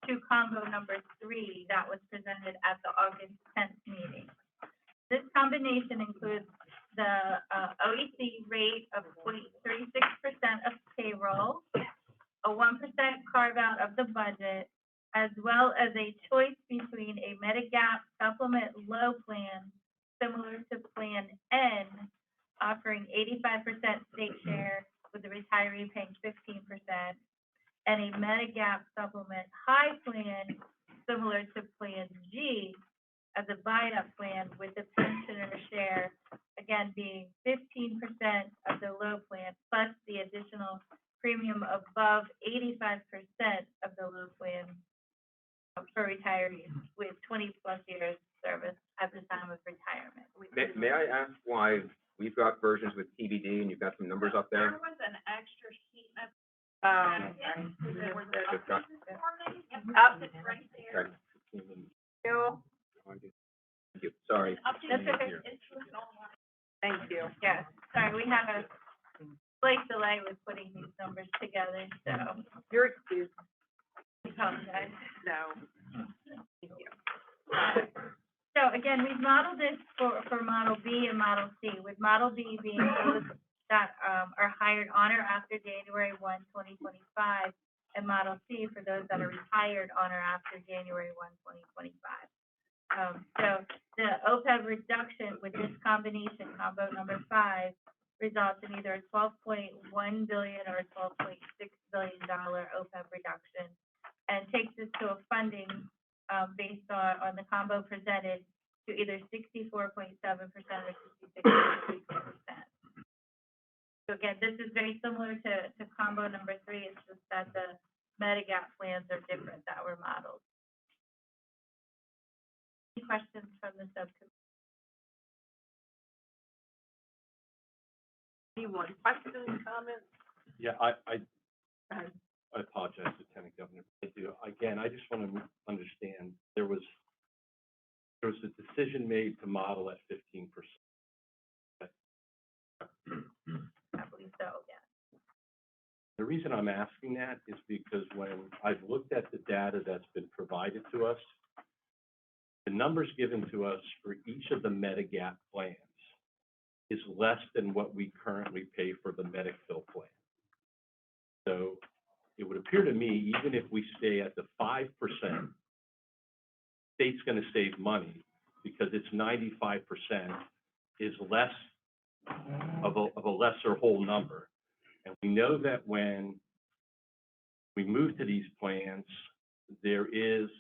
to combo number 3 that was presented at the August 10th meeting. This combination includes the OEC rate of 0.36% of payroll, a 1% carve out of the budget, as well as a choice between a Medigap supplement low plan similar to Plan N, offering 85% state share with the retiree paying 15%, and a Medigap supplement high plan similar to Plan G as a buy-up plan with the pensioner share, again, being 15% of the low plan plus the additional premium above 85% of the low plan for retirees with 20 plus years service at the time of retirement. May I ask why we've got versions with TBD and you've got some numbers up there? There was an extra sheet of. Just got- Up, it's right there. Okay. Bill, Thank you. Sorry. That's okay. thank you. Yes, sorry, we have a slight delay with putting these numbers together, so Your excuse. we apologize. No. Thank you. So again, we've modeled this for Model B and Model C, with Model B being those that are hired on or after January 1, 2025, and Model C for those that are retired on or after January 1, 2025. So the OPEB reduction with this combination, combo number 5, results in either a $12.1 billion or a $12.6 billion OPEB reduction, and takes us to a funding based on the combo presented to either 64.7% or 66.3%. So again, this is very similar to combo number 3. It's just that the Medigap plans are different that were modeled. Any questions from the subcommittee? Anyone, questions, comments? Yeah, I apologize, Lieutenant Governor. I do. Again, I just want to understand, there was a decision made to model at 15%. I believe so, yeah. The reason I'm asking that is because when I've looked at the data that's been provided to us, the numbers given to us for each of the Medigap plans is less than what we currently pay for the Medicare plan. So it would appear to me, even if we stay at the 5%, state's going to save money because it's 95% is less of a lesser whole number. And we know that when we move to these plans, there is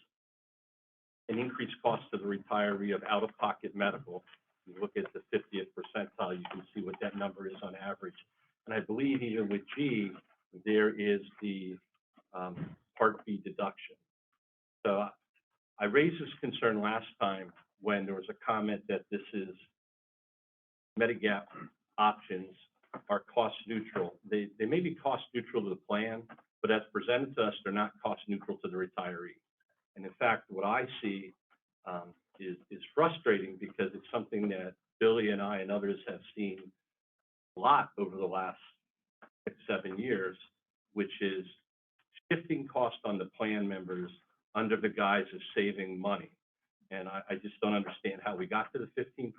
an increased cost to the retiree of out-of-pocket medical. You look at the 50th percentile, you can see what that number is on average. And I believe even with G, there is the Part B deduction. So I raised this concern last time when there was a comment that this is Medigap options are cost neutral. They may be cost neutral to the plan, but as presented to us, they're not cost neutral to the retiree. And in fact, what I see is frustrating because it's something that Billy and I and others have seen a lot over the last 6-7 years, which is shifting cost on the plan members under the guise of saving money. And I just don't understand how we got to the 15%.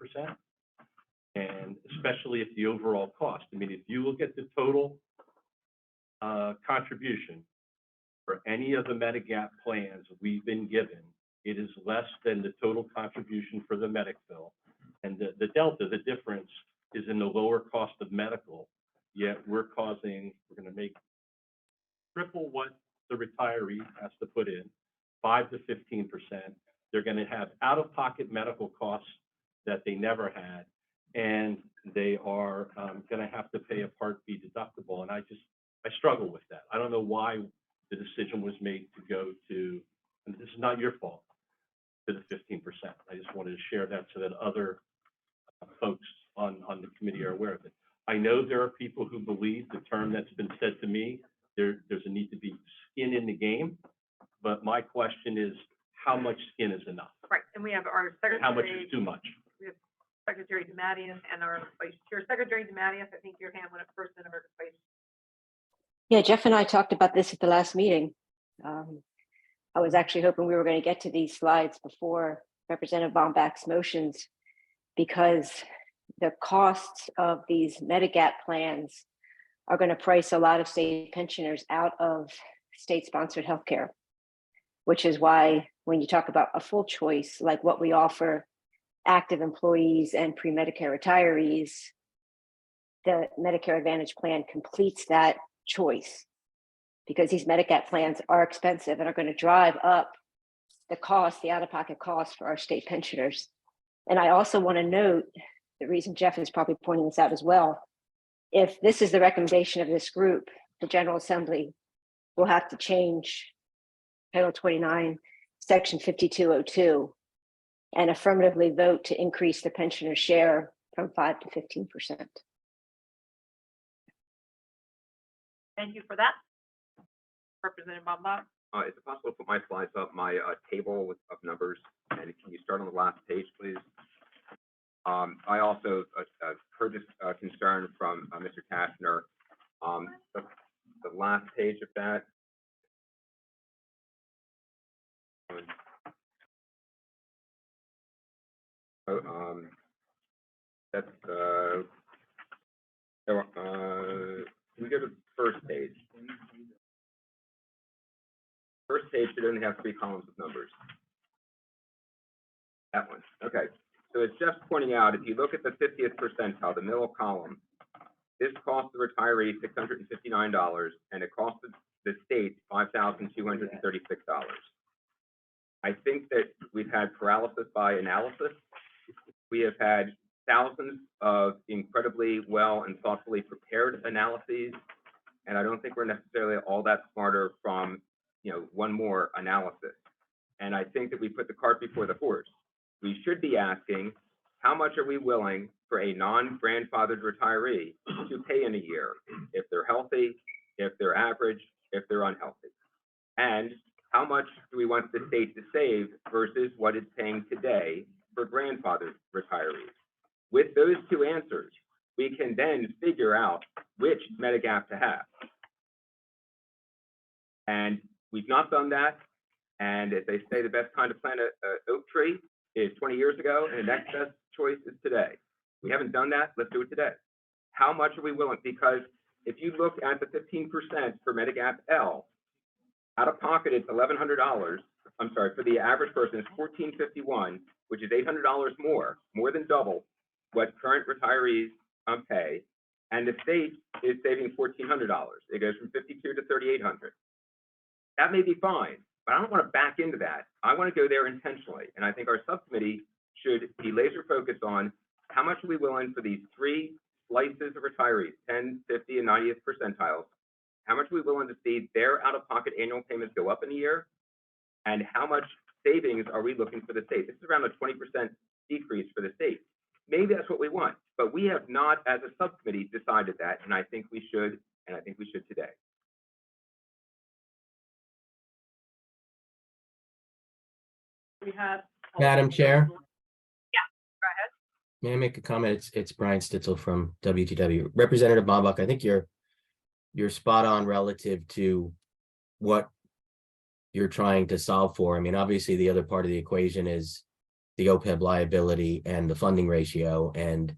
And especially if the overall cost, I mean, if you look at the total contribution for any of the Medigap plans we've been given, it is less than the total contribution for the Medicare. And the delta, the difference is in the lower cost of medical, yet we're going to make triple what the retiree has to put in, 5 to 15%. They're going to have out-of-pocket medical costs that they never had, and they are going to have to pay a Part B deductible. And I struggle with that. I don't know why the decision was made to go to, and this is not your fault, to the 15%. I just wanted to share that so that other folks on the committee are aware of it. I know there are people who believe the term that's been said to me, there's a need to be skin in the game, but my question is, how much skin is enough? Right, and we have our secretary. How much is too much? We have Secretary DeMatteis and our Vice Chair. Secretary DeMatteis, I think your hand went up first and our Vice. Yeah, Jeff and I talked about this at the last meeting. I was actually hoping we were going to get to these slides before Representative Bombach's motions, because the costs of these Medigap plans are going to price a lot of state pensioners out of state-sponsored healthcare, which is why when you talk about a full choice, like what we offer active employees and pre-Medicare retirees, the Medicare Advantage plan completes that choice, because these Medigap plans are expensive and are going to drive up the cost, the out-of-pocket cost for our state pensioners. And I also want to note, the reason Jeff is probably pointing this out as well, if this is the recommendation of this group, the General Assembly will have to change Title 29, Section 5202, and affirmatively vote to increase the pensioner share from 5 to 15%. Thank you for that. Representative Bombach. Is it possible to put my slides up, my table of numbers, and can you start on the last page, please? I also heard this concern from Mr. Kashner. The last page of that. That's can we go to the first page? First page should only have 3 columns of numbers. That one. Okay. So it's just pointing out, if you look at the 50th percentile, the middle column, this costs the retiree $659, and it costs the state $5,236. I think that we've had paralysis by analysis. We have had thousands of incredibly well and thoughtfully prepared analyses, and I don't think we're necessarily all that smarter from, one more analysis. And I think that we put the cart before the horse. We should be asking, how much are we willing for a non-grandfathered retiree to pay in a year, if they're healthy, if they're average, if they're unhealthy? And how much do we want the state to save versus what it's paying today for grandfathered retirees? With those 2 answers, we can then figure out which Medigap to have. And we've not done that. And as they say, the best kind of plant a oak tree is 20 years ago, and the next best choice is today. We haven't done that. Let's do it today. How much are we willing? Because if you look at the 15% for Medigap L, out of pocket, it's $1,100. I'm sorry, for the average person, it's $1,451, which is $800 more than double what current retirees pay. And the state is saving $1,400. It goes from $5,200 to $3,800. That may be fine, but I don't want to back into that. I want to go there intentionally. And I think our subcommittee should be laser focused on how much are we willing for these 3 slices of retirees, 10, 50, and 90th percentiles. How much are we willing to see their out-of-pocket annual payments go up in a year? And how much savings are we looking for the state? This is around a 20% decrease for the state. Maybe that's what we want, but we have not, as a subcommittee, decided that, and I think we should, and I think we should today. We have. Madam Chair, Yeah, go ahead. may I make a comment? It's Brian Stitzel from WTW. Representative Bombach, I think you're spot on relative to what you're trying to solve for. I mean, obviously, the other part of the equation is the OPEB liability and the funding ratio, and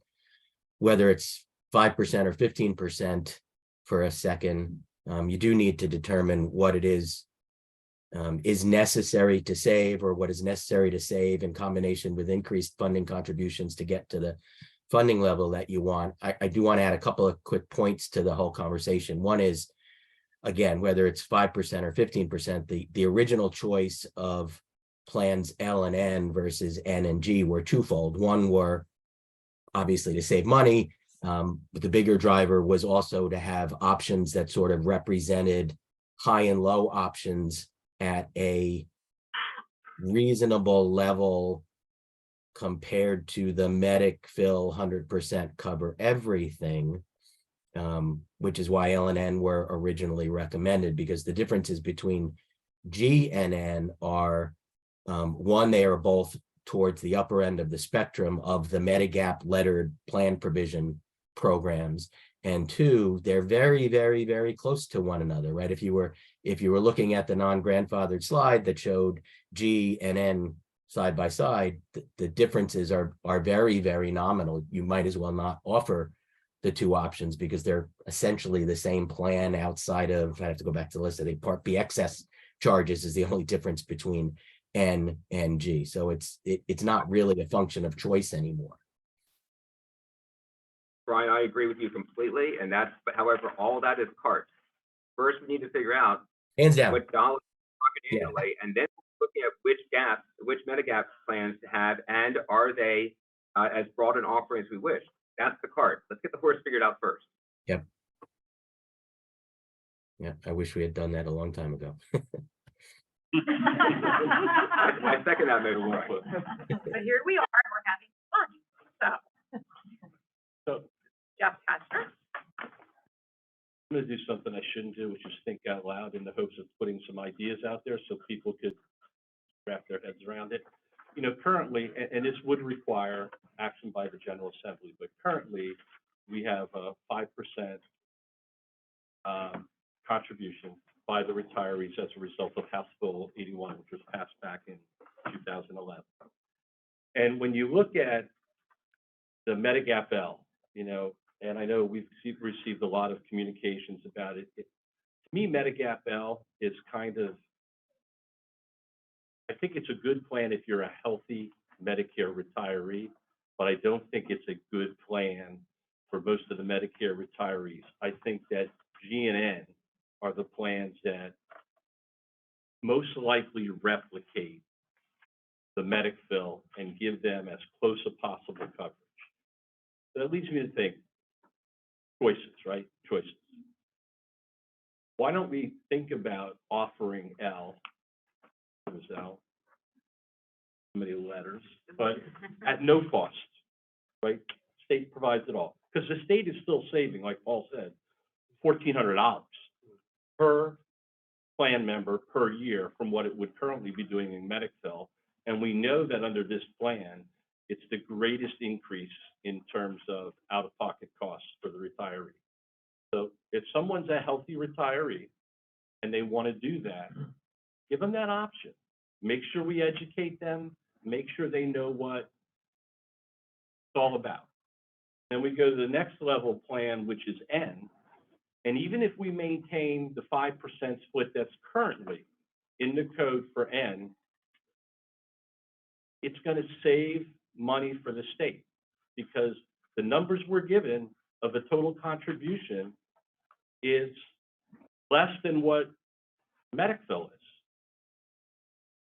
whether it's 5% or 15% for a second, you do need to determine what it is necessary to save, or what is necessary to save in combination with increased funding contributions to get to the funding level that you want. I do want to add a couple of quick points to the whole conversation. One is, again, whether it's 5% or 15%, the original choice of plans L and N versus N and G were twofold. One were obviously to save money, but the bigger driver was also to have options that sort of represented high and low options at a reasonable level compared to the medic fill 100% cover everything, which is why L and N were originally recommended, because the differences between G and N are, one, they are both towards the upper end of the spectrum of the Medigap lettered plan provision programs, and two, they're very, very, very close to one another, right? If you were looking at the non-grandfathered slide that showed G and N side by side, the differences are very, very nominal. You might as well not offer the two options because they're essentially the same plan outside of, I have to go back to the list, I think Part B excess charges is the only difference between N and G. So it's not really a function of choice anymore. Brian, I agree with you completely, and that's, but however, all that is carts. First, we need to figure out Hands down. what dollars we're talking annually, and then looking at which gaps, which Medigap plans to have, and are they as broad an offering as we wish. That's the cart. Let's get the horse figured out first. Yep. Yeah, I wish we had done that a long time ago. I second that motion. But here we are, and we're having fun, so. Jeff Kester. I'm gonna do something I shouldn't do, which is think out loud in the hopes of putting some ideas out there so people could wrap their heads around it. You know, currently, and this would require action by the General Assembly, but currently we have a 5% contribution by the retirees as a result of House Bill 81, which was passed back in 2011. And when you look at the Medigap L, you know, and I know we've received a lot of communications about it. To me, Medigap L is kind of, I think it's a good plan if you're a healthy Medicare retiree, but I don't think it's a good plan for most of the Medicare retirees. I think that G and N are the plans that most likely replicate the medic fill and give them as close as possible coverage. So that leads me to think, choices, right? Choices. Why don't we think about offering L, what was L? So many letters, but at no cost, right? State provides it all. Because the state is still saving, like Paul said, $1,400 per plan member per year from what it would currently be doing in Medicare. And we know that under this plan, it's the greatest increase in terms of out-of-pocket costs for the retiree. So if someone's a healthy retiree and they want to do that, give them that option. Make sure we educate them, make sure they know what it's all about. Then we go to the next level plan, which is N. And even if we maintain the 5% split that's currently in the code for N, it's going to save money for the state because the numbers we're given of the total contribution is less than what Medicare is.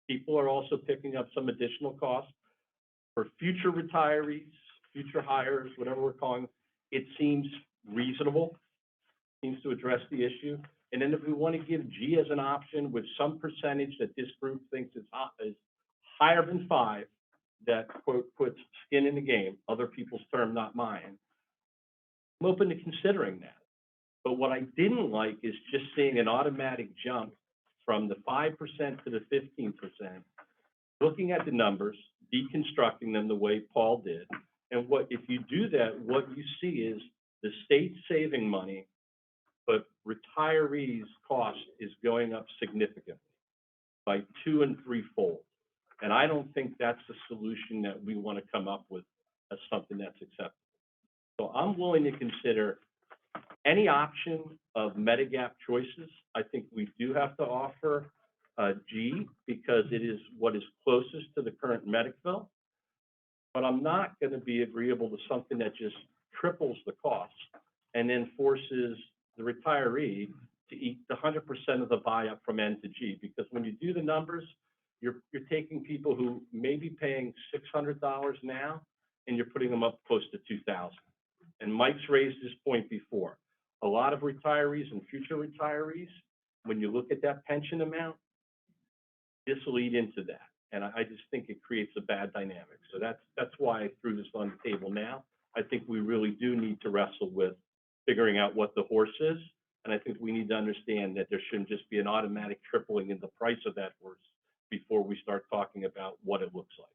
People are also picking up some additional costs for future retirees, future hires, whatever we're calling them. It seems reasonable, seems to address the issue. And then if we want to give G as an option with some percentage that this group thinks is higher than 5, that quote puts skin in the game, other people's term, not mine, I'm open to considering that. But what I didn't like is just seeing an automatic jump from the 5% to the 15%, looking at the numbers, deconstructing them the way Paul did. And what if you do that, what you see is the state saving money, but retirees' cost is going up significantly by 2- and 3-fold. And I don't think that's the solution that we want to come up with as something that's acceptable. So I'm willing to consider any option of Medigap choices. I think we do have to offer G because it is what is closest to the current Medicare. But I'm not going to be agreeable to something that just triples the cost and then forces the retiree to eat the 100% of the buy-up from N to G. Because when you do the numbers, you're taking people who may be paying $600 now, and you're putting them up close to 2,000. And Mike's raised this point before. A lot of retirees and future retirees, when you look at that pension amount, this will lead into that. And I just think it creates a bad dynamic. So that's why I threw this on the table now. I think we really do need to wrestle with figuring out what the horse is. And I think we need to understand that there shouldn't just be an automatic tripling in the price of that horse before we start talking about what it looks like.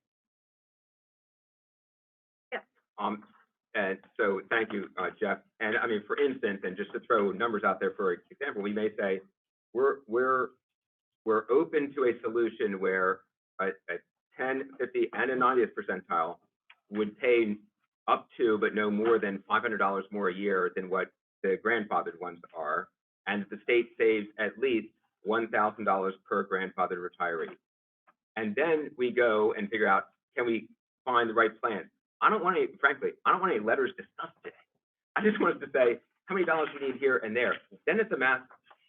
And so, thank you, Jeff. And I mean, for instance, and just to throw numbers out there for example, we may say we're open to a solution where a 10, 50, and a 90th percentile would pay up to, but no more than $500 more a year than what the grandfathered ones are, and the state saves at least $1,000 per grandfathered retiree. And then we go and figure out, can we find the right plan? Frankly, I don't want any letters discussed today. I just want us to say how many dollars we need here and there. Then it's a math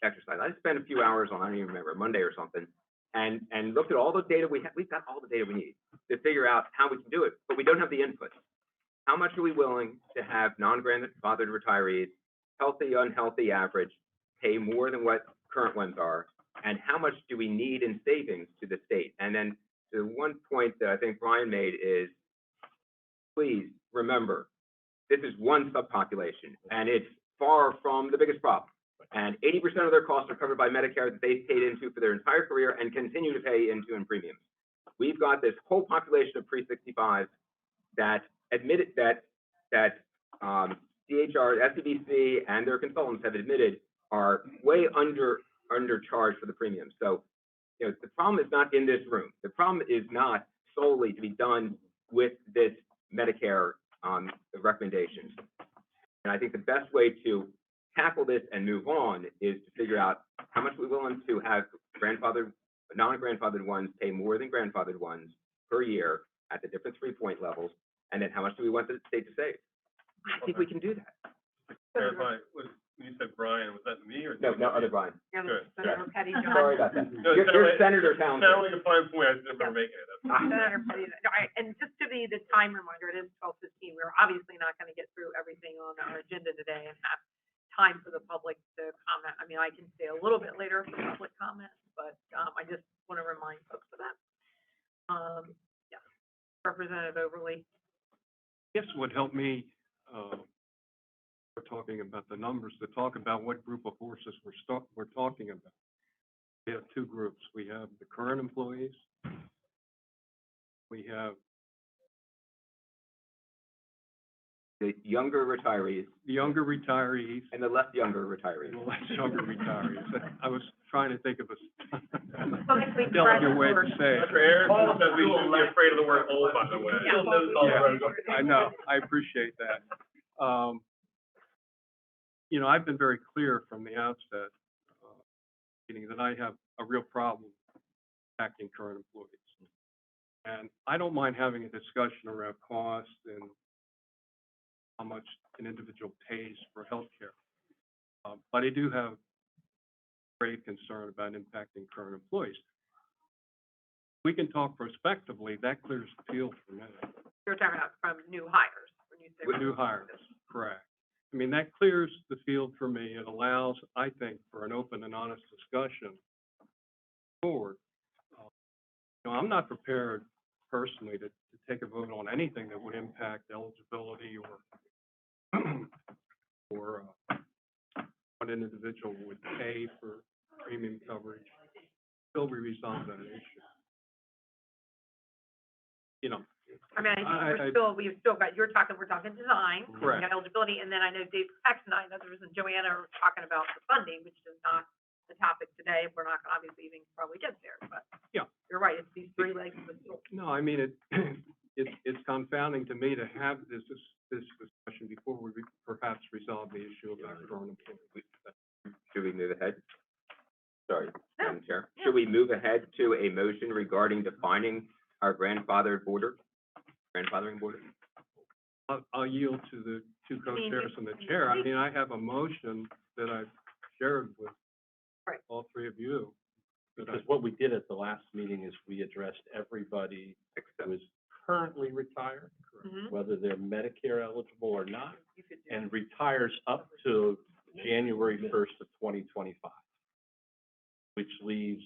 exercise. I spent a few hours on, I don't even remember, Monday or something, and looked at all the data we have. We've got all the data we need to figure out how we can do it, but we don't have the input. How much are we willing to have non-grandfathered retirees, healthy, unhealthy average, pay more than what current ones are? And how much do we need in savings to the state? And then the one point that I think Brian made is, please remember, this is one subpopulation, and it's far from the biggest problem. And 80% of their costs are covered by Medicare that they've paid into for their entire career and continue to pay into in premiums. We've got this whole population of pre-65 that admitted that DHR, SEBC, and their consultants have admitted are way undercharged for the premiums. So, you know, the problem is not in this room. The problem is not solely to be done with this Medicare recommendations. And I think the best way to tackle this and move on is to figure out how much we're willing to have non-grandfathered ones pay more than grandfathered ones per year at the different 3-point levels, and then how much do we want the state to save? I think we can do that. Clarify, when you said Brian, was that me or? No, other Brian. Good. Senator Petty John. Sorry about that. No, You're Senator Townsend. Sounded like a fine point, I just remember making it. Senator Petty, and just to be the time reminder, it is 12:15. We're obviously not going to get through everything on our agenda today and have time for the public to comment. I mean, I can stay a little bit later for public comments, but I just want to remind folks of that. Yeah, Representative Overly. This would help me, we're talking about the numbers, to talk about what group of horses we're talking about. We have two groups. We have the current employees. We have The younger retirees the younger retirees and the less younger retirees. and the less younger retirees. I was trying to think of a Publicly delicate way to say it. Dr. Aaron says we shouldn't be afraid of the word old, by the way. Yeah. Still knows all the roads. I know, I appreciate that. You know, I've been very clear from the outset, meaning that I have a real problem impacting current employees. And I don't mind having a discussion around cost and how much an individual pays for healthcare. But I do have great concern about impacting current employees. We can talk prospectively, that clears the field for me. You're talking about from new hires. When you say With new hires, correct. I mean, that clears the field for me. It allows, I think, for an open and honest discussion forward. You know, I'm not prepared personally to take a vote on anything that would impact eligibility or what an individual would pay for premium coverage until we resolve that issue. You know, I mean, we've still got, we're talking design, we Correct. got eligibility, and then I know Dave Pex and others and Joanna are talking about the funding, which is not the topic today. We're not gonna obviously even probably get there, but Yeah. You're right, it's these three legs of the stool. no, I mean, it's confounding to me to have this discussion before we perhaps resolve the issue about current employees. Should we move ahead? Sorry, Madam Chair. Should we move ahead to a motion regarding defining our grandfathering border? I'll yield to the two co-chairs and the chair. I mean, I have a motion that I've shared with Right. all three of you. Because what we did at the last meeting is we addressed everybody who is currently retired, Mhm. whether they're Medicare eligible or not, and retires up to January 1st of 2025, which leaves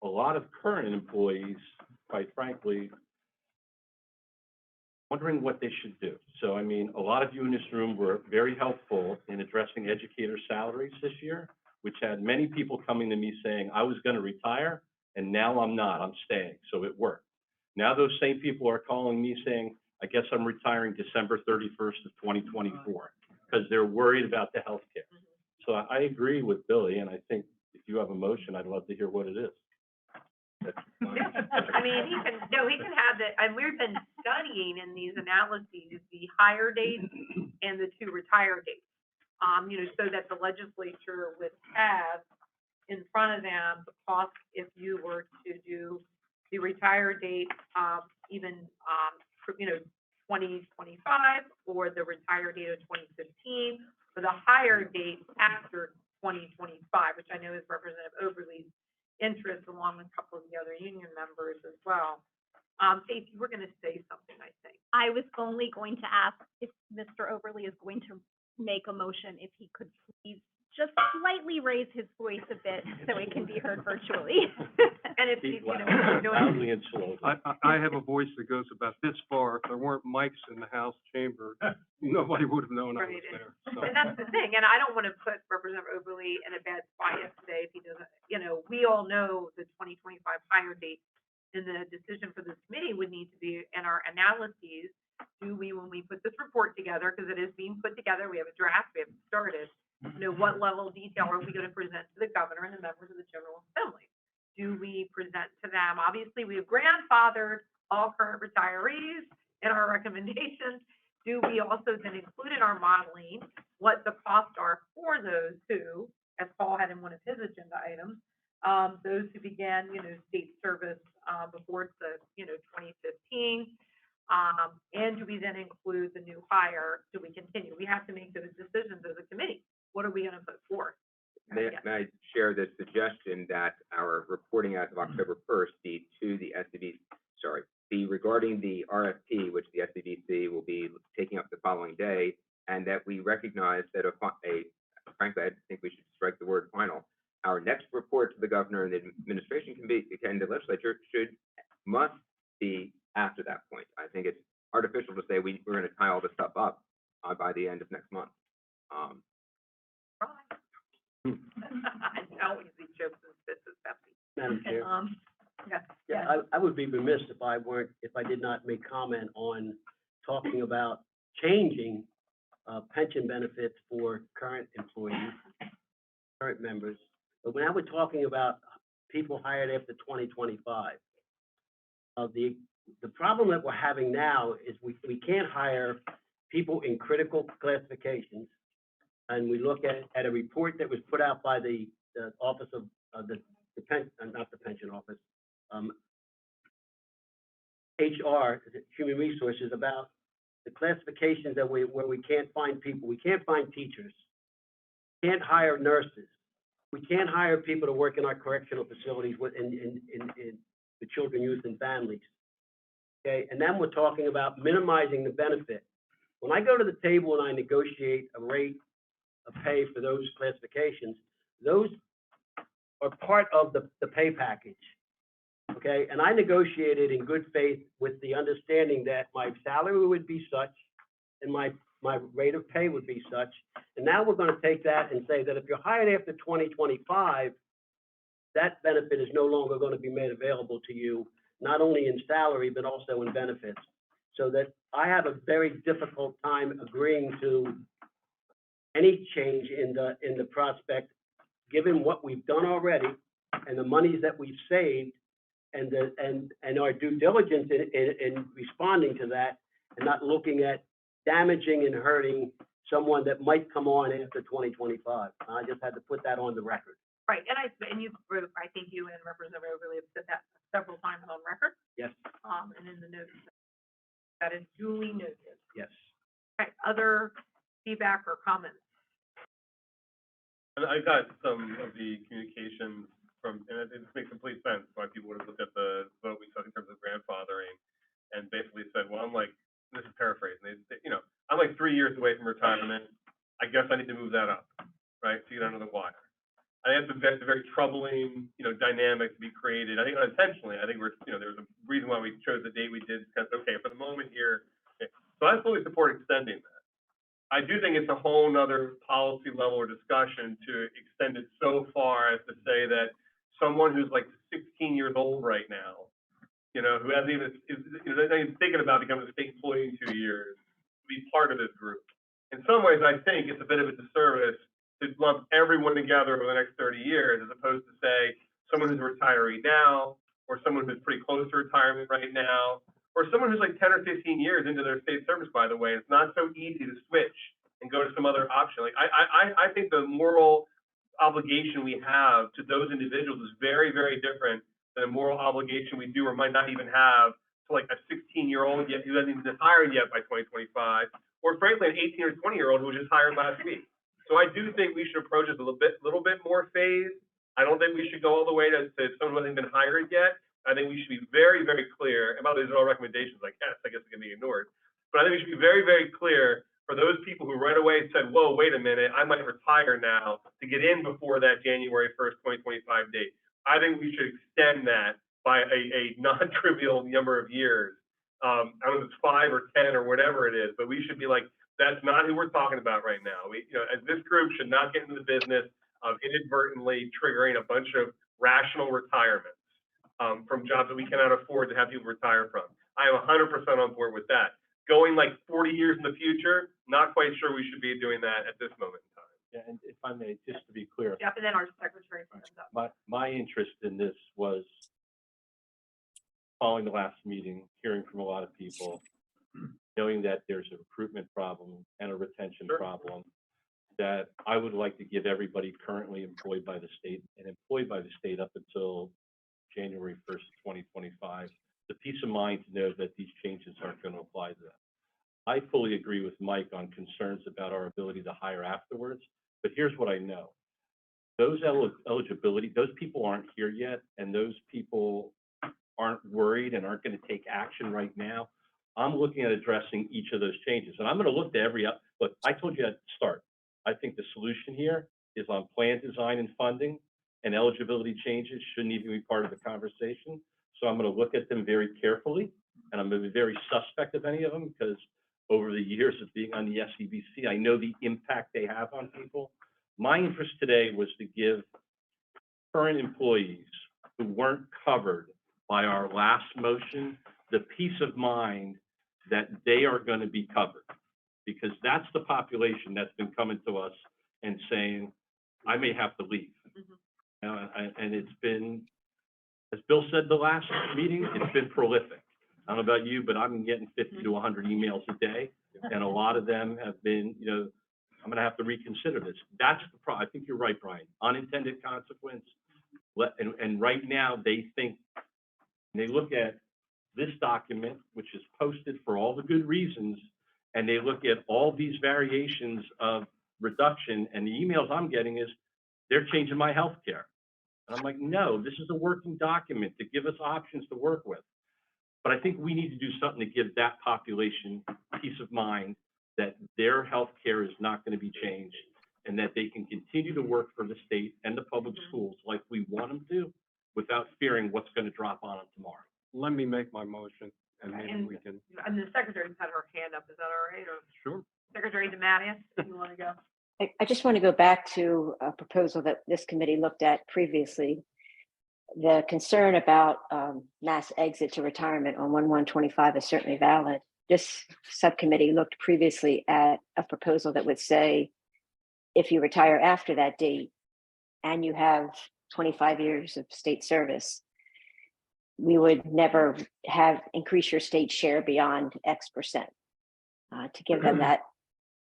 a lot of current employees, quite frankly, wondering what they should do. So, I mean, a lot of you in this room were very helpful in addressing educator salaries this year, which had many people coming to me saying, I was going to retire, and now I'm not, I'm staying. So it worked. Now those same people are calling me saying, I guess I'm retiring December 31st of 2024, because they're worried about the health care. So I agree with Billy, and I think if you have a motion, I'd love to hear what it is. I mean, he can have the, and we've been studying in these analyses, the hire dates and the to retire dates. So that the legislature would have in front of them the cost if you were to do the retire date, even, 2025, or the retire date of 2015, or the hire date after 2025, which I know is Representative Oberle's interest, along with a couple of the other union members as well. Stacey, you were going to say something, I think. I was only going to ask if Mr. Oberle is going to make a motion, if he could please just slightly raise his voice a bit so it can be heard virtually. And if Speak you know, loudly and slowly. I have a voice that goes about this far. If there weren't mics in the House chamber, nobody would have known I was there. So. and that's the thing, and I don't want to put Representative Oberle in a bad spot yesterday if he doesn't, we all know the 2025 hire date, and the decision for this committee would need to be in our analyses. Do we, when we put this report together, because it is being put together, we have a draft, we haven't started, what level of detail are we going to present to the governor and the members of the General Assembly? Do we present to them? Obviously, we have grandfathered all current retirees in our recommendations. Do we also then include in our modeling what the costs are for those who, as Paul had in one of his agenda items, those who began, state service before the, 2015, and do we then include the new hire? Do we continue? We have to make those decisions as a committee. What are we going to put forth? May I share the suggestion that our reporting as of October 1st be to the SEBC, be regarding the RFP, which the SEBC will be taking up the following day, and that we recognize that frankly, I think we should strike the word final. Our next report to the governor and the administration and the legislature must be after that point. I think it's artificial to say we're going to tie all this stuff up by the end of next month. I know easy jokes and spits is Pepsi. Madam Chair. Yeah. I would be remiss if I did not make comment on talking about changing pension benefits for current employees, current members. But when I was talking about people hired after 2025, the problem that we're having now is we can't hire people in critical classifications. And we look at a report that was put out by the Office of not the pension office, HR, Human Resources, about the classifications that where we can't find people. We can't find teachers, can't hire nurses. We can't hire people to work in our correctional facilities in the children, youth, and families. Okay, and then we're talking about minimizing the benefit. When I go to the table and I negotiate a rate of pay for those classifications, those are part of the pay package. Okay, and I negotiated in good faith with the understanding that my salary would be such and my rate of pay would be such. And now we're going to take that and say that if you're hired after 2025, that benefit is no longer going to be made available to you, not only in salary, but also in benefits. So that I have a very difficult time agreeing to any change in the prospect, given what we've done already and the monies that we've saved and our due diligence in responding to that, and not looking at damaging and hurting someone that might come on after 2025. I just had to put that on the record. Right, and I think you and Representative Oberle have said that several times on record. Yes. And in the notes. That is duly noted. Yes. Right, other feedback or comments? And I got some of the communications from, and it makes complete sense why people would have looked at the vote we took in terms of grandfathering and basically said, well, I'm like, this is paraphrasing, I'm like 3 years away from retirement. I guess I need to move that up, right, to get under the wire. I think that's a very troubling, dynamic to be created. I think unintentionally. I think there was a reason why we chose the date we did. Because, okay, for the moment here, okay. So I fully support extending that. I do think it's a whole nother policy level or discussion to extend it so far as to say that someone who's like 16 years old right now, who hasn't even, they're not even thinking about becoming a state employee in 2 years, be part of this group. In some ways, I think it's a bit of a disservice to lump everyone together over the next 30 years, as opposed to say someone who's a retiree now, or someone who's pretty close to retirement right now, or someone who's like 10 or 15 years into their state service, by the way. It's not so easy to switch and go to some other option. Like I think the moral obligation we have to those individuals is very, very different than a moral obligation we do or might not even have to like a 16-year-old yet who hasn't even been hired yet by 2025, or frankly an 18 or 20-year-old who was just hired last week. So I do think we should approach it a little bit more phased. I don't think we should go all the way to someone who hasn't been hired yet. I think we should be very, very clear. And by the way, these are all recommendations, I guess it can be ignored. But I think we should be very, very clear for those people who right away said, whoa, wait a minute, I might retire now, to get in before that January 1st, 2025 date. I think we should extend that by a non-trivial number of years. I don't know if it's 5 or 10 or whatever it is, but we should be like, that's not who we're talking about right now. As this group should not get into the business of inadvertently triggering a bunch of rational retirements from jobs that we cannot afford to have people retire from. I am 100% on board with that. Going like 40 years in the future, not quite sure we should be doing that at this moment in time. Yeah, and if I may, just to be clear, Yep, and then our secretary comes up. my interest in this was following the last meeting, hearing from a lot of people, knowing that there's a recruitment problem and a retention problem, that I would like to give everybody currently employed by the state and employed by the state up until January 1st, 2025, the peace of mind to know that these changes aren't going to apply to them. I fully agree with Mike on concerns about our ability to hire afterwards, but here's what I know. Those eligibility, those people aren't here yet, and those people aren't worried and aren't going to take action right now. I'm looking at addressing each of those changes, and I'm going to look to look, I told you at the start, I think the solution here is on plan design and funding, and eligibility changes shouldn't even be part of the conversation. So I'm going to look at them very carefully, and I'm going to be very suspect of any of them, because over the years of being on the SEBC, I know the impact they have on people. My interest today was to give current employees who weren't covered by our last motion the peace of mind that they are going to be covered, because that's the population that's been coming to us and saying, I may have to leave. And it's been, as Bill said the last meeting, it's been prolific. I don't know about you, but I'm getting 50 to 100 emails a day, and a lot of them have been, I'm going to have to reconsider this. That's the problem. I think you're right, Brian. Unintended consequence. And right now they think, they look at this document, which is posted for all the good reasons, and they look at all these variations of reduction, and the emails I'm getting is, they're changing my health care. And I'm like, no, this is a working document to give us options to work with. But I think we need to do something to give that population peace of mind that their health care is not going to be changed, and that they can continue to work for the state and the public schools like we want them to, without fearing what's going to drop on them tomorrow. Let me make my motion, and maybe we can. And the secretary's had her hand up, is that all right? Or Sure. Secretary DeMatteis, if you want to go. I just want to go back to a proposal that this committee looked at previously. The concern about mass exit to retirement on 1/1/25 is certainly valid. This subcommittee looked previously at a proposal that would say, if you retire after that date and you have 25 years of state service, we would never have increase your state share beyond X percent to give them that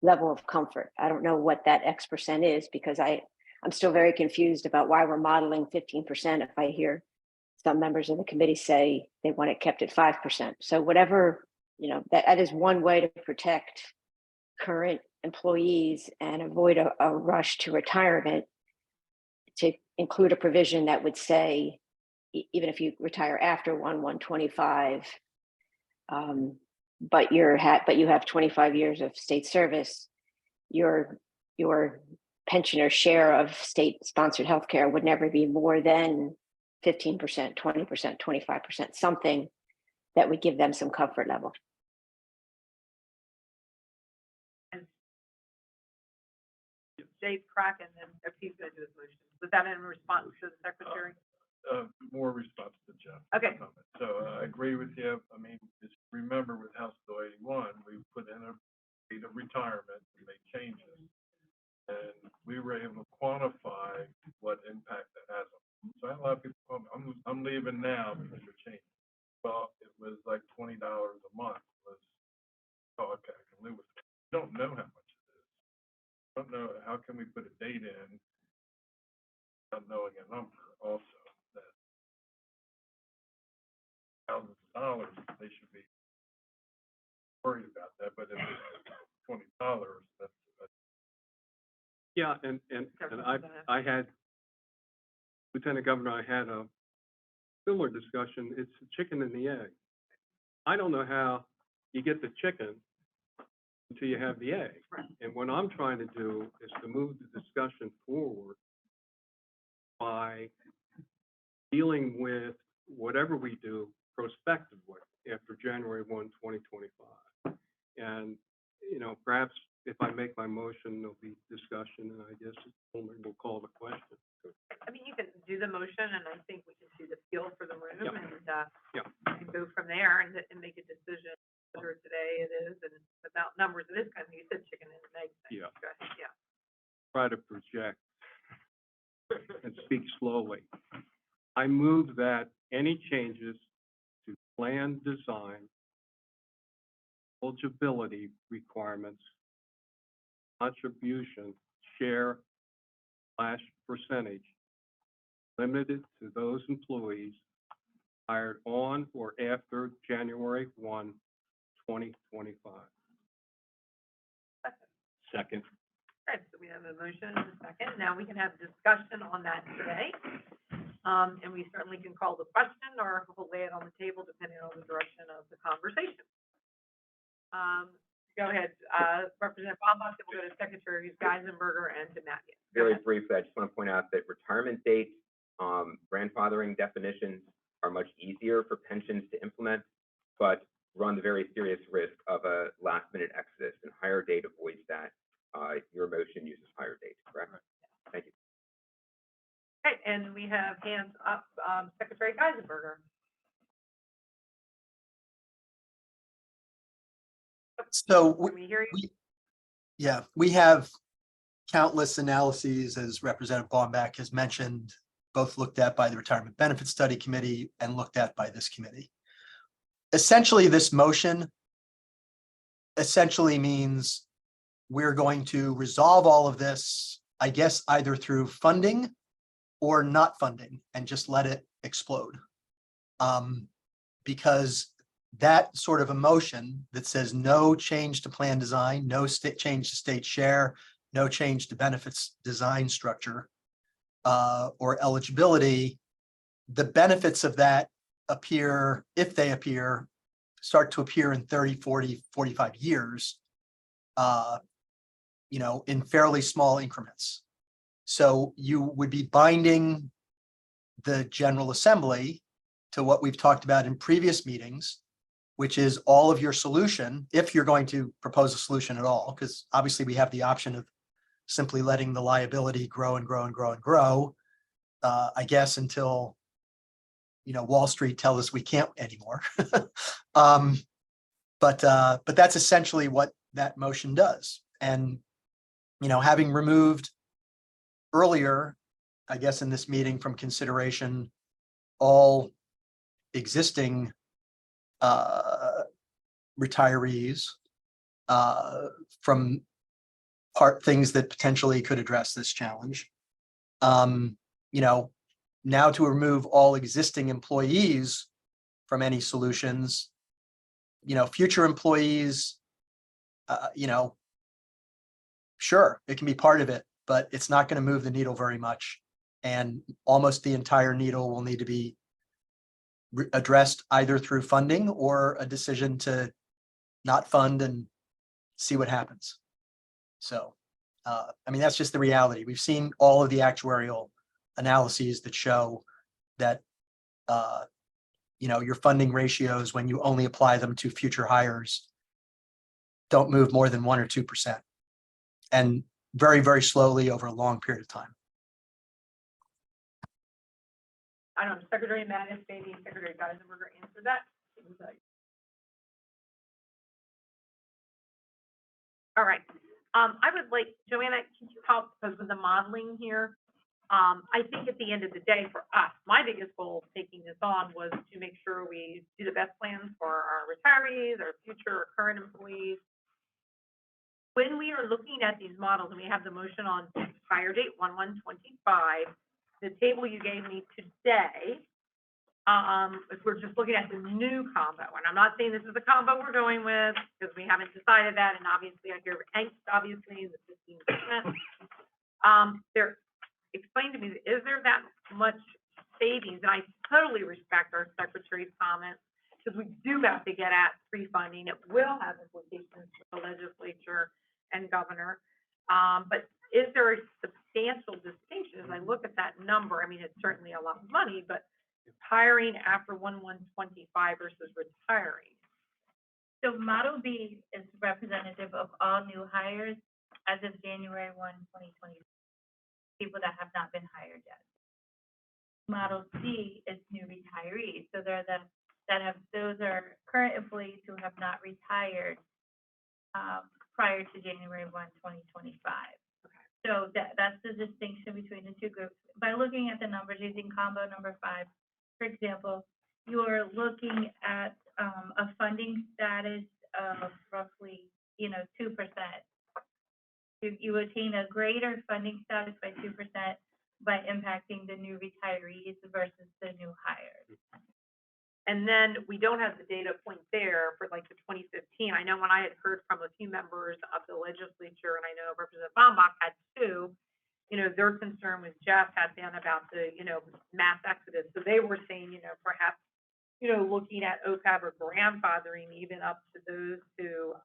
level of comfort. I don't know what that X percent is, because I'm still very confused about why we're modeling 15% if I hear some members of the committee say they want it kept at 5%. So whatever, that is one way to protect current employees and avoid a rush to retirement, to include a provision that would say, even if you retire after 1/1/25, but you have 25 years of state service, your pensioner share of state-sponsored healthcare would never be more than 15%, 20%, 25%, something that would give them some comfort level. Dave Kraken, and if he's going to do his motion. Was that in response to the secretary? More response to Jeff. Okay. comment. So I agree with you. I mean, just remember with House Bill 81, we put in a date of retirement, we made changes. And we were able to quantify what impact that has on them. So I had a lot of people call me, I'm leaving now because you're changing. Well, it was like $20 a month was, oh, okay, I can live with it. You don't know how much it is. You don't know, how can we put a date in without knowing a number also? That thousands of dollars, they should be worried about that, but if it's $20, that's Yeah, and I had, Lieutenant Governor, I had a similar discussion. It's the chicken and the egg. I don't know how you get the chicken until you have the egg. And what I'm trying to do is to move the discussion forward by dealing with whatever we do prospectively after January 1, 2025. And, you know, perhaps if I make my motion, there'll be discussion, and I guess only we'll call the question. I mean, you can do the motion, and I think we can see the feel for the room, Yep. and go from there and make a decision whether today it is, and about numbers, it is kind of, you said chicken and an egg thing. Yeah. Go ahead, yeah. Try to project and speak slowly. I move that any changes to plan design, eligibility requirements, contribution, share / percentage, limited to those employees hired on or after January 1, 2025. Second. All right, so we have a motion and a second. Now we can have discussion on that today. And we certainly can call the question, or we'll lay it on the table depending on the direction of the conversation. Go ahead, Representative Bombach, then we'll go to Secretary Geisenberger and to Matthew. Very briefly, I just want to point out that retirement dates, grandfathering definitions are much easier for pensions to implement, but run the very serious risk of a last-minute exodus, and higher date avoids that. Your motion uses higher date, correct? Thank you. Okay, and we have hands up, Secretary Geisenberger. So Can we hear you? yeah, we have countless analyses, as Representative Baumbach has mentioned, both looked at by the Retirement Benefit Study Committee and looked at by this committee. Essentially, this motion essentially means we're going to resolve all of this, I guess, either through funding or not funding, and just let it explode. Because that sort of a motion that says no change to plan design, no change to state share, no change to benefits design structure, or eligibility, the benefits of that appear, if they appear, start to appear in 30, 40, 45 years, you know, in fairly small increments. So you would be binding the General Assembly to what we've talked about in previous meetings, which is all of your solution, if you're going to propose a solution at all, because obviously we have the option of simply letting the liability grow and grow and grow and grow, I guess, until, you know, Wall Street tells us we can't anymore. But that's essentially what that motion does. And, you know, having removed earlier, I guess, in this meeting from consideration, all existing retirees from things that potentially could address this challenge. You know, now to remove all existing employees from any solutions, you know, future employees, you know, sure, it can be part of it, but it's not going to move the needle very much And almost the entire needle will need to be addressed either through funding or a decision to not fund and see what happens. So, I mean, that's just the reality. We've seen all of the actuarial analyses that show that, your funding ratios, when you only apply them to future hires, don't move more than 1 or 2%, and very, very slowly over a long period of time. I don't know, Secretary Mattis, maybe Secretary Geisenberger answered that. All right, I would like, Joanna, can you help us with the modeling here? I think at the end of the day for us, my biggest goal taking this on was to make sure we do the best plans for our retirees, our future or current employees. When we are looking at these models, and we have the motion on hire date 1/1/25, the table you gave me today, if we're just looking at the new combo, and I'm not saying this is the combo we're going with, because we haven't decided that, and obviously I hear angst, obviously, the 15%. Explain to me, is there that much savings? And I totally respect our secretary's comments, because we do have to get at pre-funding. It will have implications for the legislature and governor. But is there a substantial distinction as I look at that number? I mean, it's certainly a lot of money, but hiring after 1/1/25 versus retiring. So Model B is representative of all new hires as of January 1, 2020. People that have not been hired yet. Model C is new retirees. So they're those are current employees who have not retired prior to January 1, 2025. So that's the distinction between the two groups. By looking at the numbers using combo number 5, for example, you are looking at a funding status of roughly, 2%. You attain a greater funding status by 2% by impacting the new retirees versus the new hires. And then we don't have the data point there for like the 2015. I know when I had heard from a few members of the legislature, and I know Representative Bombach had too, their concern with Jeff had been about the, mass exodus. So they were saying, perhaps, looking at OPEB or grandfathering even up to those who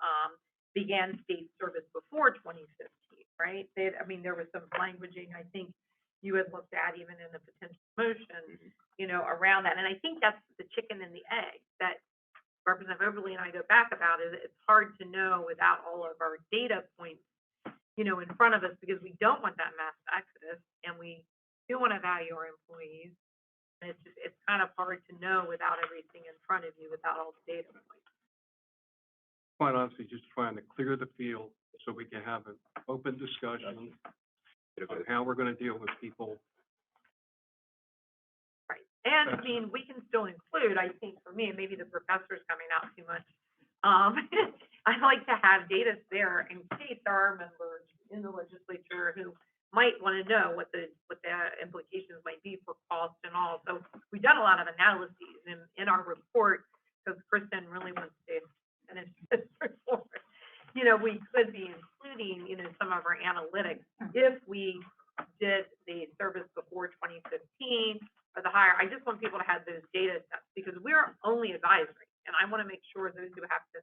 began state service before 2015, right? There was some languaging I think you had looked at even in the potential motion, around that. And I think that's the chicken and the egg that Representative Oberle and I go back about, is it's hard to know without all of our data points, in front of us, because we don't want that mass exodus and we do want to value our employees. And it's kind of hard to know without everything in front of you, without all the data points. Quite honestly, just trying to clear the field so we can have an open discussion of how we're going to deal with people. Right. And we can still include, I think for me, and maybe the professor's coming out too much. I like to have data there in case there are members in the legislature who might want to know what the implications might be for cost and all. So we've done a lot of analyses in our report, because Kristen really wants to finish this report. We could be including, some of our analytics if we did the service before 2015 or the hire. I just want people to have those data sets, because we're only advisory, and I want to make sure those who have to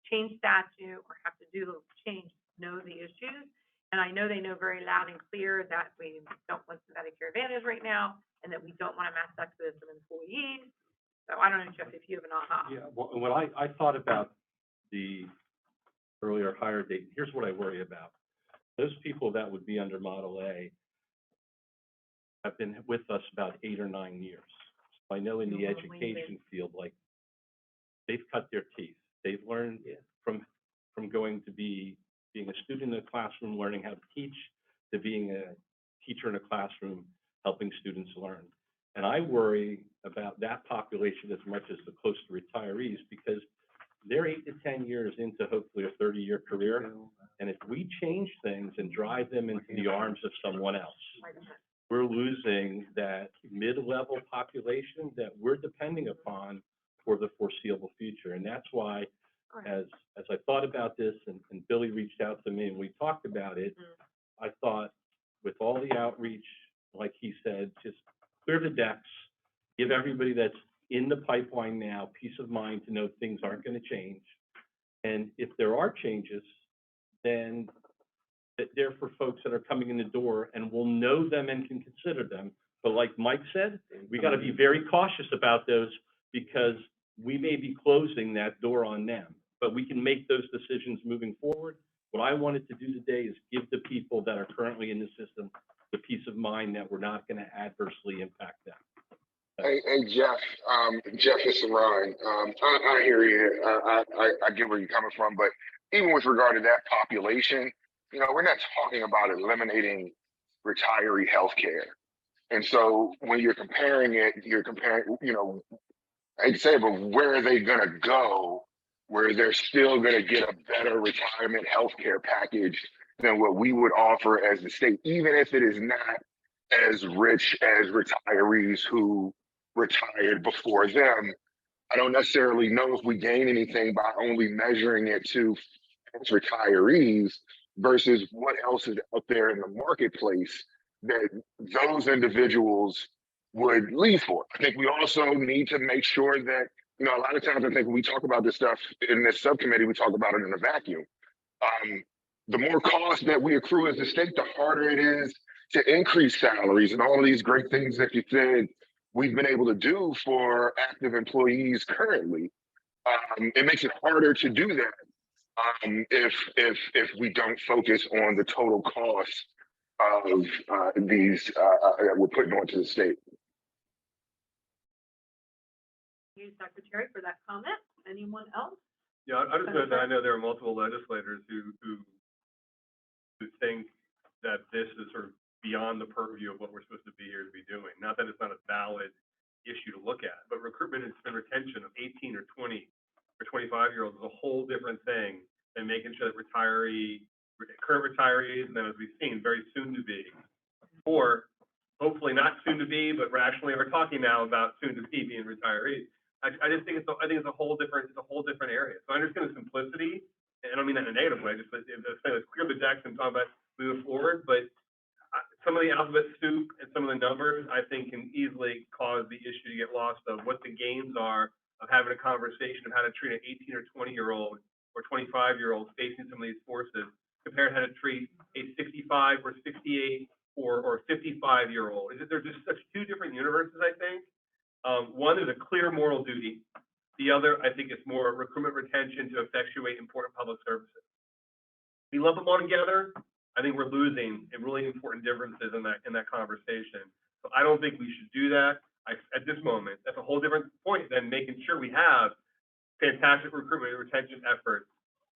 change statute or have to do the change know the issues. And I know they know very loud and clear that we don't want the Medicare Advantage right now, and that we don't want a mass exodus of employees. So I don't know, Jeff, if you have an aha. Yeah, well, when I thought about the earlier hire date, here's what I worry about. Those people that would be under Model A have been with us about 8 or 9 years. So I know in the education field, like, they've cut their teeth. They've learned from going to being a student in a classroom, learning how to teach, to being a teacher in a classroom, helping students learn. And I worry about that population as much as the close to retirees, because they're 8 to 10 years into hopefully a 30-year career. And if we change things and drive them into the arms of someone else, we're losing that mid-level population that we're depending upon for the foreseeable future. And that's why, as I thought about this, and Billy reached out to me and we talked about it, I thought, with all the outreach, like he said, just clear the decks, give everybody that's in the pipeline now peace of mind to know things aren't going to change. And if there are changes, then they're for folks that are coming in the door and will know them and can consider them. But like Mike said, we got to be very cautious about those because we may be closing that door on them, but we can make those decisions moving forward. What I wanted to do today is give the people that are currently in the system the peace of mind that we're not going to adversely impact them. Hey, Jeff, Jeff, it's Ryan. I hear you. I get where you're coming from, but even with regard to that population, you know, we're not talking about eliminating retiree health care. And so when you're comparing it, you're comparing, you know, I hate to say it, but where are they going to go where they're still going to get a better retirement health care package than what we would offer as the state, even if it is not as rich as retirees who retired before them. I don't necessarily know if we gain anything by only measuring it to retirees versus what else is out there in the marketplace that those individuals would leave for. I think we also need to make sure that, you know, a lot of times I think when we talk about this stuff in this subcommittee, we talk about it in a vacuum. The more cost that we accrue as a state, the harder it is to increase salaries and all of these great things that you said we've been able to do for active employees currently. It makes it harder to do that if we don't focus on the total cost of these that we're putting onto the state. Thank you, Secretary, for that comment. Anyone else? Yeah, I just know that I know there are multiple legislators who think that this is sort of beyond the purview of what we're supposed to be here to be doing. Not that it's not a valid issue to look at, but recruitment and retention of 18 or 20 or 25-year-olds is a whole different thing than making sure that current retirees, and then as we've seen, very soon to be, or hopefully not soon to be, but rationally are talking now about soon to be being retirees. I just think it's a whole different area. So I understand the simplicity, and I don't mean that in a negative way. Just let's clear the decks and talk about moving forward. But some of the alphabet soup and some of the numbers I think can easily cause the issue to get lost of what the gains are of having a conversation of how to treat an 18 or 20-year-old or 25-year-old facing some of these forces compared to how to treat a 65 or 68 or 55-year-old. They're just such two different universes, I think. One is a clear moral duty. The other, I think, is more recruitment retention to effectuate important public services. We lump them all together. I think we're losing really important differences in that conversation. So I don't think we should do that at this moment. That's a whole different point than making sure we have fantastic recruitment and retention efforts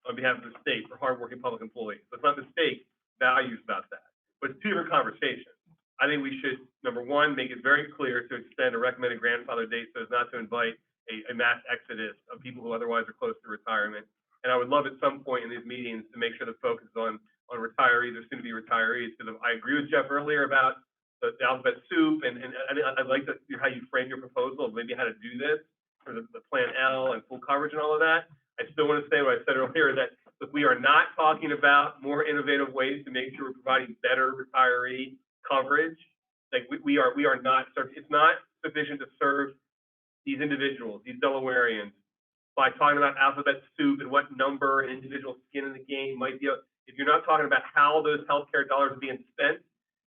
on behalf of the state for hardworking public employees. Let's not mistake values about that. But it's two different conversations. I think we should, number one, make it very clear to extend a recommended grandfather date so as not to invite a mass exodus of people who otherwise are close to retirement. And I would love at some point in these meetings to make sure the focus is on retirees or soon to be retirees. Because I agree with Jeff earlier about the alphabet soup, and I like how you frame your proposal of maybe how to do this for the Plan L and full coverage and all of that. I still want to say what I said earlier, that look, we are not talking about more innovative ways to make sure we're providing better retiree coverage. Like we are not, it's not sufficient to serve these individuals, these Delawareans, by talking about alphabet soup and what number and individual skin in the game might be. If you're not talking about how those healthcare dollars are being spent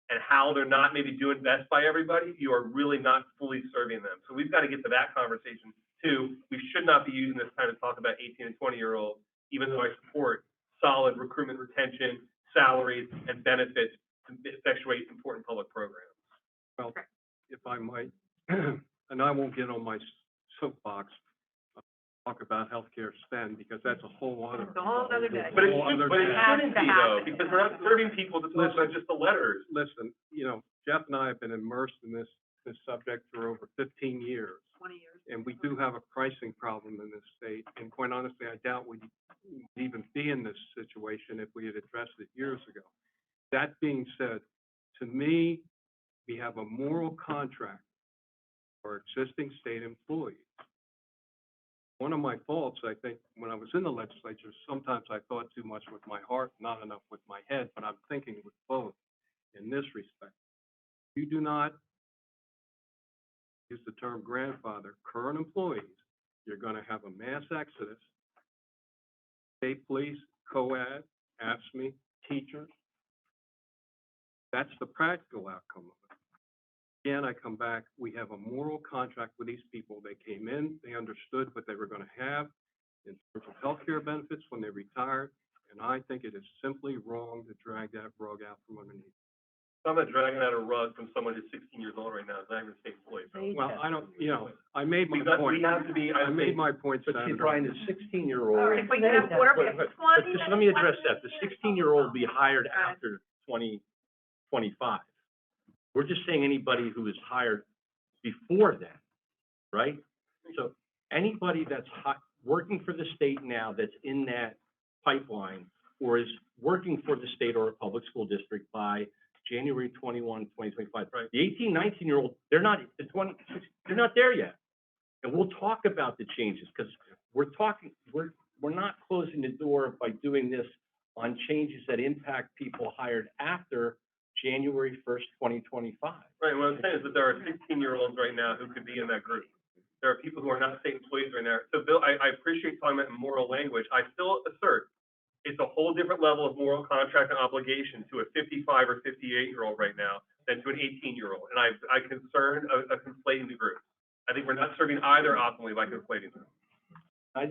and how they're not maybe doing best by everybody, you are really not fully serving them. So we've got to get to that conversation too. We should not be using this time to talk about 18 and 20-year-olds, even though I support solid recruitment, retention, salaries, and benefits to effectuate important public programs. Well, if I might, and I won't get on my soapbox, talk about healthcare spend, because that's a whole other. It's a whole other day. But it Whole other shouldn't day. be though, because we're not serving people that's not just the letters. Listen, you know, Jeff and I have been immersed in this subject for over 15 years. 20 years. And we do have a pricing problem in this state. And quite honestly, I doubt we'd even be in this situation if we had addressed it years ago. That being said, to me, we have a moral contract for existing state employees. One of my faults, I think, when I was in the legislature, sometimes I thought too much with my heart, not enough with my head, but I'm thinking with both in this respect. you do not use the term grandfather current employees, you're gonna have a mass exodus. State police, COAD, AFSCME, teachers. That's the practical outcome of it. Again, I come back, we have a moral contract with these people. They came in, they understood what they were gonna have in terms of healthcare benefits when they retired, and I think it is simply wrong to drag that rug out from underneath. I'm not dragging out a rug from someone who's 16 years old right now, it's not even a state employee. So. Well, I don't, you know, I made my We point. have to be, I made my point, But see, Senator. Brian, the 16-year-old. If we can have order, But- it's but 20. just let me address that. The 16-year-old will be hired after 2025. We're just saying anybody who is hired before that, right? So anybody that's working for the state now that's in that pipeline or is working for the state or a public school district by January 21, 2025. Right. The 18, 19-year-old, they're not there yet. And we'll talk about the changes because we're not closing the door by doing this on changes that impact people hired after January 1st, 2025. Right, what I'm saying is that there are 16-year-olds right now who could be in that group. There are people who are not state employees right now. So Bill, I appreciate talking about moral language. I still assert it's a whole different level of moral contract and obligation to a 55 or 58-year-old right now than to an 18-year-old. And I concern a conflating the groups. I think we're not serving either optimally by conflating them. I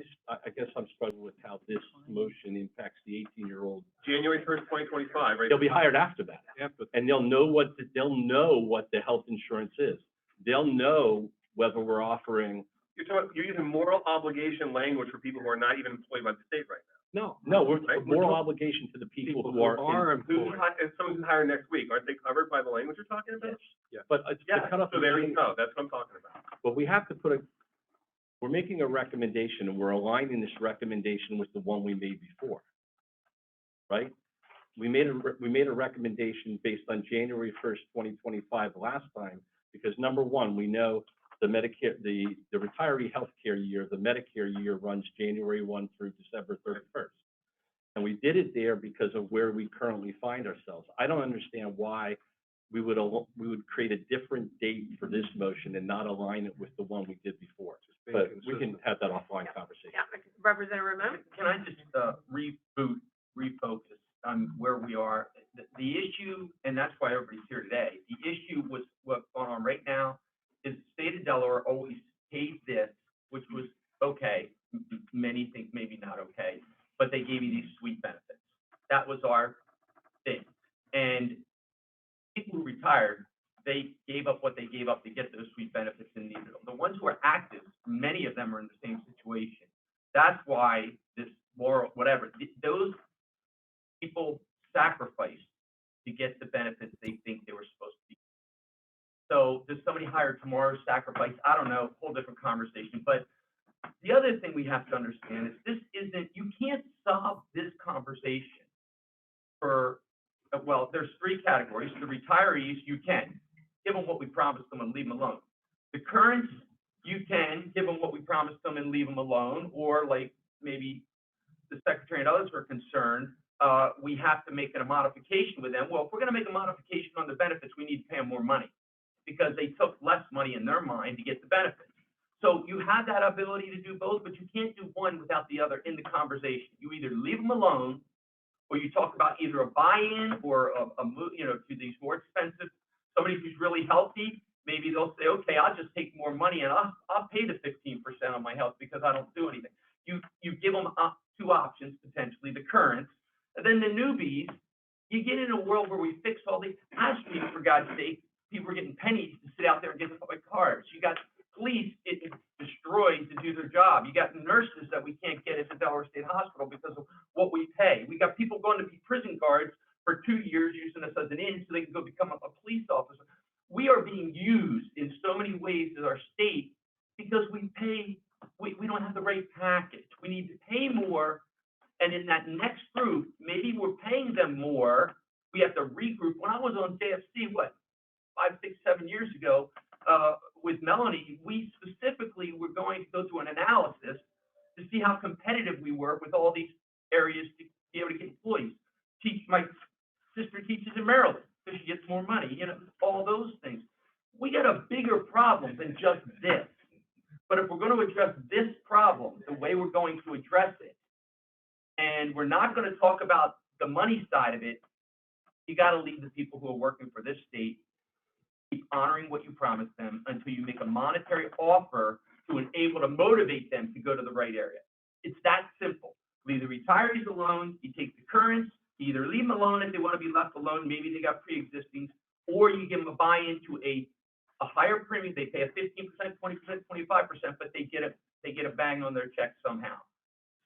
guess I'm struggling with how this motion impacts the 18-year-old. January 1st, 2025, right? They'll be hired after that. And they'll know what the health insurance is. They'll know whether we're offering. You're using moral obligation language for people who are not even employed by the state right now. No, we're Right? moral obligation to the people who are Who's if someone's hired next week, aren't they covered by the language you're talking about? Yes. But it's Yeah, the cutoff. so there you go, that's what I'm talking about. But we have to we're making a recommendation and we're aligning this recommendation with the one we made before. Right? We made a recommendation based on January 1st, 2025 last time, because number one, we know the Medicare, the retiree healthcare year, the Medicare year runs January 1 through December 31st. And we did it there because of where we currently find ourselves. I don't understand why we would create a different date for this motion and not align it with the one we did before. But we can have that offline conversation. Yeah, Representative Ramon? Can I just refocus on where we are? The issue, and that's why everybody's here today, the issue was what's going on right now is the state of Delaware always paid this, which was okay. Many think maybe not okay, but they gave you these sweet benefits. That was our thing. And people who retired, they gave up what they gave up to get those sweet benefits and needed them. The ones who are active, many of them are in the same situation. That's why this moral, whatever, those people sacrificed to get the benefits they think they were supposed to be. So does somebody hired tomorrow sacrifice? I don't know, whole different conversation. But the other thing we have to understand is you can't solve this conversation for, well, there's three categories. The retirees, you can give them what we promised them and leave them alone. The currents, you can give them what we promised them and leave them alone, or like maybe the secretary and others are concerned, we have to make a modification with them. Well, if we're going to make a modification on the benefits, we need to pay them more money because they took less money in their mind to get the benefits. So you have that ability to do both, but you can't do one without the other in the conversation. You either leave them alone, or you talk about either a buy-in or a move, to these more expensive. Somebody who's really healthy, maybe they'll say, okay, I'll just take more money and I'll pay the 15% on my health because I don't do anything. You give them two options potentially, the currents, and then the newbies. You get in a world where we fix all the ASME, for God's sake. People are getting pennies to sit out there and get cars. You got police getting destroyed to do their job. You got nurses that we can't get at the Delaware State Hospital because of what we pay. We got people going to be prison guards for 2 years using us as an in so they can go become a police officer. We are being used in so many ways as our state because we don't have the right package. We need to pay more. And in that next group, maybe we're paying them more. We have to regroup. When I was on JFC, 5, 6, 7 years ago, with Melanie, we specifically were going to go through an analysis to see how competitive we were with all these areas to be able to get employees. My sister teaches in Maryland. because she gets more money, you know, all those things. We got a bigger problem than just this. But if we're going to address this problem, the way we're going to address it, and we're not going to talk about the money side of it, you got to leave the people who are working for this state, keep honoring what you promised them until you make a monetary offer to enable to motivate them to go to the right area. It's that simple. Leave the retirees alone, you take the currents, you either leave them alone if they want to be left alone, maybe they got pre-existing, or you give them a buy-in to a higher premium. They pay a 15%, 20%, 25%, but they get a bang on their check somehow.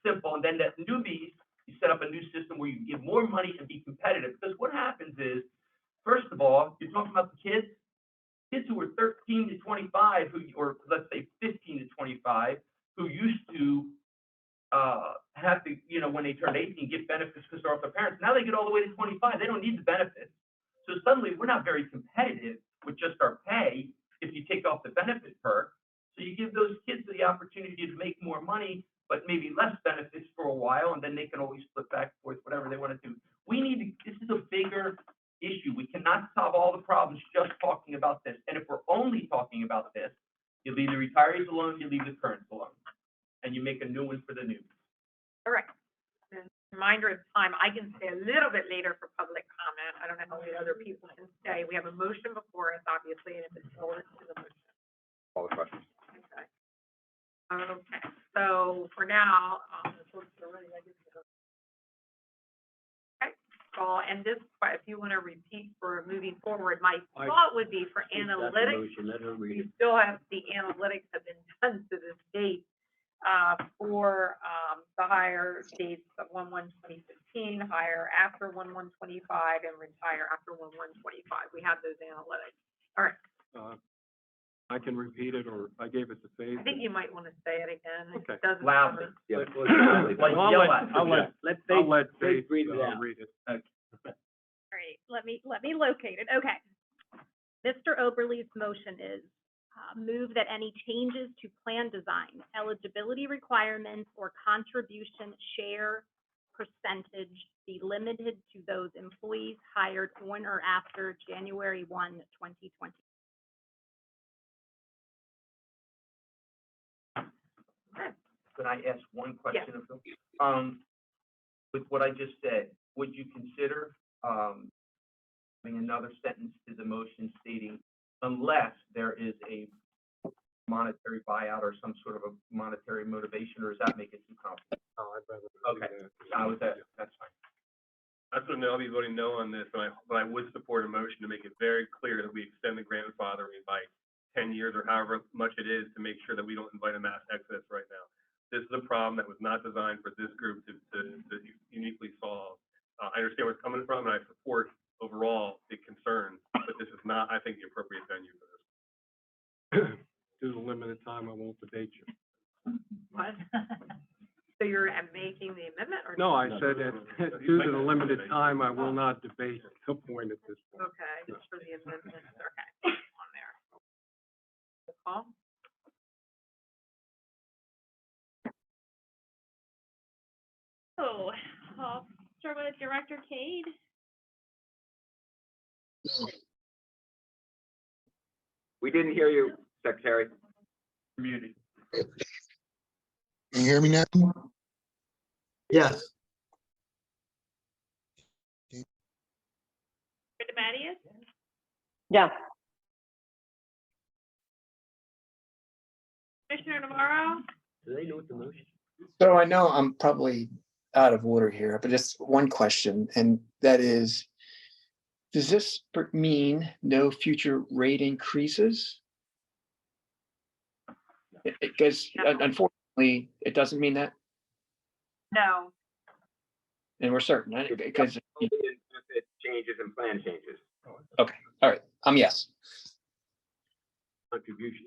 Simple. And then that newbies, you set up a new system where you can give more money and be competitive. Because what happens is, first of all, you're talking about the kids who were 13 to 25, or let's say 15 to 25, who used to have to, you know, when they turned 18, get benefits because they're off their parents. Now they get all the way to 25. They don't need the benefits. So suddenly we're not very competitive with just our pay if you take off the benefit perk. So you give those kids the opportunity to make more money, but maybe less benefits for a while, and then they can always flip back and forth, whatever they want to do. We need to, this is a bigger issue. We cannot solve all the problems just talking about this. And if we're only talking about this, you leave the retirees alone, you leave the currents alone, and you make a new one for the new. All right. And reminder of time, I can stay a little bit later for public comment. I don't know how many other people can stay. We have a motion before us, obviously, and if it's still to the motion. All the questions. Okay. Okay, so for now, okay, so, and this, if you want to repeat for moving forward, my thought would be for analytics, you still have, the analytics have been done to this date, for, the hire dates of 1/1/2015, hire after 1/1/25, and retire after 1/1/25. We have those analytics. All right. I can repeat it, or I gave it to Faith. I think you might want to say it again. Okay. It doesn't Loudly. cover- Yeah. I'll let Faith read it out. read it. All right, let me locate it. Okay. Mr. Oberle's motion is move that any changes to plan design, eligibility requirements, or contribution share percentage be limited to those employees hired on or after January 1, 2020. Could I ask one question of them? With what I just said, would you consider having another sentence to the motion stating, unless there is a monetary buyout or some sort of a monetary motivation, or does that make it too complicated? Oh, I'd rather. Okay, that's fine. That's what I'll be voting no on this, but I would support a motion to make it very clear that we extend the grandfathering by 10 years or however much it is to make sure that we don't invite a mass exodus right now. This is a problem that was not designed for this group to uniquely solve. I understand where it's coming from, and I support overall the concern, but this is not, I think, the appropriate venue for this. Due to limited time, I won't debate you. What? So you're making the amendment, or? No, I said that due to the limited time, I will not debate the point at this point. Okay, just for the amendment, okay, on there. The call? So I'll start with Director Cade. We didn't hear you, Secretary. Muted. Can you hear me now? Yes. Mattias? Yeah. Commissioner Navarro? Do they know what the motion? So I know I'm probably out of order here, but just one question, and that is, does this mean no future rate increases? Because unfortunately, it doesn't mean that, No. and we're certain, because, Benefit changes and plan changes. okay, all right, yes. Contribution.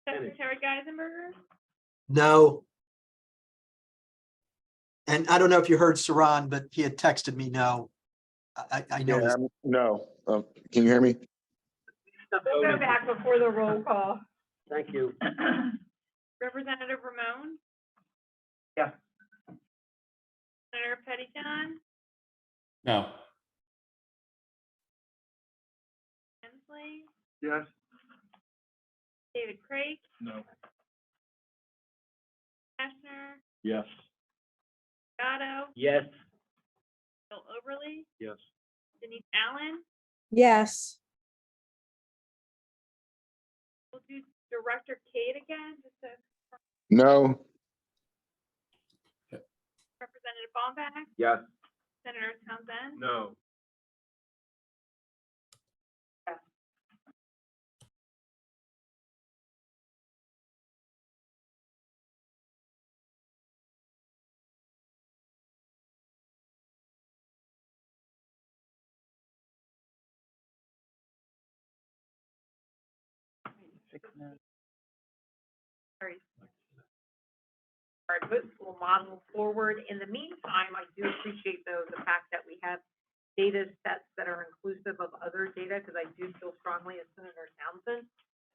Secretary Geisenberger? No. And I don't know if you heard Saran, but he had texted me no. I know. Yeah, no. Can you hear me? We'll go back before the roll call. Thank you. Representative Ramon? Yeah. Senator Pettyjohn? No. Yes. David Craig, No. Kashner, Yes. Gatto, Yes. Bill Overly, Yes. Denise Allen. Yes. We'll do Director Kate again, just to No. Representative Bomback, Yes. Senator Townsend. No. Very hard, but we'll model forward. In the meantime, I do appreciate though the fact that we have data sets that are inclusive of other data, because I do feel strongly, as Senator Townsend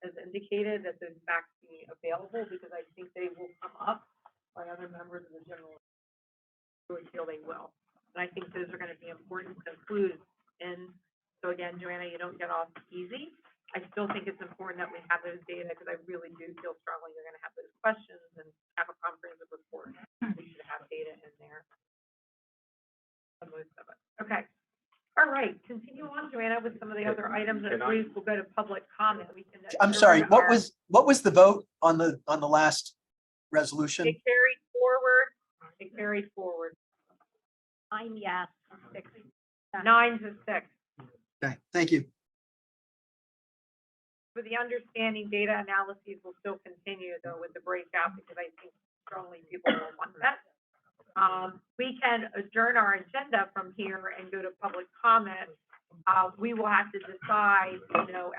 has indicated, that those facts be available, because I think they will come up by other members of the general. I really feel they will, and I think those are going to be important to include in. So again, Joanna, you don't get off easy. I still think it's important that we have those data, because I really do feel strongly you're going to have those questions and have a comprehensive report. We should have data in there. Most of it. Okay. All right. Continue on, Joanna, with some of the other items. And please, we'll go to public comment. We can. I'm sorry, what was the vote on the last resolution? It carried forward. It carried forward. 9 yes, 6. 9 to 6. Okay, thank you. For the understanding, data analyses will still continue though with the breakout, because I think strongly people will want that. We can adjourn our agenda from here and go to public comment. We will have to decide, you know,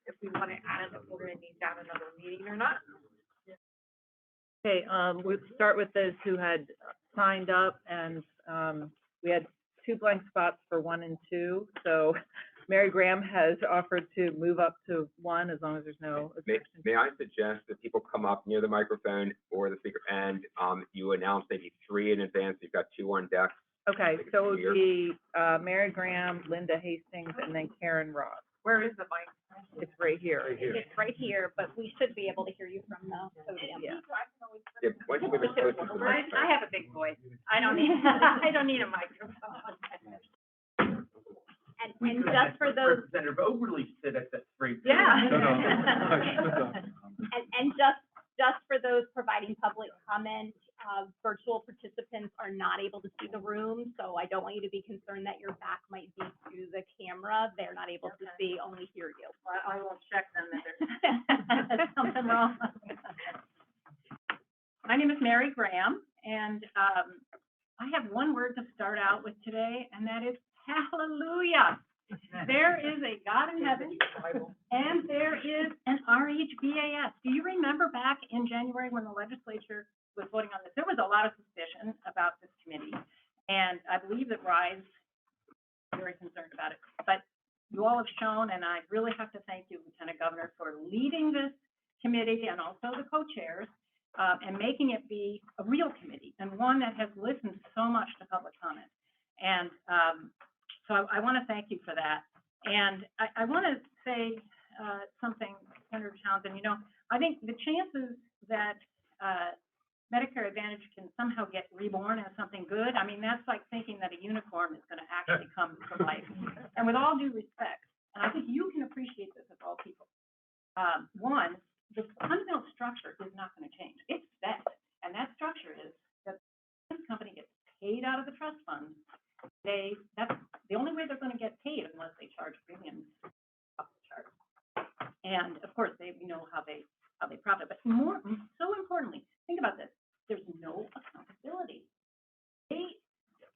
if we want to add it, if we're going to need to have another meeting or not. Okay, we'll start with those who had signed up, and we had 2 blank spots for 1 and 2. So Mary Graham has offered to move up to 1 as long as there's no objection. May I suggest that people come up near the microphone or the speaker, and you announce maybe 3 in advance, you've got 2 on deck? Okay, so it would be Mary Graham, Linda Hastings, and then Karen Ross. Where is the mic? It's right here. It's right here, but we should be able to hear you from the podium. Yeah. Yeah, why don't you move it closer to the mic? I have a big voice. I don't need, I don't need a microphone. And just for those, Representative Overly sit at that straight. Yeah. and just for those providing public comment, virtual participants are not able to see the room, so I don't want you to be concerned that your back might be to the camera. They're not able to see, only hear you. I will check them if there's something wrong. My name is Mary Graham, and I have one word to start out with today, and that is hallelujah. There is a God in heaven, and there is an RHBAS. Do you remember back in January when the legislature was voting on this? There was a lot of suspicion about this committee, and I believe that Rise is very concerned about it. But you all have shown, and I really have to thank you, Lieutenant Governor, for leading this committee and also the co-chairs, and making it be a real committee and one that has listened so much to public comment. And so I want to thank you for that. And I want to say something, Senator Townsend. You know, I think the chances that Medicare Advantage can somehow get reborn as something good, I mean, that's like thinking that a unicorn is going to actually come to life. And with all due respect, and I think you can appreciate this of all people, one, the fundamental structure is not going to change. It's set. And that structure is that this company gets paid out of the trust fund. That's the only way they're going to get paid, unless they charge premiums off the chart. And of course, we know how they profit. But so importantly, think about this: there's no accountability.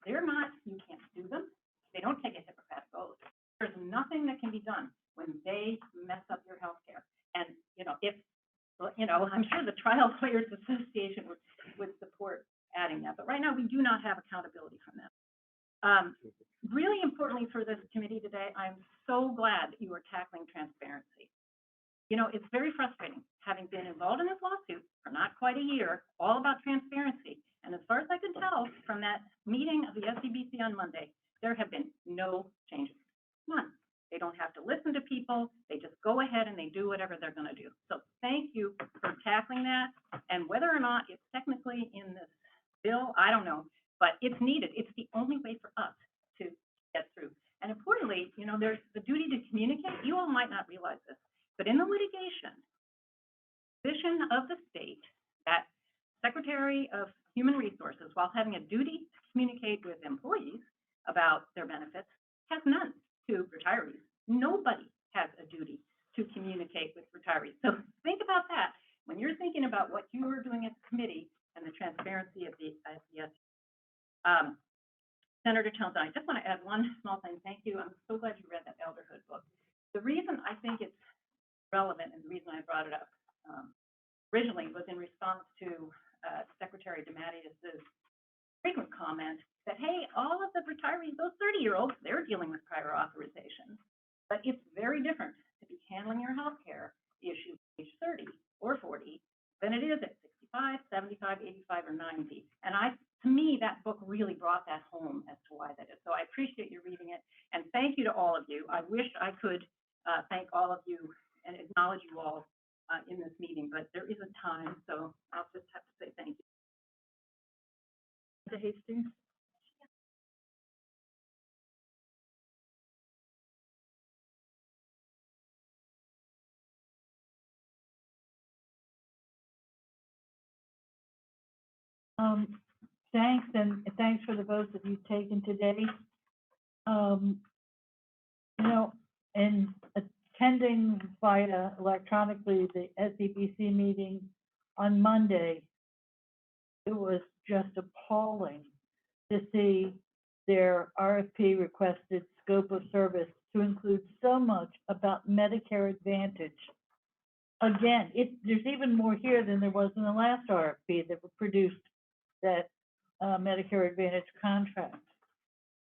They're not. You can't sue them. They don't take a Hippocratic oath. There's nothing that can be done when they mess up your health care. And I'm sure the Trial Lawyers Association would support adding that. But right now, we do not have accountability from them. Really importantly for this committee today, I'm so glad that you are tackling transparency. You know, it's very frustrating having been involved in this lawsuit for not quite a year, all about transparency. And as far as I can tell from that meeting of the SEBC on Monday, there have been no changes, none. They They don't have to listen to people. They just go ahead and they do whatever they're gonna do. So thank you for tackling that. And whether or not it's technically in this bill, I don't know, but it's needed. It's the only way for us to get through. And importantly, you know, there's the duty to communicate. You all might not realize this, but in the litigation, position of the state, that Secretary of Human Resources, while having a duty to communicate with employees about their benefits, has none to retirees. Nobody has a duty to communicate with retirees. So think about that when you're thinking about what you are doing as a committee and the transparency of the Senator Townsend, I just want to add one small thing. Thank you. I'm so glad you read that Elderhood book. The reason I think it's relevant and the reason I brought it up originally was in response to Secretary DeMatteis's frequent comment that, hey, all of the retirees, those 30-year-olds, they're dealing with prior authorization. But it's very different to be handling your health care issues at age 30 or 40 than it is at 65, 75, 85, or 90. And to me, that book really brought that home as to why that is. So I appreciate you reading it. And thank you to all of you. I wish I could thank all of you and acknowledge you all in this meeting, but there isn't time, so I'll just have to say thank you. Mr. Hastings? Thanks, and thanks for the votes that you've taken today. You know, in attending via electronically the SEBC meeting on Monday, it was just appalling to see their RFP requested scope of service to include so much about Medicare Advantage. Again, there's even more here than there was in the last RFP that were produced, that Medicare Advantage contract.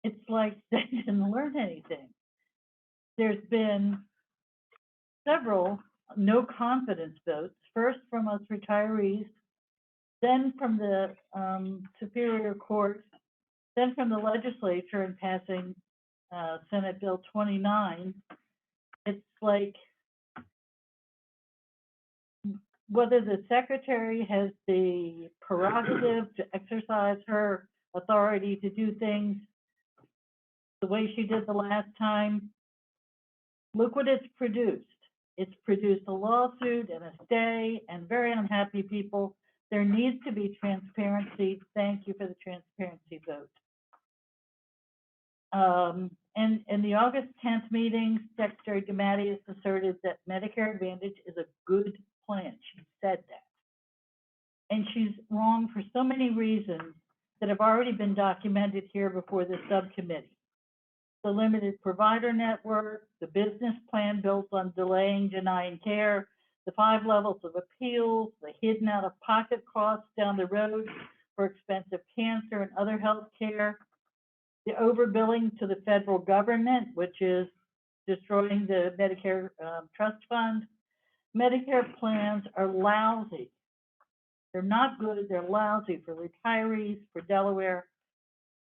It's like they didn't learn anything. There's been several no confidence votes, first from us retirees, then from the Superior Court, then from the legislature in passing Senate Bill 29. It's like whether the secretary has the prerogative to exercise her authority to do things the way she did the last time. Look what it's produced. It's produced a lawsuit and a stay and very unhappy people. There needs to be transparency. Thank you for the transparency vote. And in the August 10th meeting, Secretary DeMatteis asserted that Medicare Advantage is a good plan. She said that. And she's wrong for so many reasons that have already been documented here before the subcommittee. The limited provider network, the business plan built on delaying, denying care, the 5 levels of appeals, the hidden out-of-pocket costs down the road for expensive cancer and other health care, the overbilling to the federal government, which is destroying the Medicare trust fund. Medicare plans are lousy. They're not good, they're lousy for retirees, for Delaware,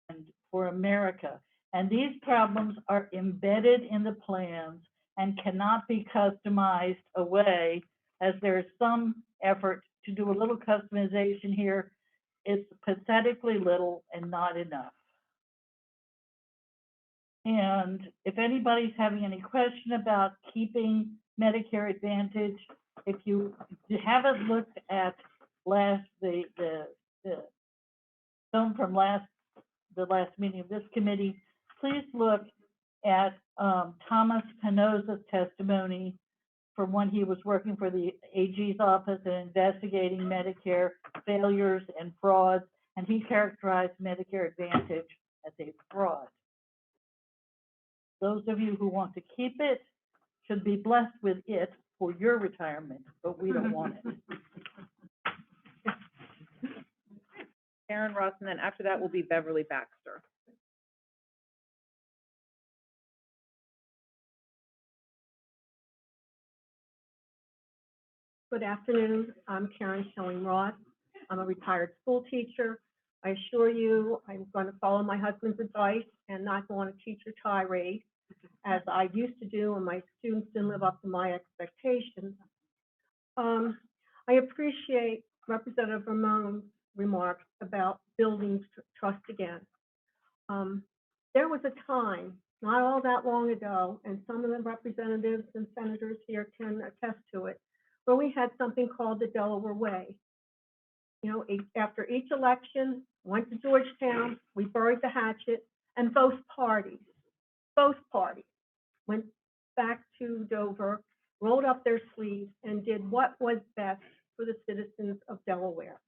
and for America. And these problems are embedded in the plans and cannot be customized away, as there's some effort to do a little customization here. It's pathetically little and not enough. And if anybody's having any question about keeping Medicare Advantage, if you haven't looked at the film from the last meeting of this committee, please look at Thomas Penoza's testimony from when he was working for the AG's office and investigating Medicare failures and frauds, and he characterized Medicare Advantage as a fraud. Those of you who want to keep it should be blessed with it for your retirement, but we don't want it. Karen Ross, and then after that will be Beverly Baxter. Good afternoon. I'm Karen Schilling-Ross. I'm a retired school teacher. I assure you I'm going to follow my husband's advice and not go on a teacher tirade. as I used to do, and my students didn't live up to my expectations. I appreciate Representative Ramon's remarks about building trust again. There was a time, not all that long ago, and some of the representatives and senators here can attest to it, where we had something called the Delaware Way. You know, after each election, went to Georgetown, we buried the hatchet, and both parties went back to Dover, rolled up their sleeves, and did what was best for the citizens of Delaware.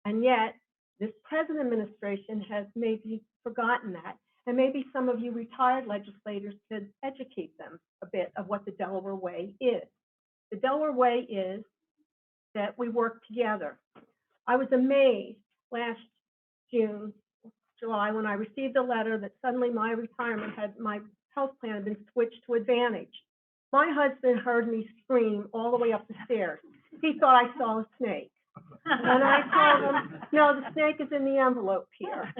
And yet, this present administration has maybe forgotten that. And maybe some of you retired legislators could educate them a bit of what the Delaware Way is. The Delaware Way is that we work together. I was amazed last July, when I received a letter that suddenly my health plan had been switched to Advantage. My husband heard me scream all the way up the stairs. He thought I saw a snake. And I told him, no, the snake is in the envelope here.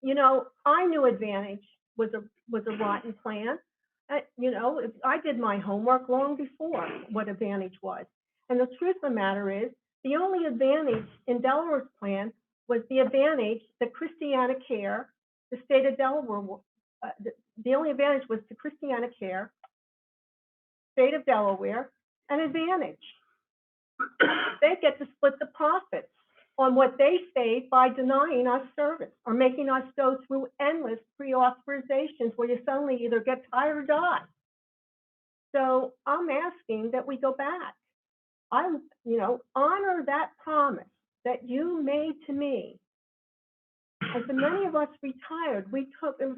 You know, I knew Advantage was a rotten plan. You know, I did my homework long before what Advantage was. And the truth of the matter is, the only advantage in Delaware's plan was the advantage that Christiana Care, the state of Delaware, the only advantage was to Christiana Care, state of Delaware, and Advantage. They get to split the profits on what they save by denying us service or making us go through endless pre-authorizations where you suddenly either get tired or die. So I'm asking that we go back. You know, honor that promise that you made to me. As many of us retired, we took and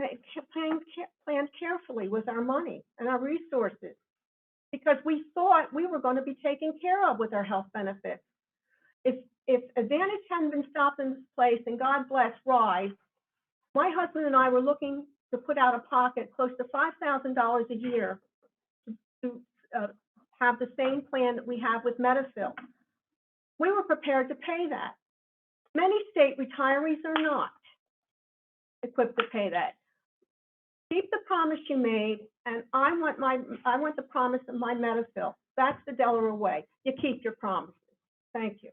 planned carefully with our money and our resources because we thought we were going to be taken care of with our health benefits. If Advantage hadn't been stopped in this place, and God bless Rise, my husband and I were looking to put out of pocket close to $5,000 a year to have the same plan that we have with Medifil. We were prepared to pay that. Many state retirees are not equipped to pay that. Keep the promise you made, and I want the promise of my Medifil. That's the Delaware Way. You keep your promises. Thank you.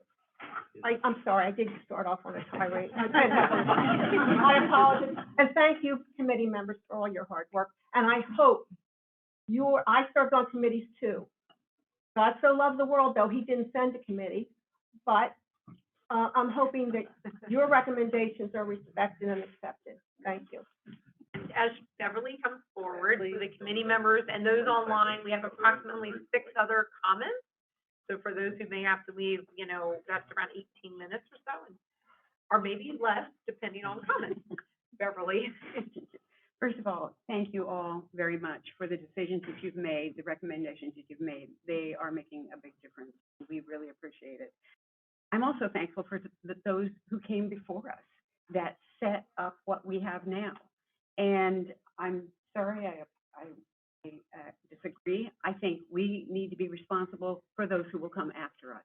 I'm sorry, I did start off on a tirade. I apologize, and thank you, committee members, for all your hard work. And I hope I served on committees too. God so loved the world, though he didn't send a committee, but I'm hoping that your recommendations are respected and accepted. Thank you. As Beverly comes forward, for the committee members and those online, we have approximately 6 other comments. So for those who may have to leave, you know, that's around 18 minutes or so, or maybe less, depending on comments. Beverly. First of all, thank you all very much for the decisions that you've made, the recommendations that you've made. They are making a big difference. We really appreciate it. I'm also thankful for those who came before us that set up what we have now. And I'm sorry, I disagree. I think we need to be responsible for those who will come after us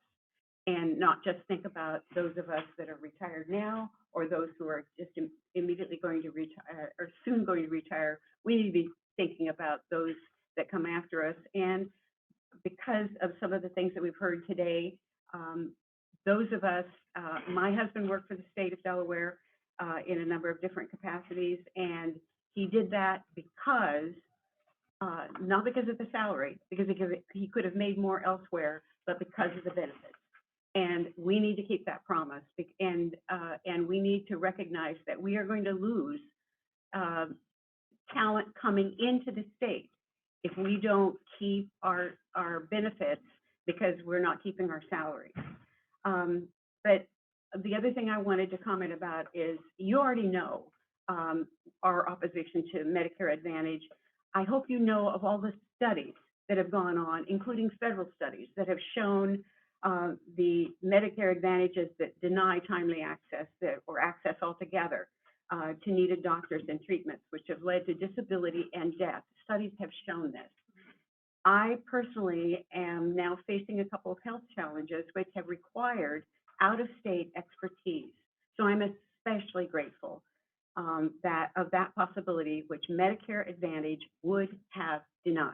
and not just think about those of us that are retired now or those who are just immediately going to retire or soon going to retire. We need to be thinking about those that come after us. And because of some of the things that we've heard today, those of us, my husband worked for the state of Delaware in a number of different capacities, and he did that because not because of the salary, because he could have made more elsewhere, but because of the benefits. And we need to keep that promise, and we need to recognize that we are going to lose talent coming into the state if we don't keep our benefits because we're not keeping our salary. But the other thing I wanted to comment about is you already know our opposition to Medicare Advantage. I hope you know of all the studies that have gone on, including federal studies that have shown the Medicare Advantages that deny timely access or access altogether to needed doctors and treatments, which have led to disability and death. Studies have shown this. I personally am now facing a couple of health challenges which have required out-of-state expertise. So I'm especially grateful that possibility, which Medicare Advantage would have denied.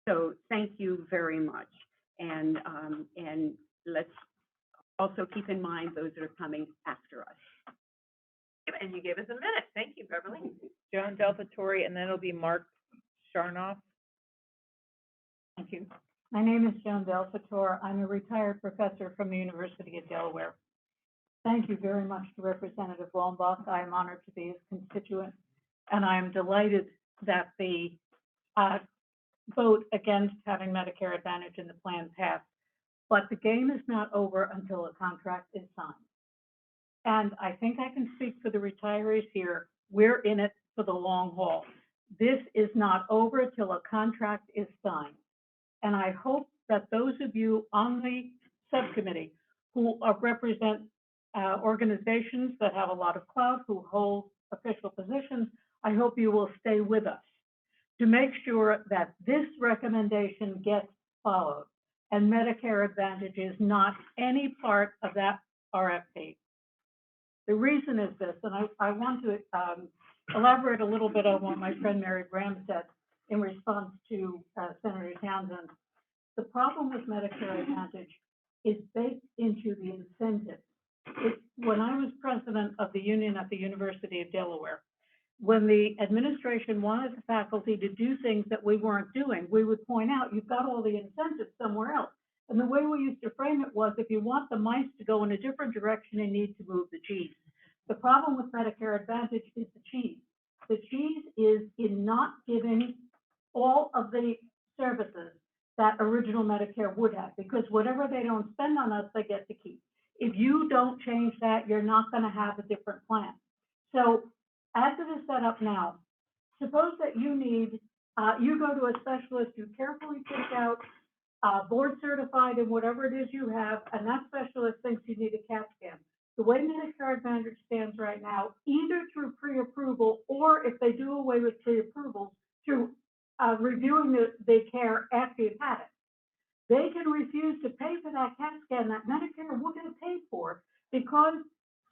So thank you very much. And let's also keep in mind those that are coming after us. And you gave us a minute. Thank you, Beverly. Joan Delvatore, and then it'll be Mark Sharnoff. Thank you. My name is Joan Delfatore. I'm a retired professor from the University of Delaware. Thank you very much to Representative Wambach. I am honored to be his constituent, and I'm delighted that the vote against having Medicare Advantage in the plan passed. But the game is not over until a contract is signed. And I think I can speak for the retirees here. We're in it for the long haul. This is not over till a contract is signed. And I hope that those of you on the subcommittee who represent organizations that have a lot of clout, who hold official positions, I hope you will stay with us to make sure that this recommendation gets followed and Medicare Advantage is not any part of that RFP. The reason is this, and I want to elaborate a little bit on what my friend Mary Graham said in response to Senator Townsend. The problem with Medicare Advantage is baked into the incentive. When I was president of the union at the University of Delaware, when the administration wanted the faculty to do things that we weren't doing, we would point out, you've got all the incentives somewhere else. And the way we used to frame it was, if you want the mice to go in a different direction, you need to move the cheese. The problem with Medicare Advantage is the cheese. The cheese is in not giving all of the services that original Medicare would have, because whatever they don't spend on us, they get to keep. If you don't change that, you're not going to have a different plan. So as it is set up now, suppose that you need, you go to a specialist, you carefully pick out board certified in whatever it is you have, and that specialist thinks you need a CAT scan. The way Medicare Advantage stands right now, either through pre-approval or if they do away with pre-approvals, through reviewing the care after you've had it, they can refuse to pay for that CAT scan that Medicare would have paid for because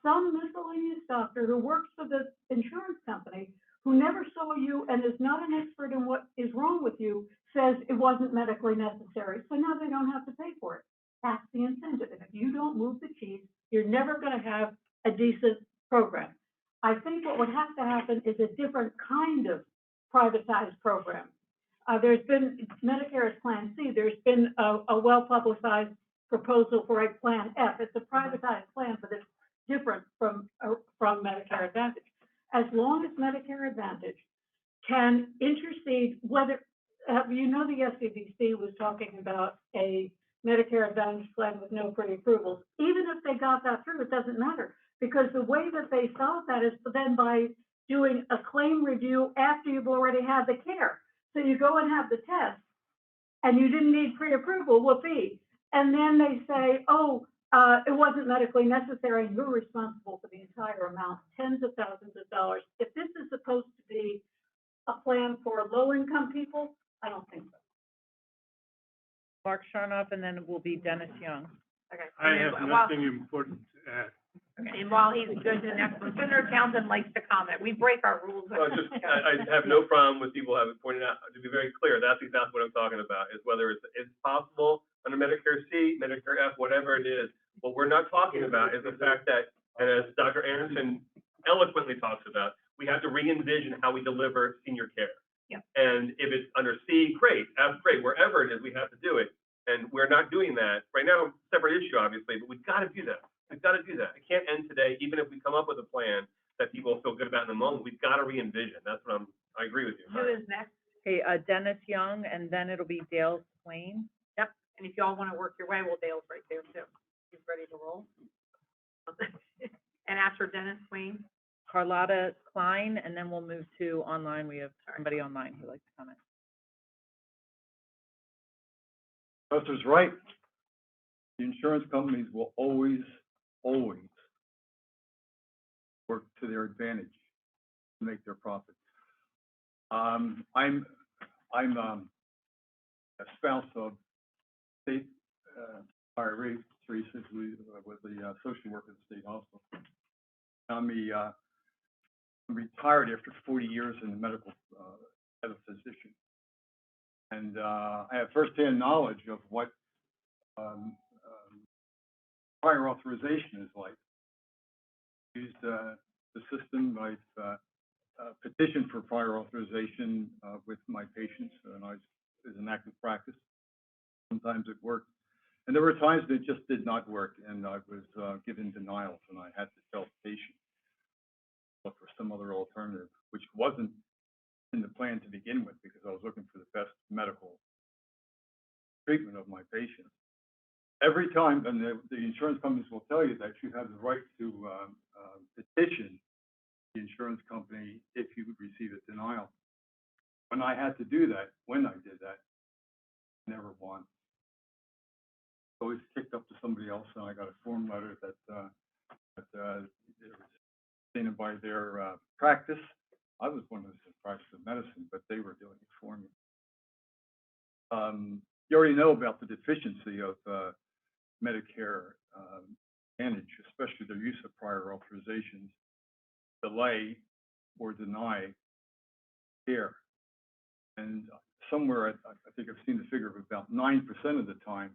some miscellaneous doctor who works for the insurance company who never saw you and is not an expert in what is wrong with you says it wasn't medically necessary. So now they don't have to pay for it. That's the incentive. And if you don't move the cheese, you're never going to have a decent program. I think what would have to happen is a different kind of privatized program. There's been Medicare's Plan C. There's been a well-publicized proposal for a Plan F. It's a privatized plan, but it's different from Medicare Advantage. As long as Medicare Advantage can intercede, whether you know the SEBC was talking about a Medicare Advantage plan with no pre-approvals. Even if they got that through, it doesn't matter, because the way that they solve that is then by doing a claim review after you've already had the care. So you go and have the test, and you didn't need pre-approval, whoopee. And then they say, oh, it wasn't medically necessary, and you're responsible for the entire amount, tens of thousands of dollars. If this is supposed to be a plan for low-income people, I don't think so. Mark Sharnoff, and then it will be Dennis Young. Okay. I have nothing important to add. Okay, and while he's going to the next one, Senator Townsend likes to comment. We break our rules. So I have no problem with people having pointed out, to be very clear, that's exactly what I'm talking about, is whether it's possible under Medicare C, Medicare F, whatever it is. What we're not talking about is the fact that, and as Dr. Anderson eloquently talks about, we have to re-envision how we deliver senior care. Yeah. And if it's under C, great, F, great, wherever it is, we have to do it. And we're not doing that right now, separate issue, obviously, but we've got to do that. We've got to do that. It can't end today, even if we come up with a plan that people feel good about in the moment. We've got to re-envision. That's what I agree with you. Who is next? Okay, Dennis Young, and then it'll be Dale Swain. Yep, and if y'all want to work your way, well, Dale's right there too. He's ready to roll. And after Dennis Swain? Carlotta Klein, and then we'll move to online. We have somebody online who'd like to comment. Professor's right. The insurance companies will always work to their advantage to make their profits. I'm a spouse of state retiree, Teresa, who was the social worker at the state hospital. I'm retired after 40 years in the medical, as a physician. And I have firsthand knowledge of what prior authorization is like. Used the system. I've petitioned for prior authorization with my patients, and I was in active practice. Sometimes it worked, and there were times that it just did not work, and I was given denials, and I had to tell the patient look for some other alternative, which wasn't in the plan to begin with, because I was looking for the best medical treatment of my patients. Every time, and the insurance companies will tell you that you have the right to petition the insurance company if you would receive a denial. When I had to do that, when I did that, I never won. Always kicked up to somebody else, and I got a form letter that it was stated by their practice. I was one of those in practice of medicine, but they were doing it for me. You already know about the deficiency of Medicare Advantage, especially their use of prior authorizations, delay or deny care. And somewhere, I think I've seen the figure of about 9% of the time,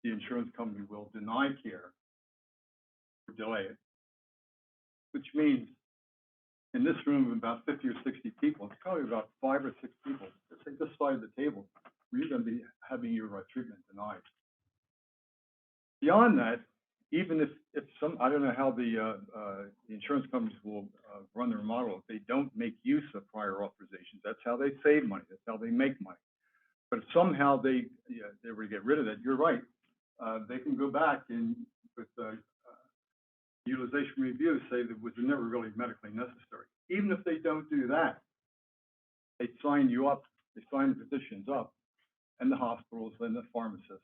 the insurance company will deny care or delay it, which means in this room of about 50 or 60 people, it's probably about 5 or 6 people, let's say this side of the table, where you're going to be having your treatment denied. Beyond that, even if some, I don't know how the insurance companies will run their model, if they don't make use of prior authorizations, that's how they save money, that's how they make money. But if somehow they were to get rid of that, you're right, they can go back and with utilization review say that it was never really medically necessary. Even if they don't do that, they sign you up, they sign the physicians up, and the hospitals and the pharmacists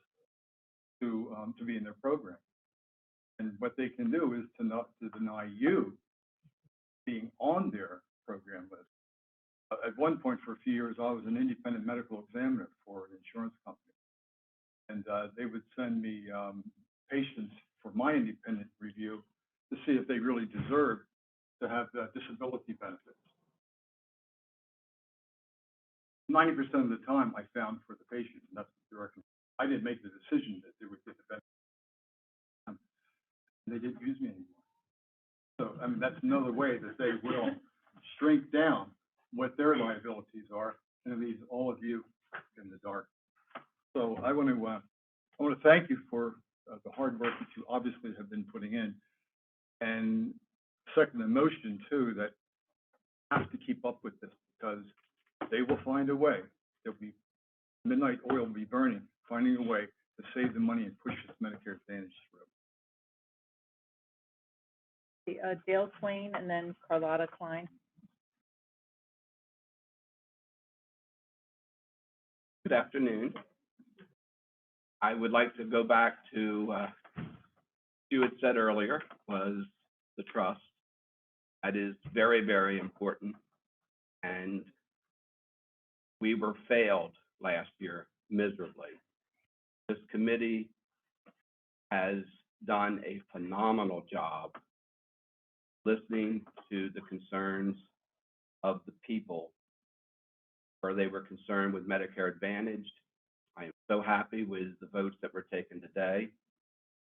to be in their program. And what they can do is to deny you being on their program list. At one point for a few years, I was an independent medical examiner for an insurance company. And they would send me patients for my independent review to see if they really deserved to have disability benefits. 90% of the time I found for the patient, and that's the direction. I didn't make the decision that they would get the benefit. They didn't use me anymore. So, I mean, that's another way that they will shrink down what their liabilities are and leave all of you in the dark. So I want to thank you for the hard work that you obviously have been putting in, and second the motion too that have to keep up with this, because they will find a way. There'll be midnight oil will be burning, finding a way to save the money and push this Medicare Advantage through. Dale Swain and then Carlotta Klein. Good afternoon. I would like to go back to what you had said earlier was the trust. That is very, very important. And we were failed last year miserably. This committee has done a phenomenal job listening to the concerns of the people where they were concerned with Medicare Advantage. I am so happy with the votes that were taken today.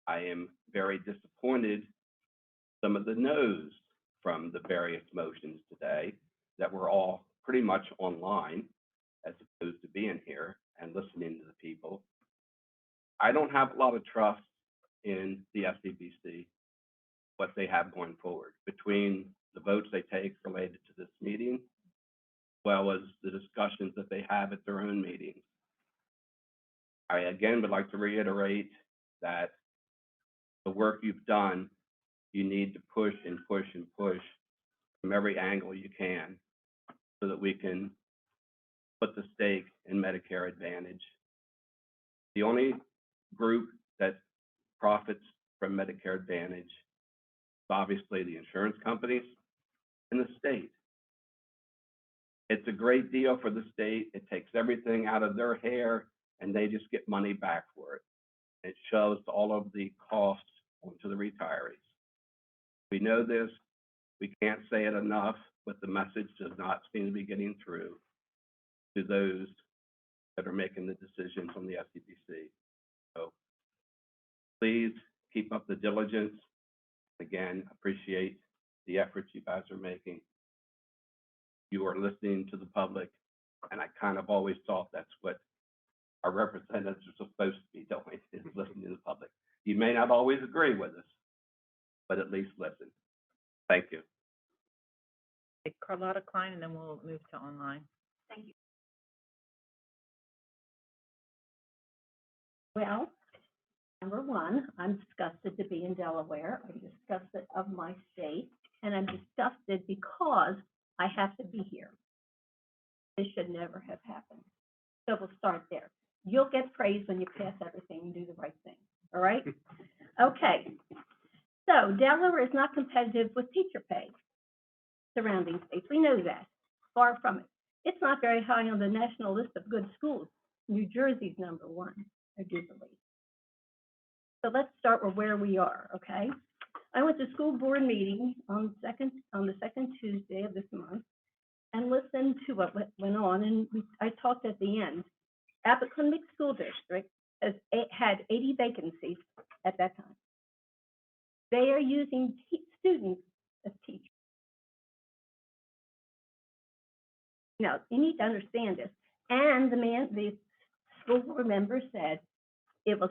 I am very disappointed some of the no's from the various motions today that were all pretty much online as opposed to being here and listening to the people. I don't have a lot of trust in the SEBC, what they have going forward, between the votes they take related to this meeting, as well as the discussions that they have at their own meetings. I again would like to reiterate that the work you've done, you need to push and push and push from every angle you can so that we can put the stake in Medicare Advantage. The only group that profits from Medicare Advantage is obviously the insurance companies and the state. It's a great deal for the state. It takes everything out of their hair and they just get money back for it. It shows all of the costs onto the retirees. We know this. We can't say it enough, but the message does not seem to be getting through to those that are making the decisions on the SEBC. So please keep up the diligence. Again, appreciate the efforts you guys are making. You are listening to the public, and I kind of always thought that's what our representatives are supposed to be doing, is listening to the public. You may not always agree with us, but at least listen. Thank you. Carlotta Klein, and then we'll move to online. Thank you. Well, number one, I'm disgusted to be in Delaware. I'm disgusted of my state, and I'm disgusted because I have to be here. This should never have happened. So we'll start there. You'll get praise when you pass everything and do the right thing, all right? Okay. So Delaware is not competitive with teacher pay. Surrounding states, we know that. Far from it. It's not very high on the national list of good schools. New Jersey's number one, I do believe. So let's start with where we are, okay? I went to school board meeting on the second Tuesday of this month and listened to what went on, and I talked at the end. Appoquinimink School District had 80 vacancies at that time. They are using students as teachers. Now, you need to understand this. And the school board member said it was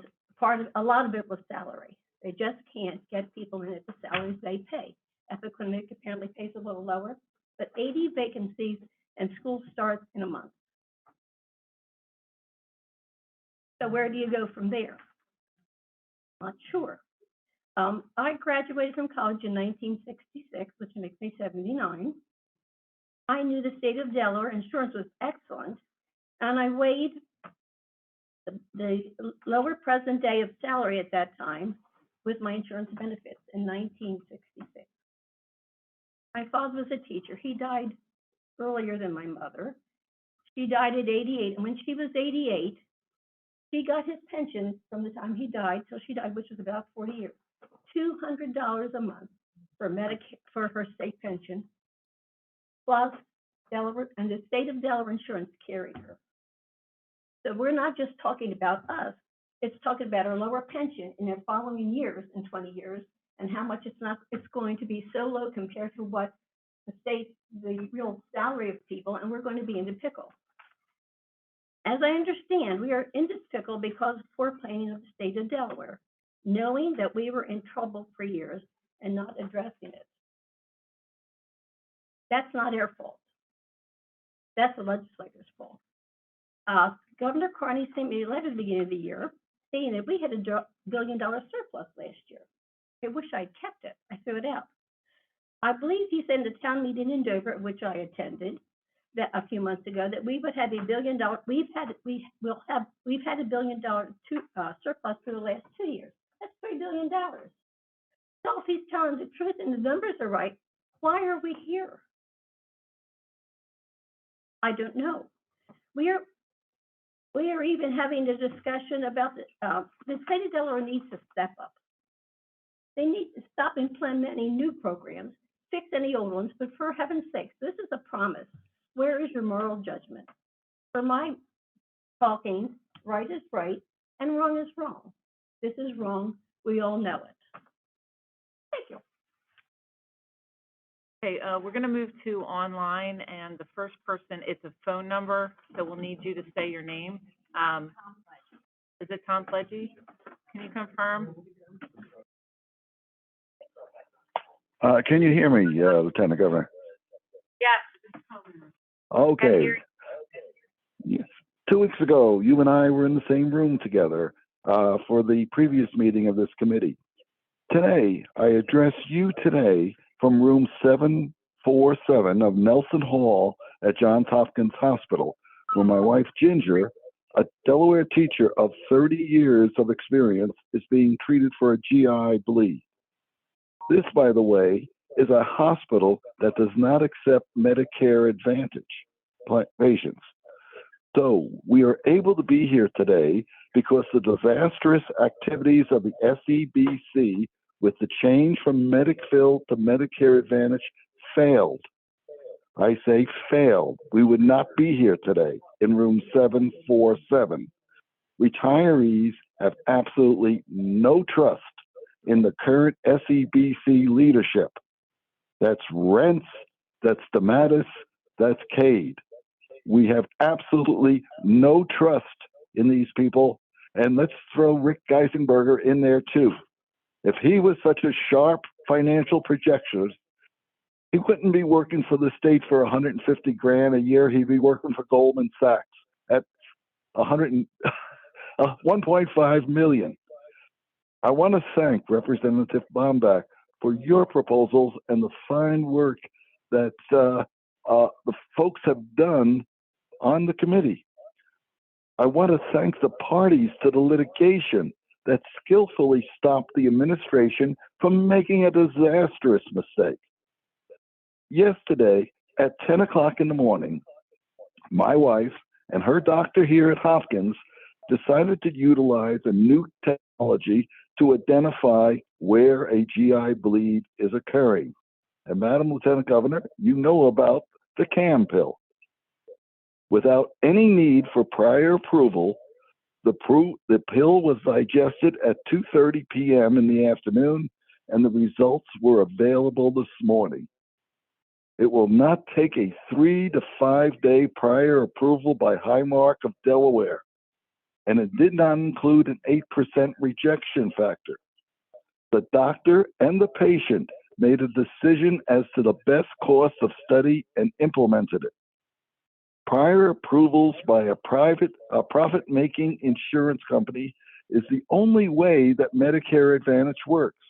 a lot of it was salary. They just can't get people in at the salaries they pay. Appoquinimink apparently pays a little lower, but 80 vacancies and school starts in a month. So where do you go from there? Not sure. I graduated from college in 1966, which makes me 79. I knew the state of Delaware insurance was excellent, and I weighed the lower present day of salary at that time with my insurance benefits in 1966. My father was a teacher. He died earlier than my mother. She died at 88, and when she was 88, she got his pension from the time he died till she died, which was about 40 years. $200 a month for Medicare, for her state pension, plus Delaware and the state of Delaware insurance carried her. So we're not just talking about us, it's talking about our lower pension in the following years, in 20 years, and how much it's going to be so low compared to what the real salary of people, and we're going to be in the pickle. As I understand, we are in this pickle because of poor planning of the state of Delaware, knowing that we were in trouble for years and not addressing it. That's not our fault. That's the legislator's fault. Governor Carney sent me a letter at the beginning of the year saying that we had a $1 billion surplus last year. I wish I'd kept it. I threw it out. I believe he said in the town meeting in Dover, at which I attended, that a few months ago, that we would have $1 billion. We've had $1 billion surplus for the last 2 years. That's $3 billion. So if he's telling the truth and the numbers are right, why are we here? I don't know. We are even having a discussion about the state of Delaware needs to step up. They need to stop implementing new programs, fix any old ones, but for heaven's sakes, this is a promise. Where is your moral judgment? For my talking, right is right and wrong is wrong. This is wrong. We all know it. Thank you. Okay, we're going to move to online, and the first person, it's a phone number, so we'll need you to say your name. Is it Tom Pledgey? Can you confirm? Can you hear me, Lieutenant Governor? Yes. Okay. Yes. 2 weeks ago, you and I were in the same room together for the previous meeting of this committee. Today, I address you today from room 747 of Nelson Hall at Johns Hopkins Hospital, where my wife Ginger, a Delaware teacher of 30 years of experience, is being treated for a GI bleed. This, by the way, is a hospital that does not accept Medicare Advantage patients. So we are able to be here today because the disastrous activities of the SEBC with the change from Medicaid to Medicare Advantage failed. I say failed. We would not be here today in room 747. Retirees have absolutely no trust in the current SEBC leadership. That's Rents, that's Dematis, that's Cade. We have absolutely no trust in these people. And let's throw Rick Geisenberger in there too. If he was such a sharp financial projectionist, he wouldn't be working for the state for 150 grand a year. He'd be working for Goldman Sachs at 1.5 million. I want to thank Representative Bombach for your proposals and the fine work that the folks have done on the committee. I want to thank the parties to the litigation that skillfully stopped the administration from making a disastrous mistake. Yesterday at 10 o'clock in the morning, my wife and her doctor here at Hopkins decided to utilize a new technology to identify where a GI bleed is occurring. And Madam Lieutenant Governor, you know about the CAM pill. Without any need for prior approval, the pill was digested at 2:30 p.m. in the afternoon, and the results were available this morning. It will not take a 3 to 5 day prior approval by Highmark of Delaware, and it did not include an 8% rejection factor. The doctor and the patient made a decision as to the best course of study and implemented it. Prior approvals by a profit-making insurance company is the only way that Medicare Advantage works.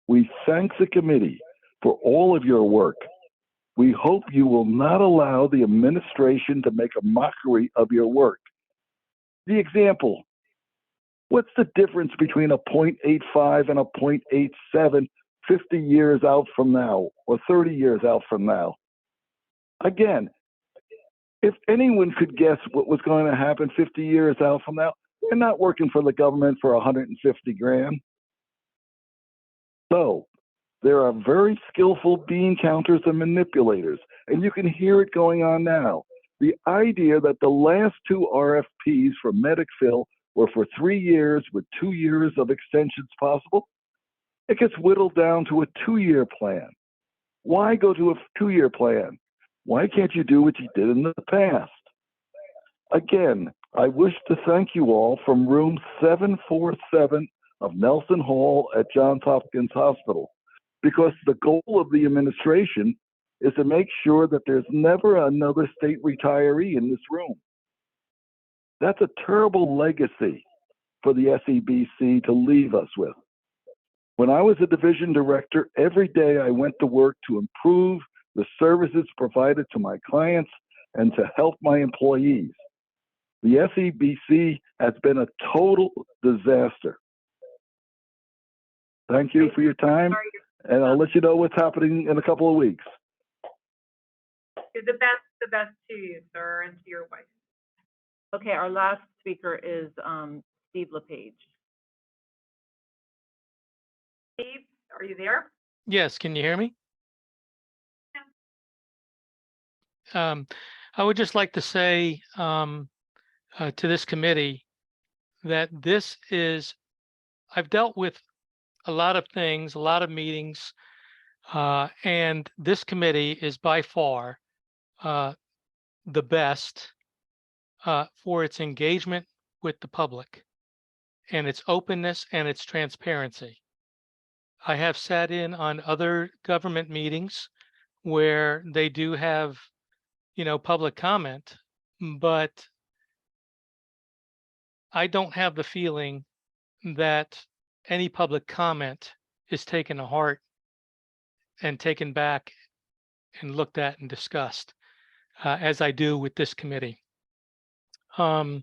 We thank the committee for all of your work. We hope you will not allow the administration to make a mockery of your work. The example, what's the difference between a 0.85 and a 0.87 50 years out from now or 30 years out from now? Again, if anyone could guess what was going to happen 50 years out from now, they're not working for the government for 150 grand. So there are very skillful bean counters and manipulators, and you can hear it going on now. The idea that the last 2 RFPs for MedicFill were for 3 years with 2 years of extensions possible, it gets whittled down to a 2-year plan. Why go to a 2-year plan? Why can't you do what you did in the past? Again, I wish to thank you all from room 747 of Nelson Hall at Johns Hopkins Hospital, because the goal of the administration is to make sure that there's never another state retiree in this room. That's a terrible legacy for the SEBC to leave us with. When I was a division director, every day I went to work to improve the services provided to my clients and to help my employees. The SEBC has been a total disaster. Thank you for your time, and I'll let you know what's happening in a couple of weeks. The best to you, sir, and to your wife. Okay, our last speaker is Steve LePage. Steve, are you there? Yes, can you hear me? I would just like to say to this committee that I've dealt with a lot of things, a lot of meetings, and this committee is by far the best for its engagement with the public and its openness and its transparency. I have sat in on other government meetings where they do have, public comment, but I don't have the feeling that any public comment is taken to heart and taken back and looked at and discussed as I do with this committee. I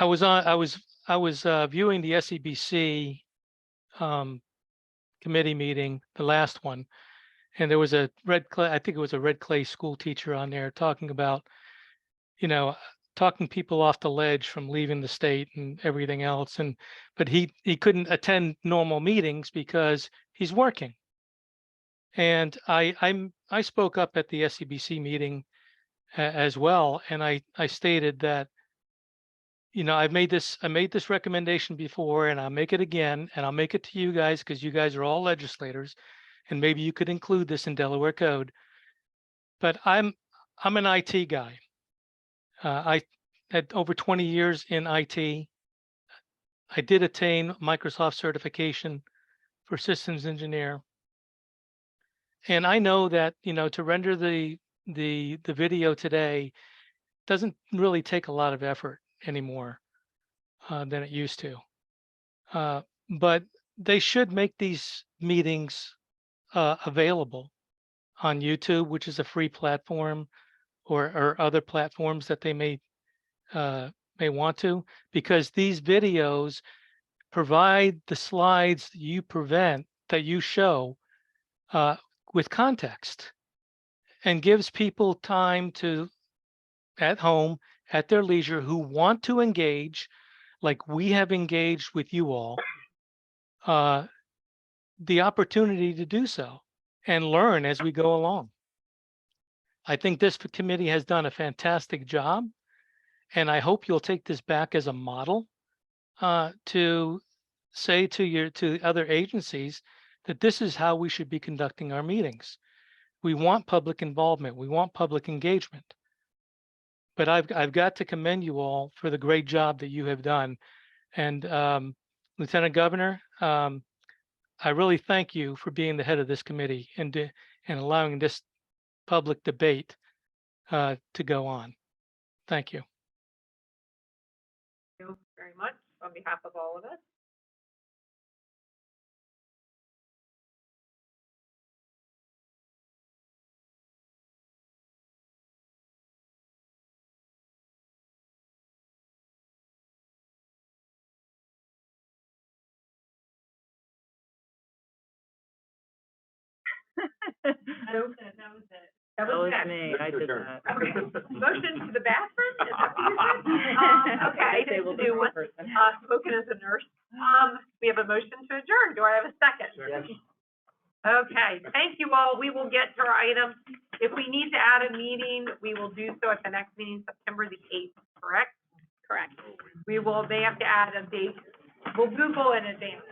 was viewing the SEBC committee meeting, the last one, and there was I think it was a Red Clay school teacher on there talking about, talking people off the ledge from leaving the state and everything else. But he couldn't attend normal meetings because he's working. And I spoke up at the SEBC meeting as well, and I stated that, you know, I made this recommendation before, and I'll make it again, and I'll make it to you guys because you guys are all legislators, and maybe you could include this in Delaware code. But I'm an IT guy. I had over 20 years in IT. I did attain Microsoft certification for systems engineer. And I know that, you know, to render the video today doesn't really take a lot of effort anymore than it used to. But they should make these meetings available on YouTube, which is a free platform, or other platforms that they may want to, because these videos provide the slides that you show with context, and gives people time to, at home, at their leisure, who want to engage, like we have engaged with you all, the opportunity to do so and learn as we go along. I think this committee has done a fantastic job, and I hope you'll take this back as a model to say to other agencies that this is how we should be conducting our meetings. We want public involvement. We want public engagement. But I've got to commend you all for the great job that you have done. And Lieutenant Governor, I really thank you for being the head of this committee and allowing this public debate to go on. Thank you. Thank you very much on behalf of all of us. That was it. That was me, I did that. Okay. Motion to the bathroom? Is that what you said? Okay, Disabled do one. person. Spoken as a nurse. We have a motion to adjourn. Do I have a second? Okay, thank you all. We will get to our items. If we need to add a meeting, we will do so at the next meeting, September the 8th, correct? Correct. They have to add a date. We'll Google in advance.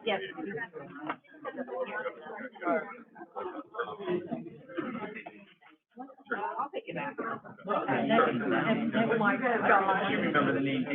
Yes. I'll take it back. Oh my God. You remember the name.